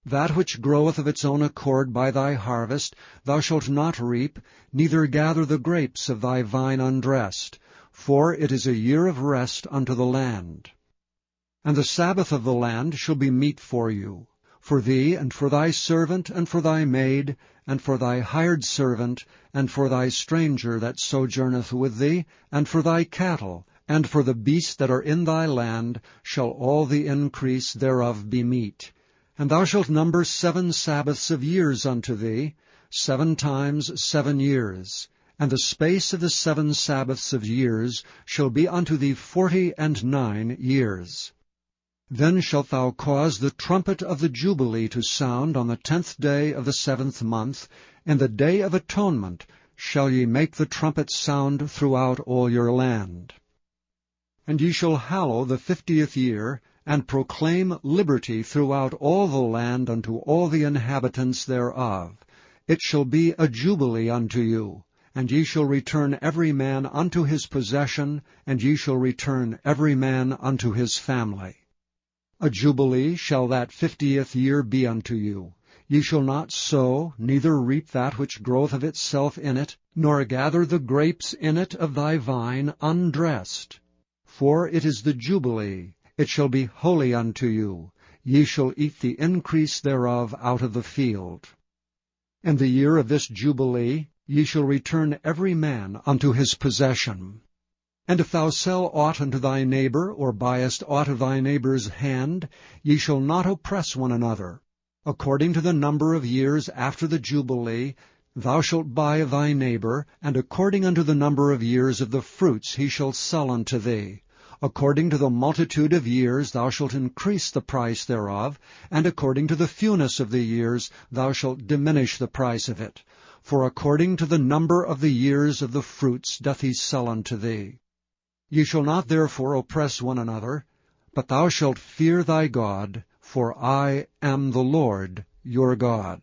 That which groweth of its own accord by thy harvest thou shalt not reap, neither gather the grapes of thy vine undressed, for it is a year of rest unto the land. And the Sabbath of the land shall be meat for you, for thee, and for thy servant, and for thy maid, and for thy hired servant, and for thy stranger that sojourneth with thee, and for thy cattle, and for the beasts that are in thy land, shall all the increase thereof be meat. And thou shalt number 7 Sabbaths of years unto thee, 7 times 7 years. And the space of the 7 Sabbaths of years shall be unto thee 49 years. Then shalt thou cause the trumpet of the Jubilee to sound on the 10th day of the 7th month. In the day of atonement shall ye make the trumpet sound throughout all your land. And ye shall hallow the 50th year, and proclaim liberty throughout all the land unto all the inhabitants thereof. It shall be a jubilee unto you, and ye shall return every man unto his possession, and ye shall return every man unto his family. A jubilee shall that 50th year be unto you. Ye shall not sow, neither reap that which groweth of itself in it, nor gather the grapes in it of thy vine undressed. For it is the jubilee, it shall be holy unto you. Ye shall eat the increase thereof out of the field. In the year of this jubilee ye shall return every man unto his possession. And if thou sell aught unto thy neighbor, or buyest aught of thy neighbor's hand, ye shall not oppress one another. According to the number of years after the jubilee thou shalt buy of thy neighbor, and according unto the number of years of the fruits he shall sell unto thee. According to the multitude of years thou shalt increase the price thereof, and according to the fewness of the years thou shalt diminish the price of it. For according to the number of the years of the fruits doth he sell unto thee. Ye shall not therefore oppress one another, but thou shalt fear thy God, for I am the Lord your God.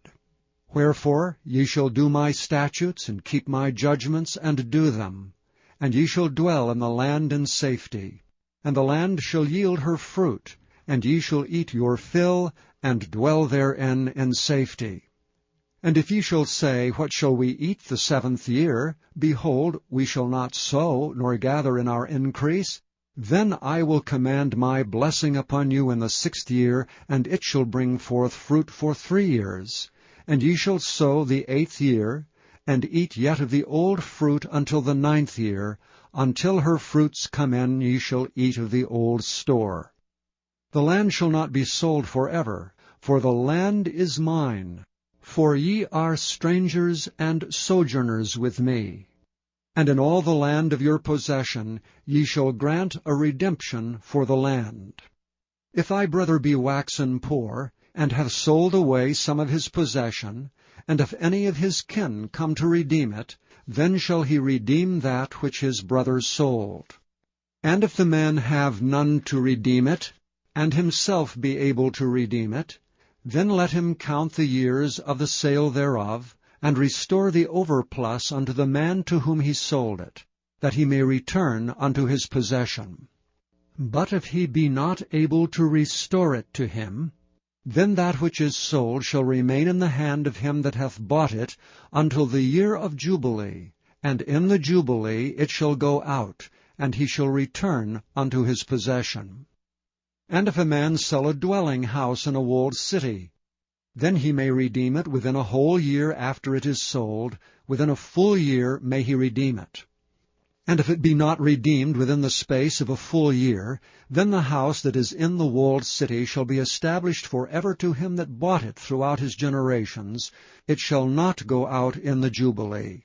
Wherefore ye shall do my statutes, and keep my judgments, and do them. And ye shall dwell in the land in safety. And the land shall yield her fruit, and ye shall eat your fill, and dwell therein in safety. And if ye shall say, What shall we eat the 7th year? Behold, we shall not sow, nor gather in our increase. Then I will command my blessing upon you in the 6th year, and it shall bring forth fruit for 3 years. And ye shall sow the 8th year, and eat yet of the old fruit until the 9th year. Until her fruits come in ye shall eat of the old store. The land shall not be sold forever, for the land is mine. For ye are strangers and sojourners with me. And in all the land of your possession ye shall grant a redemption for the land. If thy brother be waxen poor, and hath sold away some of his possession, and if any of his kin come to redeem it, then shall he redeem that which his brother sold. And if the man have none to redeem it, and himself be able to redeem it, then let him count the years of the sale thereof, and restore the overplus unto the man to whom he sold it, that he may return unto his possession. But if he be not able to restore it to him, then that which is sold shall remain in the hand of him that hath bought it until the year of Jubilee, and in the Jubilee it shall go out, and he shall return unto his possession. And if a man sell a dwelling house in a walled city, then he may redeem it within a whole year after it is sold. Within a full year may he redeem it. And if it be not redeemed within the space of a full year, then the house that is in the walled city shall be established forever to him that bought it throughout his generations. It shall not go out in the Jubilee.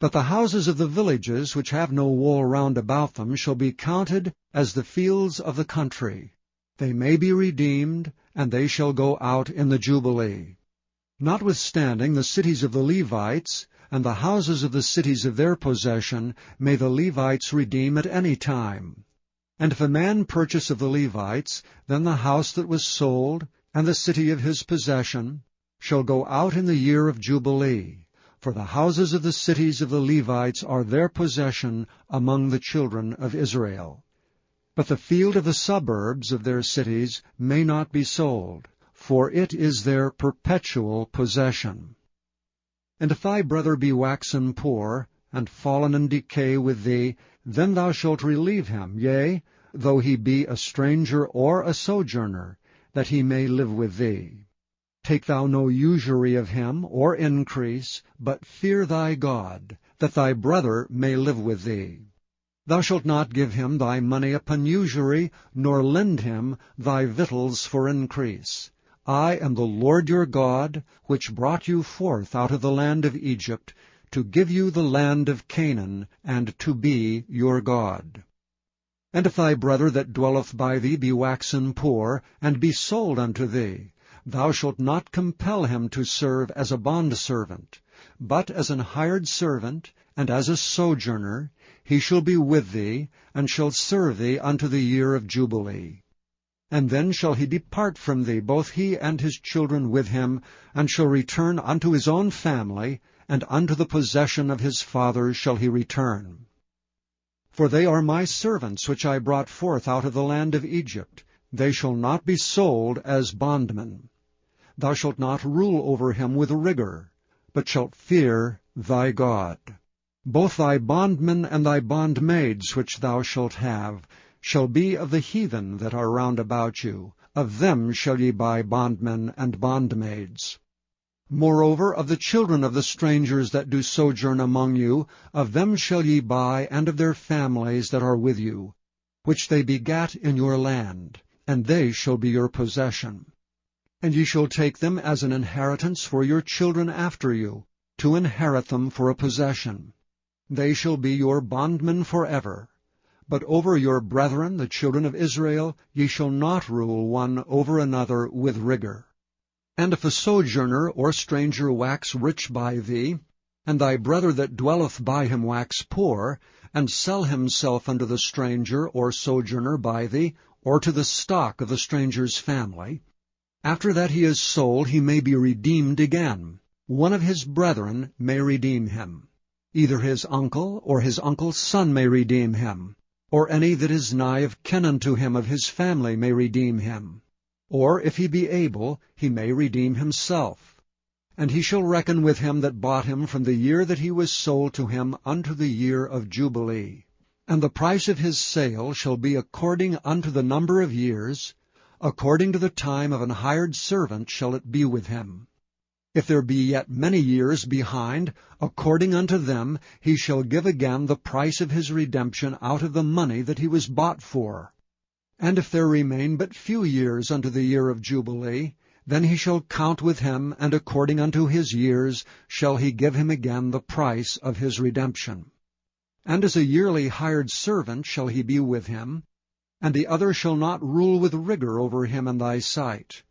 But the houses of the villages which have no wall round about them shall be counted as the fields of the country. They may be redeemed, and they shall go out in the Jubilee. Notwithstanding the cities of the Levites, and the houses of the cities of their possession, may the Levites redeem at any time. And if a man purchase of the Levites, then the house that was sold, and the city of his possession, shall go out in the year of Jubilee. For the houses of the cities of the Levites are their possession among the children of Israel. But the field of the suburbs of their cities may not be sold, for it is their perpetual possession. And if thy brother be waxen poor, and fallen in decay with thee, then thou shalt relieve him, yea, though he be a stranger or a sojourner, that he may live with thee. Take thou no usury of him, or increase, but fear thy God, that thy brother may live with thee. Thou shalt not give him thy money upon usury, nor lend him thy victuals for increase. I am the Lord your God, which brought you forth out of the land of Egypt, to give you the land of Canaan, and to be your God. And if thy brother that dwelleth by thee be waxen poor, and be sold unto thee, thou shalt not compel him to serve as a bondservant, but as an hired servant, and as a sojourner, he shall be with thee, and shall serve thee unto the year of Jubilee. And then shall he depart from thee, both he and his children with him, and shall return unto his own family, and unto the possession of his fathers shall he return. For they are my servants which I brought forth out of the land of Egypt. They shall not be sold as bondmen. Thou shalt not rule over him with rigor, but shalt fear thy God. Both thy bondmen and thy bondmaids which thou shalt have shall be of the heathen that are round about you. Of them shall ye buy bondmen and bondmaids. Moreover, of the children of the strangers that do sojourn among you, of them shall ye buy, and of their families that are with you, which they begat in your land, and they shall be your possession. And ye shall take them as an inheritance for your children after you, to inherit them for a possession. They shall be your bondmen forever. But over your brethren, the children of Israel, ye shall not rule one over another with rigor. And if a sojourner or stranger wax rich by thee, and thy brother that dwelleth by him wax poor, and sell himself unto the stranger or sojourner by thee, or to the stock of the stranger's family, after that he is sold he may be redeemed again. One of his brethren may redeem him. Either his uncle or his uncle's son may redeem him, or any that is nigh of kin unto him of his family may redeem him. Or, if he be able, he may redeem himself. And he shall reckon with him that bought him from the year that he was sold to him unto the year of Jubilee. And the price of his sale shall be according unto the number of years, according to the time of an hired servant shall it be with him. If there be yet many years behind, according unto them he shall give again the price of his redemption out of the money that he was bought for. And if there remain but few years unto the year of Jubilee, then he shall count with him, and according unto his years shall he give him again the price of his redemption. And as a yearly hired servant shall he be with him, and the other shall not rule with rigor over him in thy sight.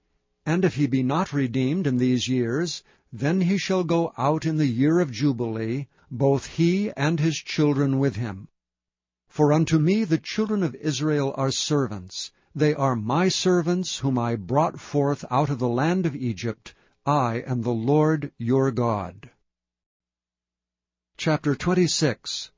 And if he be not redeemed in these years, then he shall go out in the year of Jubilee, both he and his children with him. For unto me the children of Israel are servants. They are my servants, whom I brought forth out of the land of Egypt. I am the Lord your God. Chapter 26.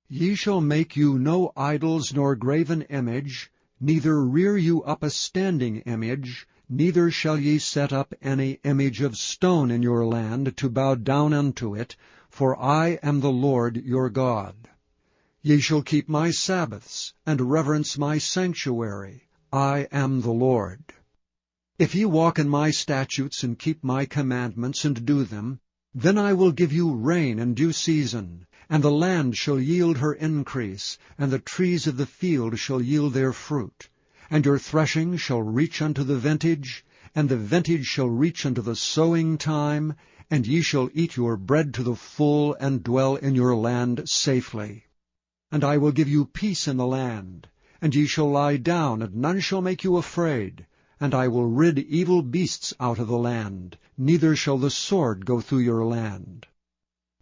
Ye shall make you no idols nor graven image, neither rear you up a standing image, neither shall ye set up any image of stone in your land to bow down unto it, for I am the Lord your God. Ye shall keep my Sabbaths, and reverence my sanctuary. I am the Lord. If ye walk in my statutes, and keep my commandments, and do them, then I will give you rain in due season, and the land shall yield her increase, and the trees of the field shall yield their fruit. And your threshing shall reach unto the vintage, and the vintage shall reach unto the sowing time, and ye shall eat your bread to the full, and dwell in your land safely. And I will give you peace in the land, and ye shall lie down, and none shall make you afraid. And I will rid evil beasts out of the land, neither shall the sword go through your land.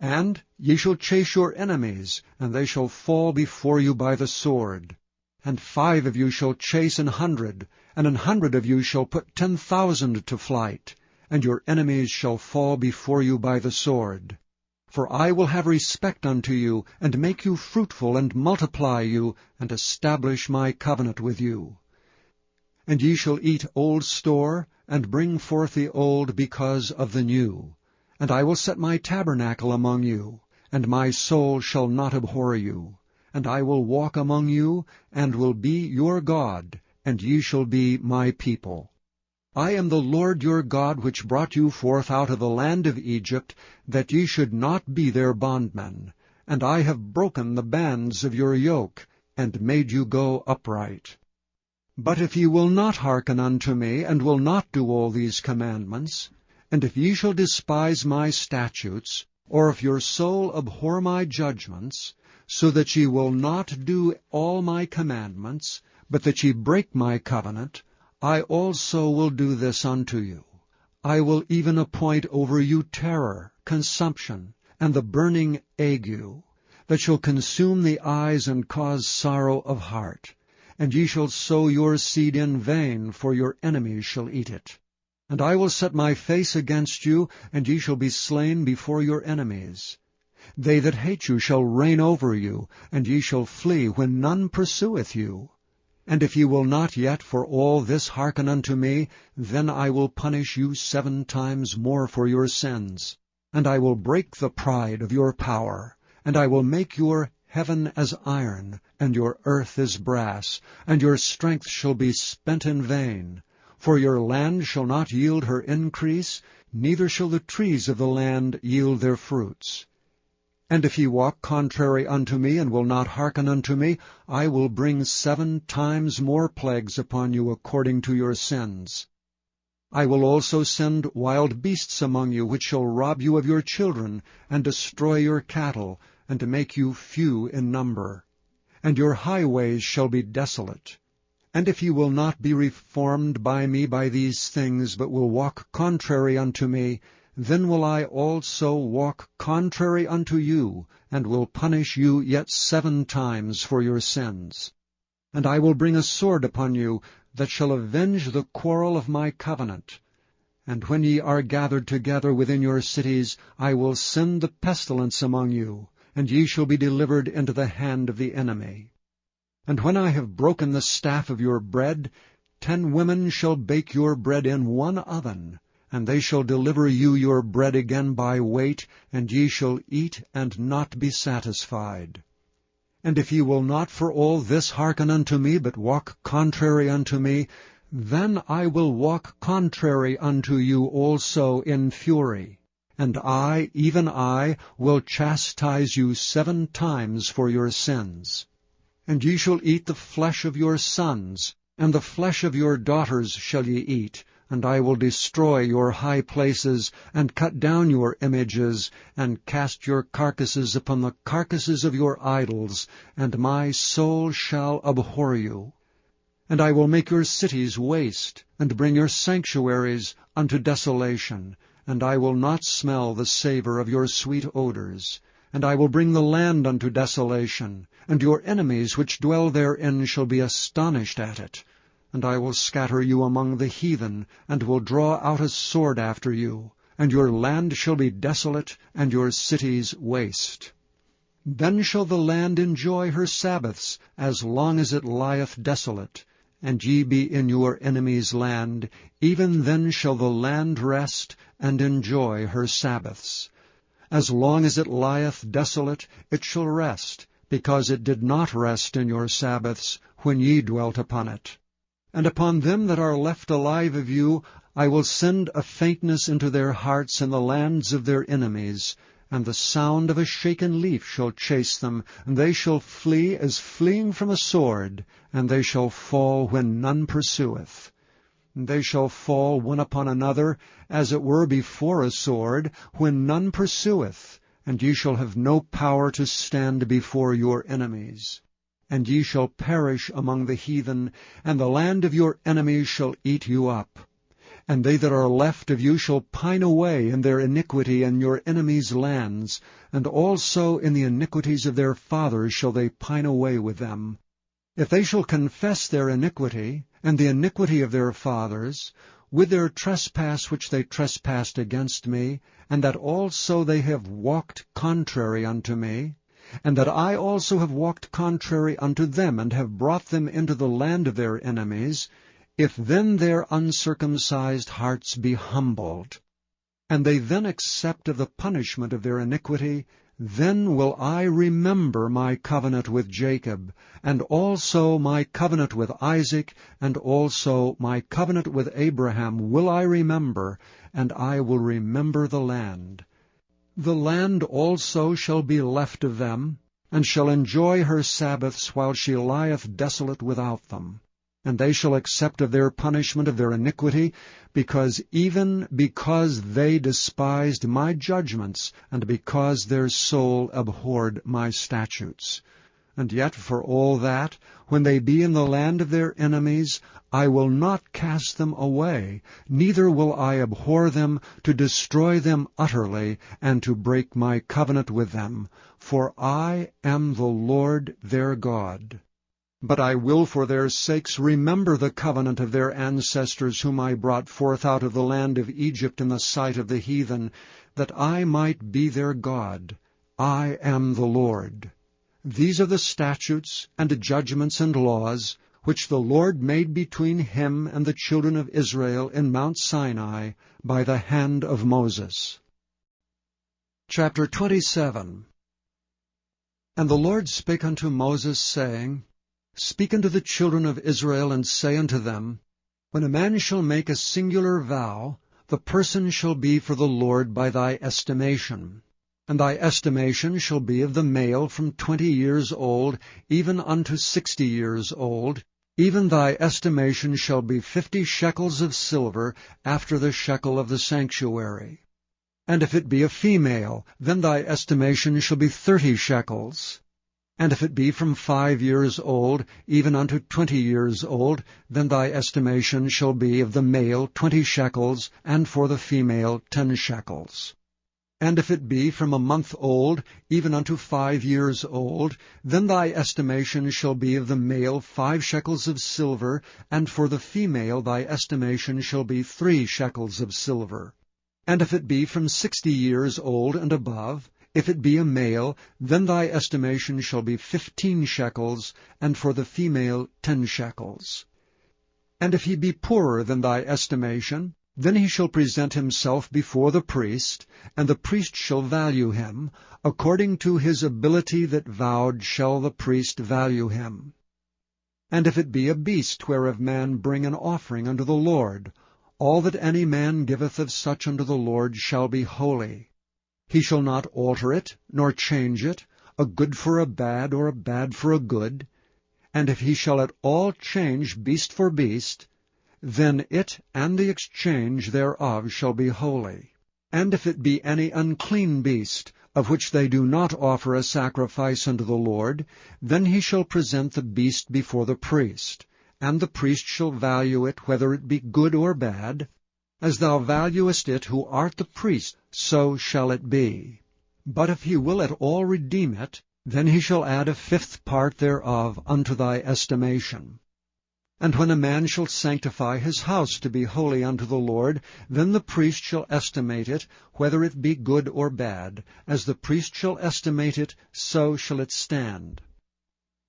And ye shall chase your enemies, and they shall fall before you by the sword. And 5 of you shall chase 100, and 100 of you shall put 10,000 to flight, and your enemies shall fall before you by the sword. For I will have respect unto you, and make you fruitful, and multiply you, and establish my covenant with you. And ye shall eat old store, and bring forth the old because of the new. And I will set my tabernacle among you, and my soul shall not abhor you. And I will walk among you, and will be your God, and ye shall be my people. I am the Lord your God, which brought you forth out of the land of Egypt, that ye should not be their bondmen. And I have broken the bands of your yoke, and made you go upright. But if ye will not hearken unto me, and will not do all these commandments, and if ye shall despise my statutes, or if your soul abhor my judgments, so that ye will not do all my commandments, but that ye break my covenant, I also will do this unto you. I will even appoint over you terror, consumption, and the burning ague, that shall consume the eyes and cause sorrow of heart. And ye shall sow your seed in vain, for your enemies shall eat it. And I will set my face against you, and ye shall be slain before your enemies. They that hate you shall reign over you, and ye shall flee when none pursueth you. And if ye will not yet for all this hearken unto me, then I will punish you 7 times more for your sins. And I will break the pride of your power, and I will make your heaven as iron, and your earth as brass, and your strength shall be spent in vain. For your land shall not yield her increase, neither shall the trees of the land yield their fruits. And if ye walk contrary unto me, and will not hearken unto me, I will bring 7 times more plagues upon you according to your sins. I will also send wild beasts among you, which shall rob you of your children, and destroy your cattle, and to make you few in number. And your highways shall be desolate. And if ye will not be reformed by me by these things, but will walk contrary unto me, then will I also walk contrary unto you, and will punish you yet 7 times for your sins. And I will bring a sword upon you, that shall avenge the quarrel of my covenant. And when ye are gathered together within your cities, I will send the pestilence among you, and ye shall be delivered into the hand of the enemy. And when I have broken the staff of your bread, 10 women shall bake your bread in 1 oven, and they shall deliver you your bread again by weight, and ye shall eat and not be satisfied. And if ye will not for all this hearken unto me, but walk contrary unto me, then I will walk contrary unto you also in fury. And I, even I, will chastise you 7 times for your sins. And ye shall eat the flesh of your sons, and the flesh of your daughters shall ye eat, and I will destroy your high places, and cut down your images, and cast your carcasses upon the carcasses of your idols, and my soul shall abhor you. And I will make your cities waste, and bring your sanctuaries unto desolation, and I will not smell the savour of your sweet odours. And I will bring the land unto desolation, and your enemies which dwell therein shall be astonished at it. And I will scatter you among the heathen, and will draw out a sword after you, and your land shall be desolate, and your cities waste. Then shall the land enjoy her Sabbaths, as long as it lieth desolate, and ye be in your enemy's land, even then shall the land rest, and enjoy her Sabbaths. As long as it lieth desolate, it shall rest, because it did not rest in your Sabbaths, when ye dwelt upon it. And upon them that are left alive of you I will send a faintness into their hearts in the lands of their enemies, and the sound of a shaken leaf shall chase them, and they shall flee as fleeing from a sword, and they shall fall when none pursueth. They shall fall one upon another, as it were before a sword, when none pursueth, and ye shall have no power to stand before your enemies. And ye shall perish among the heathen, and the land of your enemies shall eat you up. And they that are left of you shall pine away in their iniquity in your enemies' lands, and also in the iniquities of their fathers shall they pine away with them. If they shall confess their iniquity, and the iniquity of their fathers, with their trespass which they trespassed against me, and that also they have walked contrary unto me, and that I also have walked contrary unto them, and have brought them into the land of their enemies, if then their uncircumcised hearts be humbled, and they then accept of the punishment of their iniquity, then will I remember my covenant with Jacob, and also my covenant with Isaac, and also my covenant with Abraham will I remember, and I will remember the land. The land also shall be left of them, and shall enjoy her Sabbaths while she lieth desolate without them. And they shall accept of their punishment of their iniquity, because they despised my judgments, and because their soul abhorred my statutes. And yet for all that, when they be in the land of their enemies, I will not cast them away, neither will I abhor them, to destroy them utterly, and to break my covenant with them. For I am the Lord their God. But I will for their sakes remember the covenant of their ancestors, whom I brought forth out of the land of Egypt in the sight of the heathen, that I might be their God. I am the Lord. These are the statutes and judgments and laws, which the Lord made between him and the children of Israel in Mount Sinai by the hand of Moses. Chapter 27. And the Lord spake unto Moses, saying, Speak unto the children of Israel, and say unto them, When a man shall make a singular vow, the person shall be for the Lord by thy estimation. And thy estimation shall be of the male from 20 years old, even unto 60 years old. Even thy estimation shall be 50 shekels of silver, after the shekel of the sanctuary. And if it be a female, then thy estimation shall be 30 shekels. And if it be from 5 years old, even unto 20 years old, then thy estimation shall be of the male 20 shekels, and for the female 10 shekels. And if it be from a month old, even unto 5 years old, then thy estimation shall be of the male 5 shekels of silver, and for the female thy estimation shall be 3 shekels of silver. And if it be from 60 years old and above, if it be a male, then thy estimation shall be 15 shekels, and for the female 10 shekels. And if he be poorer than thy estimation, then he shall present himself before the priest, and the priest shall value him. According to his ability that vowed shall the priest value him. And if it be a beast whereof man bring an offering unto the Lord, all that any man giveth of such unto the Lord shall be holy. He shall not alter it, nor change it, a good for a bad, or a bad for a good. And if he shall at all change beast for beast, then it and the exchange thereof shall be holy. And if it be any unclean beast, of which they do not offer a sacrifice unto the Lord, then he shall present the beast before the priest, and the priest shall value it, whether it be good or bad. As thou valuest it who art the priest, so shall it be. But if he will at all redeem it, then he shall add a 5th part thereof unto thy estimation. And when a man shall sanctify his house to be holy unto the Lord, then the priest shall estimate it, whether it be good or bad. As the priest shall estimate it, so shall it stand.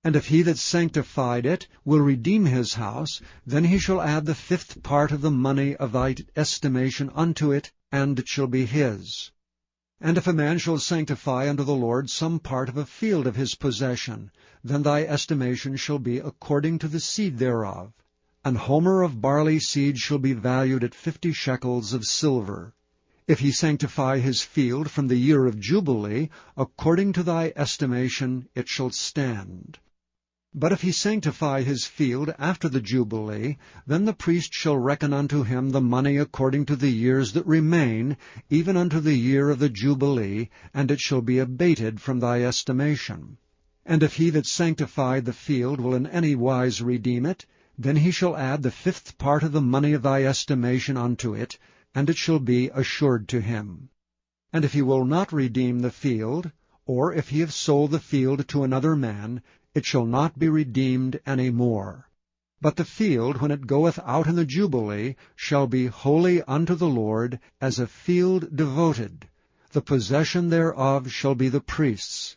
And if he that sanctified it will redeem his house, then he shall add the 5th part of the money of thy estimation unto it, and it shall be his. And if a man shall sanctify unto the Lord some part of a field of his possession, then thy estimation shall be according to the seed thereof. An homer of barley seed shall be valued at 50 shekels of silver. If he sanctify his field from the year of Jubilee, according to thy estimation it shall stand. But if he sanctify his field after the Jubilee, then the priest shall reckon unto him the money according to the years that remain, even unto the year of the Jubilee, and it shall be abated from thy estimation. And if he that sanctified the field will in any wise redeem it, then he shall add the 5th part of the money of thy estimation unto it, and it shall be assured to him. And if he will not redeem the field, or if he have sold the field to another man, it shall not be redeemed any more. But the field, when it goeth out in the Jubilee, shall be holy unto the Lord, as a field devoted. The possession thereof shall be the priest's.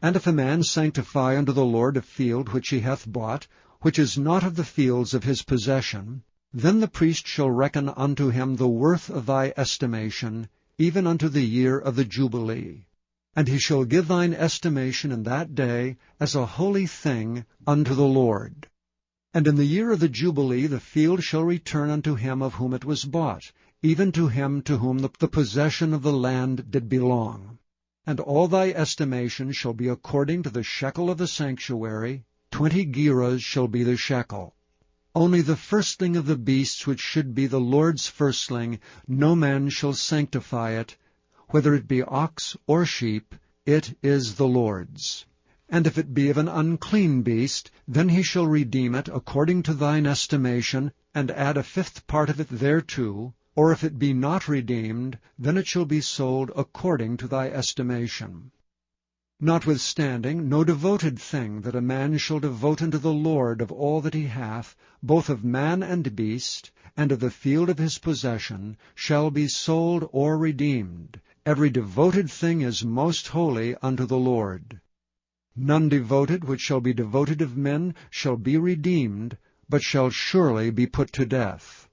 And if a man sanctify unto the Lord a field which he hath bought, which is not of the fields of his possession, then the priest shall reckon unto him the worth of thy estimation, even unto the year of the Jubilee. And he shall give thine estimation in that day as a holy thing unto the Lord. And in the year of the Jubilee the field shall return unto him of whom it was bought, even to him to whom the possession of the land did belong. And all thy estimation shall be according to the shekel of the sanctuary, 20 gerahs shall be the shekel. Only the firstling of the beasts which should be the Lord's firstling, no man shall sanctify it, whether it be ox or sheep, it is the Lord's. And if it be of an unclean beast, then he shall redeem it according to thine estimation, and add a 5th part of it thereto, or if it be not redeemed, then it shall be sold according to thy estimation. Notwithstanding, no devoted thing that a man shall devote unto the Lord of all that he hath, both of man and beast, and of the field of his possession, shall be sold or redeemed. Every devoted thing is most holy unto the Lord. None devoted which shall be devoted of men shall be redeemed, but shall surely be put to death.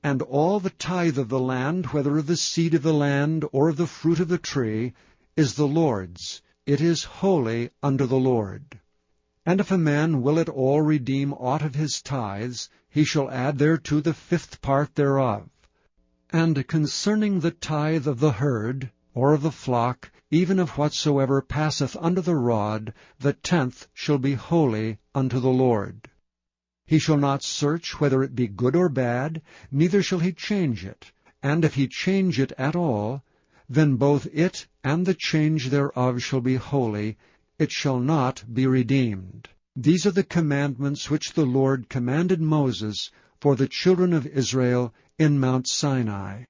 And all the tithe of the land, whether of the seed of the land or of the fruit of the tree, is the Lord's. It is holy unto the Lord. And if a man will at all redeem aught of his tithes, he shall add thereto the 5th part thereof. And concerning the tithe of the herd, or of the flock, even of whatsoever passeth under the rod, the 10th shall be holy unto the Lord. He shall not search whether it be good or bad, neither shall he change it. And if he change it at all, then both it and the change thereof shall be holy, it shall not be redeemed. These are the commandments which the Lord commanded Moses for the children of Israel in Mount Sinai.